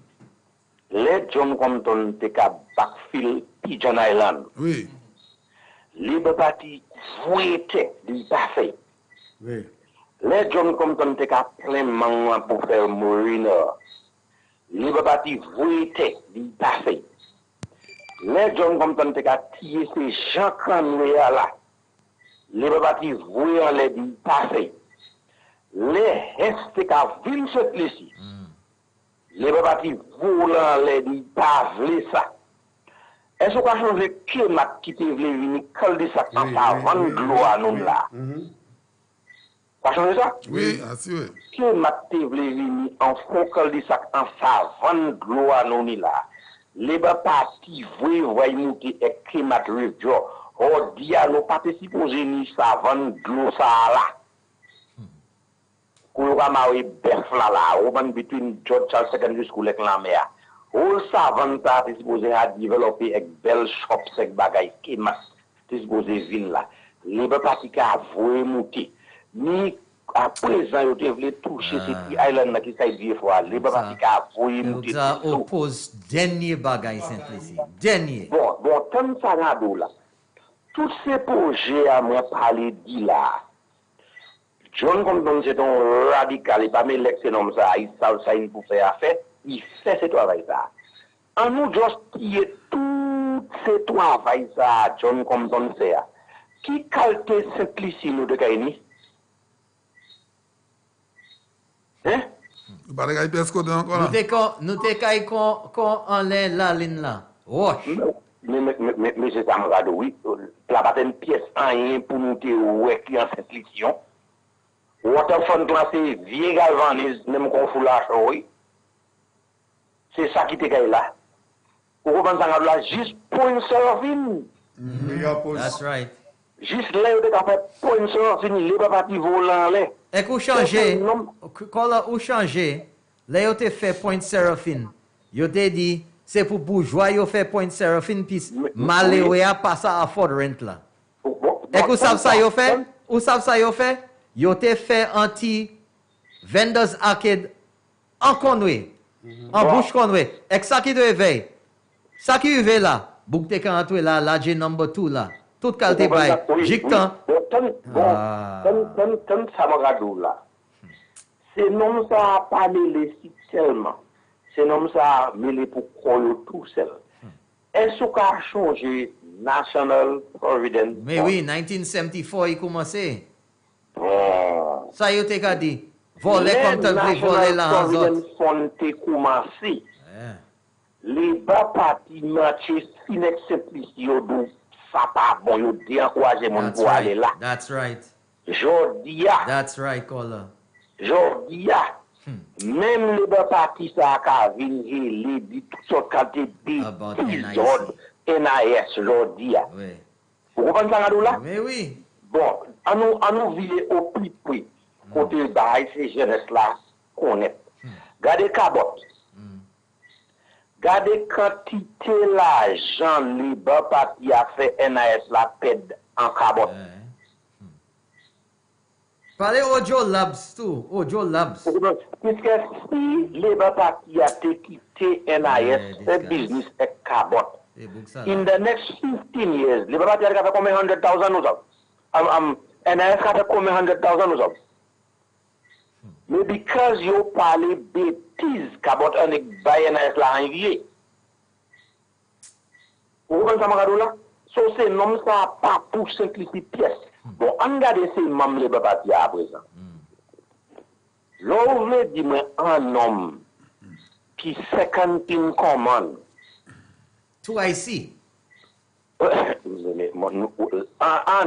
les John Compton te ka backfill Pigeon Island. Oui. Libre parti fouette du parfait. Oui. Les John Compton te ka plein man pour faire Marina. Libre parti fouette du parfait. Les John Compton te ka tirer ces gens comme là. Les bâtis voyant les dit passé. Les restes qu'à ville cette ici. Les bâtis volant les dit pas ça. Est-ce qu'on a changé qui m'a quitté venir calder ça en avant de l'eau à nous là? Pas changé ça? Oui, assuré. Qui m'a quitté venir en fond calder ça en avant de l'eau à nous là? Les bâtis voient monter et qui m'a revue. Oh, dia nous participons aux génies savants de ça là. Kouloka mawe bef là, open between George Charles Secondary School et la mer. All savants participent à développer avec belles shops avec bagay qui mas disposé vin là. Les partis qui a voué monter. Ni à présent ils devraient toucher cette island qui ça dit fois. Les partis qui a voué monter. Ça oppose dernier bagay simplicité. Dernier. Bon, tant ça là. Tous ces projets à moi parler dit là. John Compton c'est un radical, il pas m'électer comme ça, il pour faire affaire, il fait ce travail ça. En nous juste piller tout ce travail ça John Compton fait. Qui qualité simplicité nous de Kaini? Hein? Vous parlez de Pesco de encore là? Nous te qu'on enlève la ligne là. Wash. Mais c'est ça, oui. La pas une pièce rien pour nous te ouais qui en simplicité. Waterfront classé vieux galvanise même qu'on fout là, oui. C'est ça qui te gagne là. Vous comprenez ça là juste point surfing. That's right. Juste là où tu as fait point surfing, les pas parti volant là. Et qu'on changer, quand on changer, là où tu fait point surfing, yo te dit c'est pour bourgeois yo fait point surfing puis malheureux a passer à Ford Rent là. Et qu'on savent ça yo fait? Ou savent ça yo fait? Yo te fait anti vendors arcade en Conway. En bouche Conway. Et ça qui te veille. Ça qui veille là. Bouk te kan entrer là, la J number 2 là. Tout qualité bail. Jictan. Comme ça m'a là. C'est non ça pas mêlé seulement. C'est non ça mêlé pour croire tout seul. Est-ce qu'on a changé National Provident? Mais oui, 1974 il commençait. Ça y est, dit. Voler comme tel voler là en zone. Commencé. Les bas partis marchés sinek simplicité ça pas bon yo décourager mon pour aller là. That's right. Jordia. That's right, Kola. Jordia. Même les bas partis ça ka vinn les dit toutes sortes qualité NIS Jordia. Oui. Vous comprenez ça là? Mais oui. Bon, à nous vivre au plus près. Côté bail ces jeunesse là connaît. Gardez cabotte. Gardez quantité l'argent libre parti a fait NAS la pède en cabotte. Parlez au Joe Labs tout, au Joe Labs. Puisque si libre parti a quitté NAS, c'est business est cabotte. In the next 15 years, libre parti a fait combien 100,000 nous avons? NAS a fait combien 100,000 nous avons? Mais because you parle bêtises qu'abord un bail NAS la envié. Vous comprenez ça, là? So c'est non ça pas pour simplifier pièce. Bon, on regarde ces membres de parti à présent. L'on dit moi un homme qui second in command. Tout ici. Un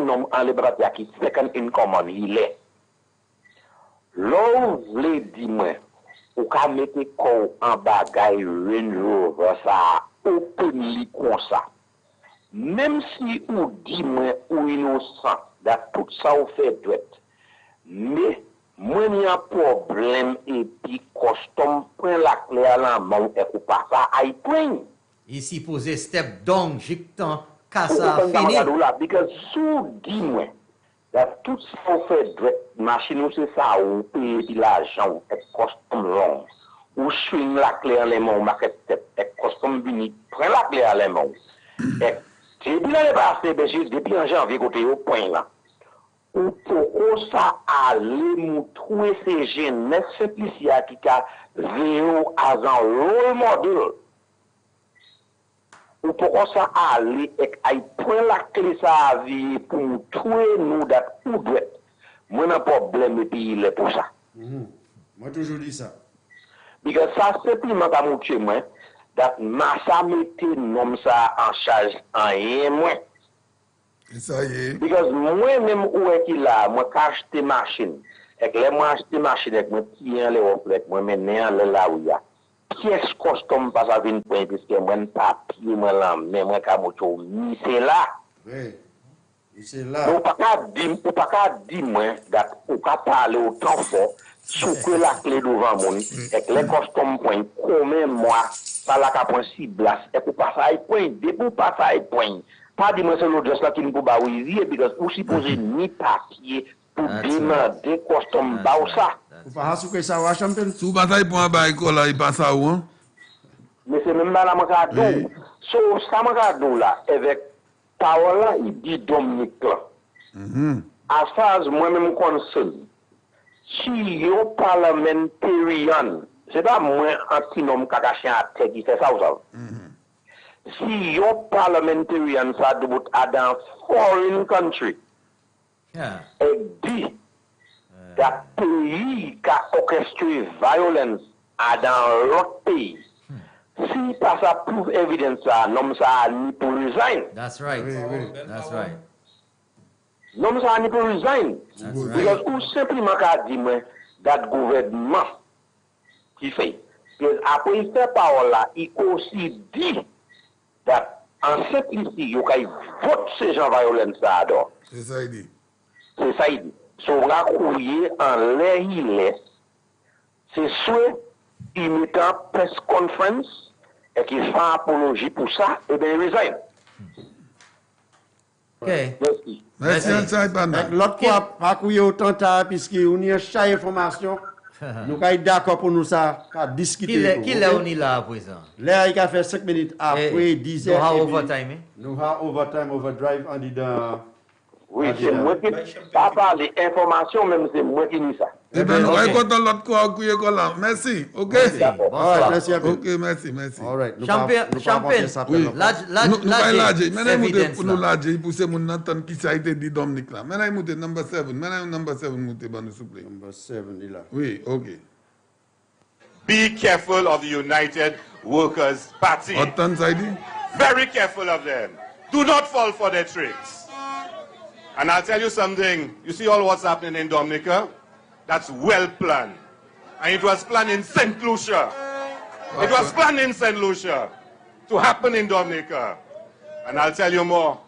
homme en liberté qui second in command, il est. L'on voulait dire moi, ou ka mette corps en bagaille Range Rover ça openly comme ça. Même si ou dit moi ou innocent, tout ça ou fait droit. Mais moi il y a un problème et puis custom prend la clé à la main et ou pas ça aïe point. Ici poser step down, jictan, kassa fini. Because sous dit moi tout ça ou fait droit, machine c'est ça ou payer l'argent et custom long. Ou swing la clé à la main market step et custom vini prend la clé à la main. Et puis là, depuis en janvier, côté au point là, ou pour ça aller nous trouver ces jeunes simplicité qui a vélo à un rôle modèle. Ou pour ça aller et prendre la clé ça à vie pour nous trouver nous d'être où doit. Moi, n'a pas problème et puis il est pour ça. Moi, toujours dit ça. Parce que ça, simplement, comme mon chez moi, that massa mette nom ça en charge en rien moins. Ça y est. Because moi-même où est qu'il là, moi acheter machine. Et que moi acheter machine avec moi tiens les reflets, moi maintenant là où il y a. Pièce custom pas ça vient point puisque moi papier moi là, mais moi ka moto ni c'est là. Oui. C'est là. Donc pas qu'à dire moi that ou ka parler autant fort sous que la clé devant mon et que les custom point combien moi par la capon cible et pour passer point de pour passer point pas dire moi c'est l'autre là qui nous pour baouiser because ou supposé ni papier pour demander custom baou ça ou pas sous que ça va champion sous bataille pour un bail là il passe à où hein mais c'est même là mon cadeau so ça mon cadeau là avec power là il dit Dominique là as far as moi même concerne si yo parliamentarian c'est pas moi un petit homme qui a caché à tête qui fait ça ou ça. si yon parliamentarian sa debout a dans foreign country, et dit that pays qui a orchestré violence a dans l'autre pays, si pas ça prouve évidence ça, non ça ni pour resign. That's right. That's right. Non ça ni pour resign. That's right. Because ou simplement qu'a dit moi that gouvernement qui fait. Parce après il fait parole là, il aussi dit that en cette ici, il y a vote ces gens violence ça donc. C'est ça il dit. C'est ça il dit. So on a courrier en l'air il est. C'est soit il met en press conference et qu'il fait apologie pour ça, et bien il resign. Ok. Merci. Merci, Ansai Panda. L'autre fois, pas qu'il y a autant de temps, puisqu'on y a chaque information, nous sommes d'accord pour nous ça, discuter. Qui est là à présent? Là, il a fait 5 minutes après 10 heures. Nous avons overtime. Nous avons overtime, overdrive, on dit dans... Oui, c'est moi qui pas parler information, même c'est moi qui dis ça. Eh bien, nous allons dans l'autre quoi, merci. Ok. Merci. Ok, merci. All right. Champagne. Oui. Nous nous lâcher pour ces gens entendre qui ça a été dit Dominique là. Maintenant, il number 7. Maintenant, number 7, s'il vous plaît. Number 7, il est là. Oui, ok. Be careful of the United Workers' Party. Very careful of them. Do not fall for their tricks. And I'll tell you something. You see all what's happening in Dominica? That's well planned. And it was planned in St. Lucia. It was planned in St. Lucia to happen in Dominica. And I'll tell you more.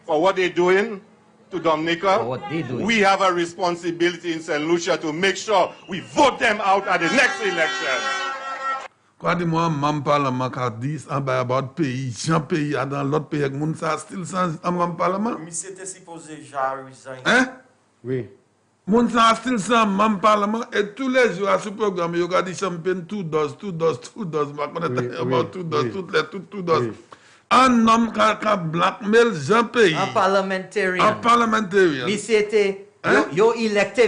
For what they're doing to Dominica, we have a responsibility in St. Lucia to make sure we vote them out at the next election. Quoi dit moi, mam parlement qu'a dit about pays, Jean pays dans l'autre pays, moun ça still sans mam parlement. Mais c'était supposé déjà resign. Hein? Oui. Moun ça still sans mam parlement et tous les jours à ce programme, il y a dit champagne tout dos, ma connaître about tout dos. Un homme qui a blackmail Jean pays. Un parliamentarian. Un parliamentarian. Monsieur était yo électé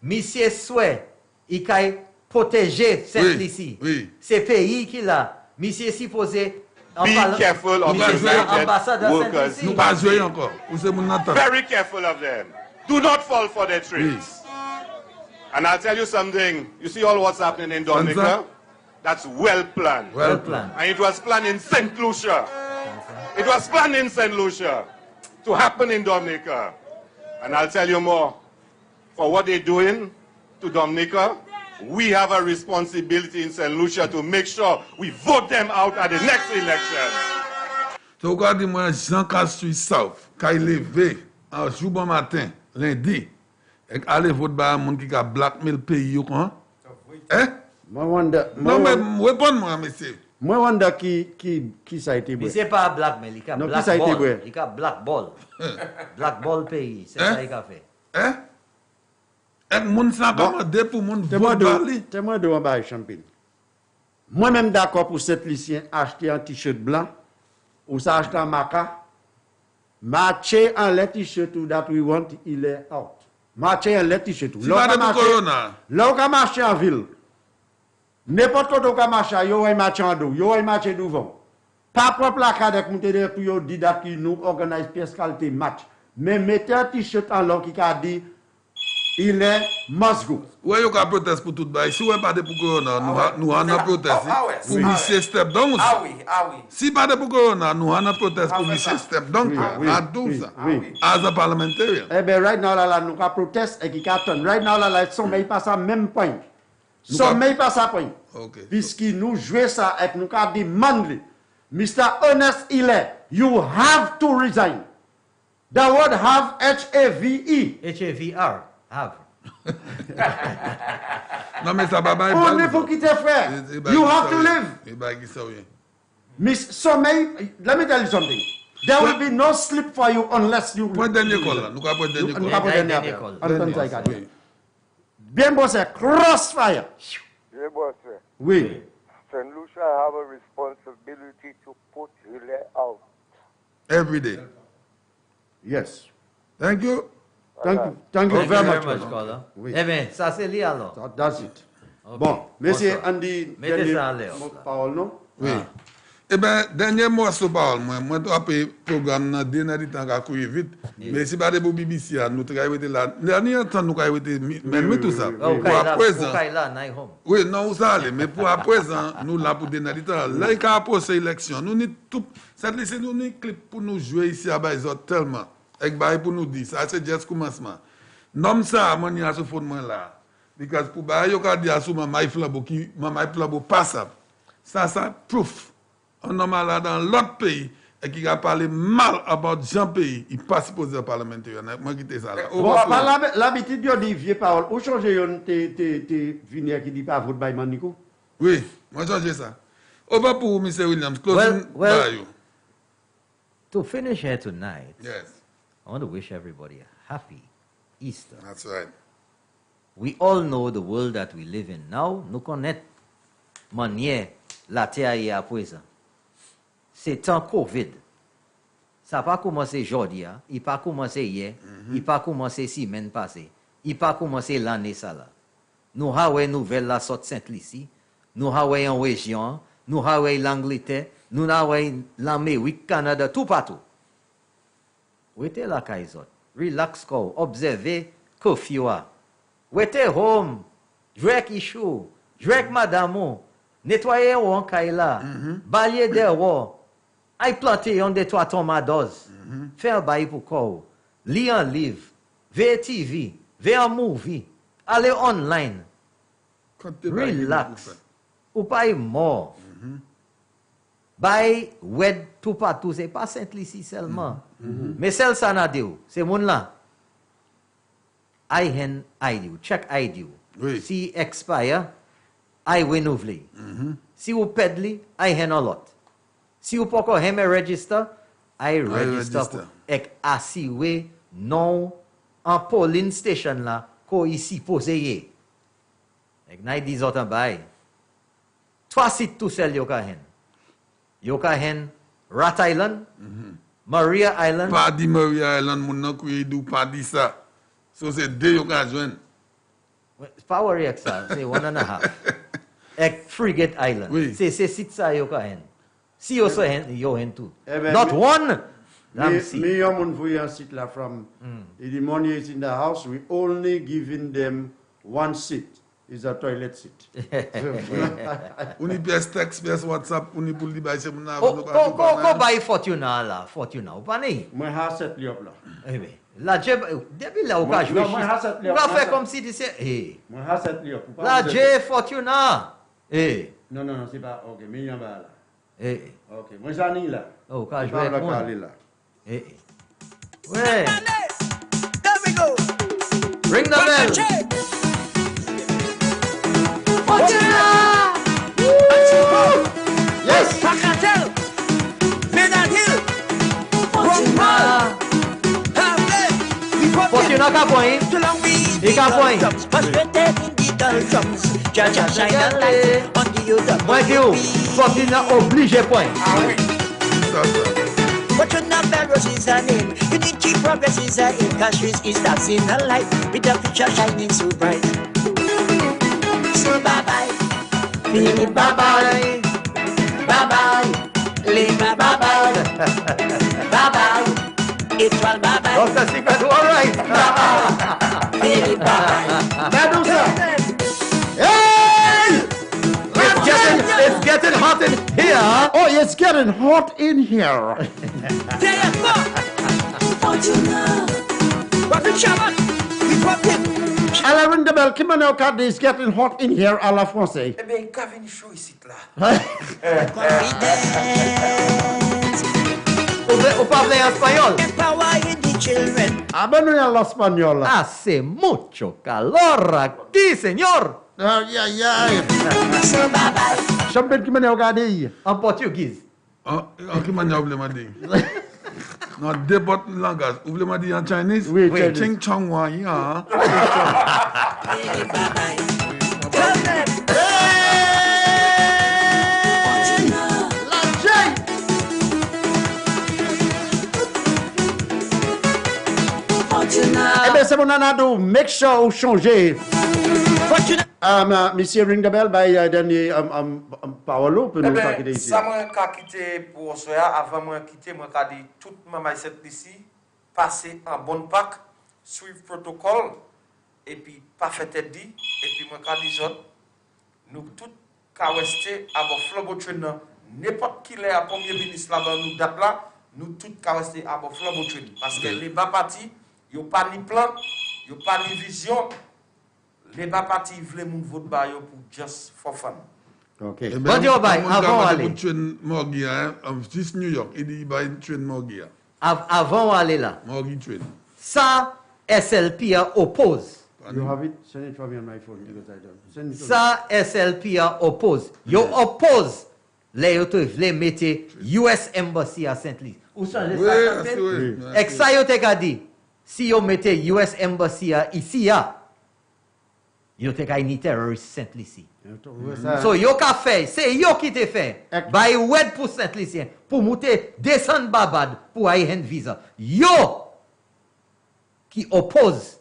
monsieur souhait il a protéger cette ici. C'est pays qui l'a. Monsieur est supposé Be careful of the United Workers' Nous pas jouer encore. Very careful of them. Do not fall for their tricks. And I'll tell you something. You see all what's happening in Dominica? That's well planned. Well planned. And it was planned in St. Lucia. It was planned in St. Lucia to happen in Dominica. And I'll tell you more. For what they're doing to Dominica, we have a responsibility in St. Lucia to make sure we vote them out at the next election. So, regardez-moi, Jean Cassouis South, quand il est levé, un jour bon matin, lundi, et allez voter par un monde qui a blackmail le pays, quoi. Hein? Non, mais réponds-moi, monsieur. Moi, wonder qui ça a été mais c'est pas blackmail, il a blackball. Il a blackball. Blackball pays, c'est ça qu'il a fait. Hein? Et moun sa commandé pour moun vote parler. Témoin de Wamba Champagne. Moi-même d'accord pour cette lycéen acheter un t-shirt blanc ou ça acheter un maca. Marcher en le t-shirt that we want, il est out. Marcher en le t-shirt. Là où marcher en ville. N'importe quoi où marcher, yo va marcher en dos, yo va marcher devant. Pas propre la cadre pour te dire pour dire que nous organise pièce qualité match. Mais mettez un t-shirt en l'eau qui a dit il est must go. Ouais, il y a un protest pour tout le monde. Si vous n'avez pas de pour Corona, nous avons un protest pour M. Step Down. Ah oui. Si pas de pour Corona, nous avons un protest pour M. Step Down. À 12 ans. As a parliamentarian. Eh bien, right now, là, nous avons protest et qui cartonne. Right now, là, sommeil pas ça même point. Sommeil pas ça point. Puisque nous jouons ça et nous avons demandé, Mr. Ernest Hiller, you have to resign. The word have, H-A-V-E. H-A-V-R. Have. Non, mais ça va pas. Only pour quitter frère. You have to live. Miss Sommeil, let me tell you something. There will be no sleep for you unless you. Point dernier call là. Nous avons point dernier call. Bien bossé, Crossfire. Bien bossé. Oui. St. Lucia have a responsibility to put relay out. Every day. Yes. Thank you. Thank you very much, caller. Oui. Eh bien, ça c'est lié alors. That's it. Okay. Bon, monsieur Andy, mettez ça en l'air. Parole, non? Oui. Eh bien, dernier mot sur parole, moi, je suis programme dans dernier temps qui a couru vite. Mais si pas de BBC, nous travaillons là. Dernier temps, nous avons été même tout ça. Pour à présent. Oui, non, vous allez, mais pour à présent, nous là pour dernier temps. Là, il y a posé l'élection. Nous avons tout. Cette liste, nous avons un clip pour nous jouer ici à Baïzot tellement. Et pour nous dire, ça c'est juste commencement. Non, ça, moi, je suis là. Parce que pour Baïzot, je dis à ma flabo passable. Ça, proof. Un homme là dans l'autre pays et qui a parlé mal about Jean pays, il passe supposé au Parliamentary. Moi qui ça là. Bon, l'habitude de dire vieux parole, où changer tes vinières qui dit pas votre bail Manico? Oui, moi changer ça. Over pour M. Williams, closing by you. To finish here tonight, yes, I want to wish everybody a happy Easter. That's right. We all know the world that we live in now. Nous connaissons manière la terre est à présent. C'est temps Covid. Ça n'a pas commencé aujourd'hui, il n'a pas commencé hier, il n'a pas commencé semaine passée, il n'a pas commencé l'année ça là. Nous avons une nouvelle la sorte Saint-Lucie, nous avons en région, nous avons l'Angleterre, nous avons l'Amérique, Canada, tout partout. Où était la Kaizot? Relax, observez, curfew. Où était home? Jouez issue, jouez madame, nettoyez en Kaila, balayez dehors. Aïe planter on des trois tomados. Faire un bail pour quoi? Lire un livre, ver TV, ver un movie, aller online. Relax. Ou pas mort. Bail wed tout partout, c'est pas Saint-Lucie seulement. Mais celle ça n'a dit, c'est mon là. I check ID. Si expire, I renouveler. Si vous perdez, I hen a lot. Si vous pouvez pas me register, I register et assurer non en polling station là ko ici posé. Et n'a dit autant bail. Trois sites tout seul yo ka hen. Yo ka hen Rat Island, Maria Island. Pas dit Maria Island mon nan qui do pas dit ça. So c'est deux yo ka joindre. Pas worry ça, c'est 1.5. Et Frigate Island. Oui. C'est site ça yo ka hen. Si you so you too. Not one. Me yon voy un site là from. The money is in the house. We only giving them one seat. Is a toilet seat. Uni pièce texte, pièce WhatsApp, uni pour li bay se mon Go buy Fortuna là, Fortuna. Ou pas ni? Moi ha set li op là. Eh ben, la J depuis là ou pas jouer. On va faire comme si disait moi ha set li op. La J Fortuna. Non, c'est pas OK, mais yon ba là. Ok, moi j'en ai là. Oh, quand je vais là. Ouais. There we go. Ring the bell. Fortuna! Yes! Pacatel! Medal Hill! Fortuna! Fortuna ka point. Il ka point. Moi qui ou, Fortuna obligé point. Ah oui. Fortuna Barrows is her name. Unity Progress is her aim. Cashews is dancing her life with the future shining so bright. So bye bye, Billy bye bye, bye bye, Lima bye bye, bye bye, Étoile bye bye. Dr. Secret, all right. Bye bye, Billy bye bye. Medusa. Hey! It's getting hot in here. Oh, it's getting hot in here. Fortuna, Robert Shabbat, we dropped him. Alors, ring the bell. Kimano Okade is getting hot in here à la français. Eh bien, Kevin Show ici là. Ou pas en espagnol? Empower the children. Ah ben nous en espagnol. Hace mucho calor aquí, señor. Ay, ay, ay. Champagne Kimano Okade. En portugais. En Kimano ouble m'a dit. Non, déborde langage. Vous voulez me dire en Chinese? Oui, Chinese. Ching chong wa ya. Eh bien, c'est mon anado. Make sure vous changez Monsieur ring the bell by then Paolo pour nous quitter ici. Ça moi quitter pour soya avant moi quitter moi ka dit tout maman cette ici passer en bonne Pâques, suivre protocole et puis pas fait tête dit et puis moi ka dit nous tout ka rester à bon flambeau train n'importe qui est premier ministre là-bas nous date là nous tout ka rester à bon flambeau train parce que les bas partis yo pas ni plan yo pas ni vision. Les bas partis veulent mon vote ba yo pour just for fun. OK. Bon Dieu bye avant aller. Morgia juste New York, il dit by train Morgia. Avant aller là. Morgia train. Ça SLP oppose. You have it? Send it for me on my phone because I don't. Send it to Ça SLP oppose. You oppose les autres les mettez US Embassy à Saint-Louis. Ou changer ça campagne. Exa yo te ka dit si yo mettez US Embassy ici ya yo te ka ni terroriste Saint-Louis. So yo ka fait, c'est yo qui te fait. By word pour Saint-Louisien pour monter descendre Babad pour avoir un visa. Yo qui oppose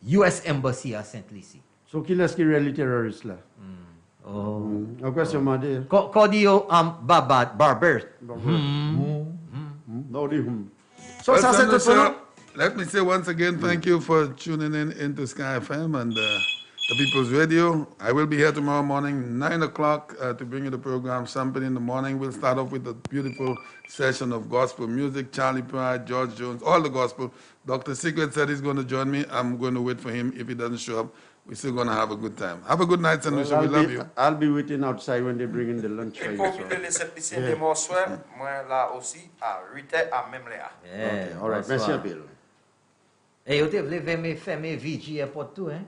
US Embassy à Saint-Louis. So qui est-ce qui est le terroriste là? Oh. En question m'a dit. Quand dit Babad barbers. No di So ça c'est tout pour. Let me say once again thank you for tuning in into Sky FM and the People's Radio. I will be here tomorrow morning, 9 o'clock, to bring you the program Something in the Morning. We'll start off with a beautiful session of gospel music. Charlie Pride, George Jones, all the gospel. Dr. Secret said he's going to join me. I'm going to wait for him. If he doesn't show up, we're still going to have a good time. Have a good night, St. Lucia. We love you. I'll be waiting outside when they bring in the lunch for you. Moi là aussi à 8h à même là. Okay, all right. Merci à Bill. Et vous devez faire mes VG pour tout, hein?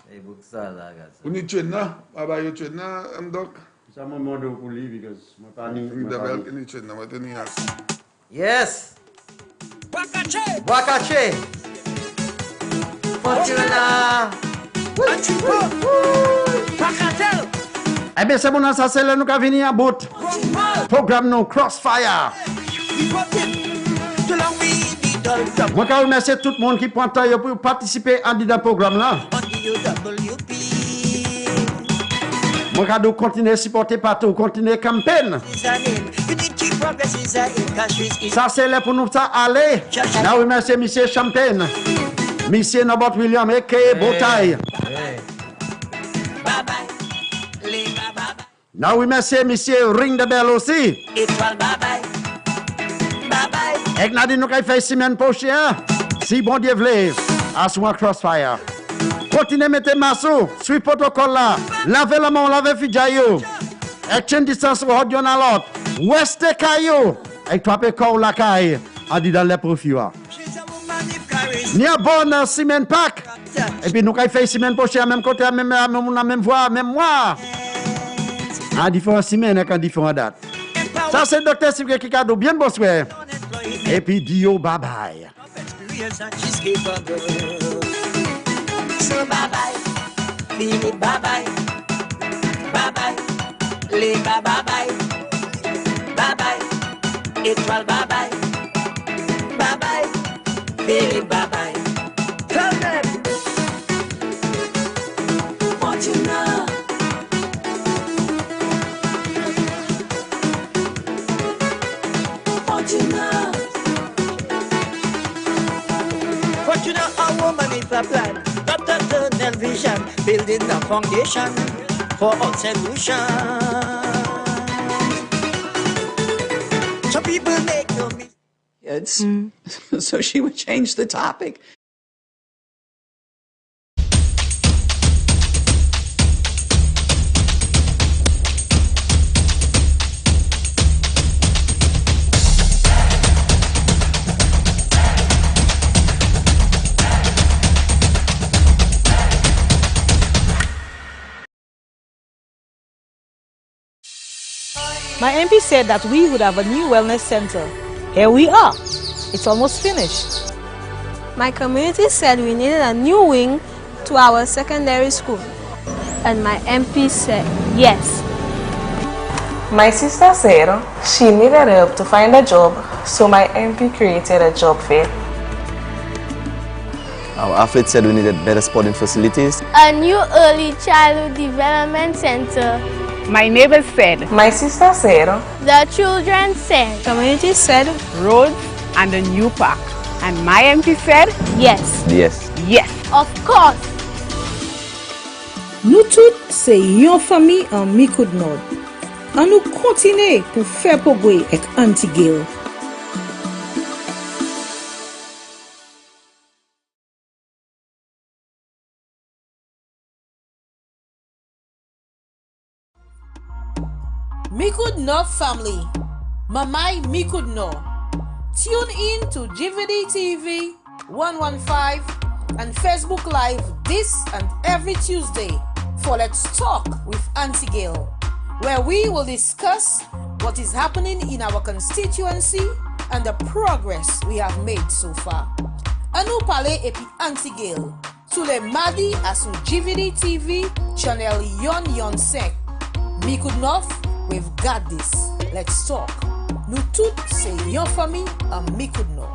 Et vous ça là, gars. Vous n'y train là? Baba, you train là, Doc? Ça m'a demandé pour lui because my panic. Yes. Wakache. Fortuna. Eh bien, c'est bon, ça c'est là nous avons venu à bout. Programme non Crossfire. Moi, je remercie tout le monde qui prend temps pour participer à ce programme-là. Moi, je continuer à supporter partout, continuer à campagne. Ça, c'est là pour nous aller. Je remercie M. Champagne, M. Nobot William, a.k.a. Botaille. Je remercie M. Ring the Bell aussi. Et nous avons fait semaine prochaine, si bon Dieu veut, à ce Crossfire. Continuez à mettre massou, suivez le protocole là, lavez la main, lavez le fijayo, exchange distance ou hot yon alot, ouest kayo, et toi pe corps la caille, a dit dans les profils. Ni a bonne semaine Pâques, et puis nous avons fait semaine prochaine, même côté, même voix, même mois. En différentes semaines et en différentes dates. Ça c'est le Dr. Secret qui a bien bon soir. Et puis Dio bye bye. So bye bye, feel it bye bye, bye bye, live bye bye, bye bye, Electoral bye bye, bye bye, feel it bye bye. Tell them what you know. What you know. What you know, a woman is a plan. Tunnel vision, building the foundation for all solution. Some people make no mistake. So she would change the topic. My MP said that we would have a new wellness center. Here we are. It's almost finished. My community said we needed a new wing to our secondary school. And my MP said yes. My sister said she needed help to find a job, so my MP created a job fair. Our athlete said we needed better sporting facilities. A new early childhood development center. My neighbors said. My sister said. The children said. Community said. Roads and a new park. And my MP said. Yes. Yes. Yes. Of course. Nous toutes, c'est yon famille en Micoud Nord. Et nous continuons pour faire progrès avec Antigel. Micoud Nord family, Mamai Micoud Nord. Tune in to GVD TV 115 and Facebook Live this and every Tuesday for Let's Talk with Auntie Gail, where we will discuss what is happening in our constituency and the progress we have made so far. Anou parler et puis Auntie Gail, sous les mardis à sous GVD TV channel Yon 5. Micoud Nord, we've got this. Let's talk. Nous toutes, c'est yon famille à Micoud Nord.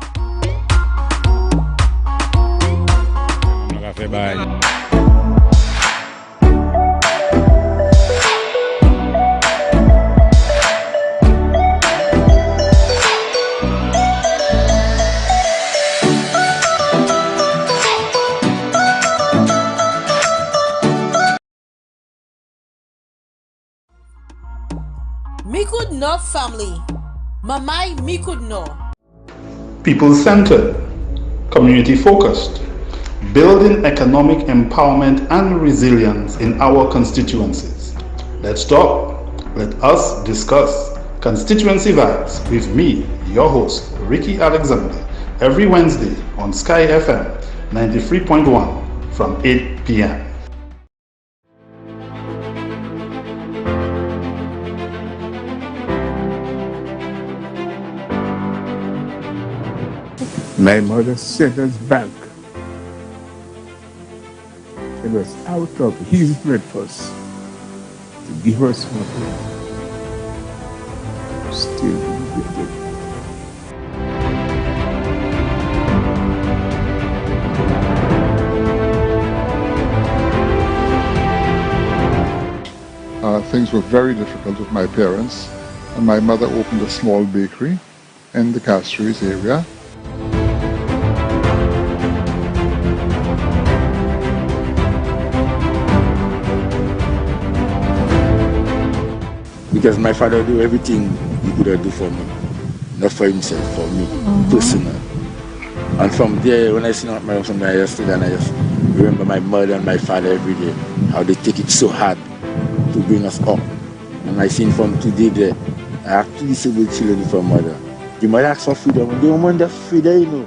Micoud Nord family, Mamai Micoud Nord. People-centered, community-focused, building economic empowerment and resilience in our constituencies. Let's talk. Let us discuss Constituency Vibes with me, your host, Ricky Alexander, every Wednesday on Sky FM 93.1 from 8 p.m. My mother sent us back. It was out of his breakfast to give us something. Still regretted. Things were very difficult with my parents, and my mother opened a small bakery in the Castries area. Because my father do everything he could do for me, not for himself, for me, personal. And from there, when I see my son, I just remember my mother and my father every day, how they take it so hard to bring us up. And I seen from today that I have two disabled children from mother. The mother asks for freedom, and they don't want that freedom, you know.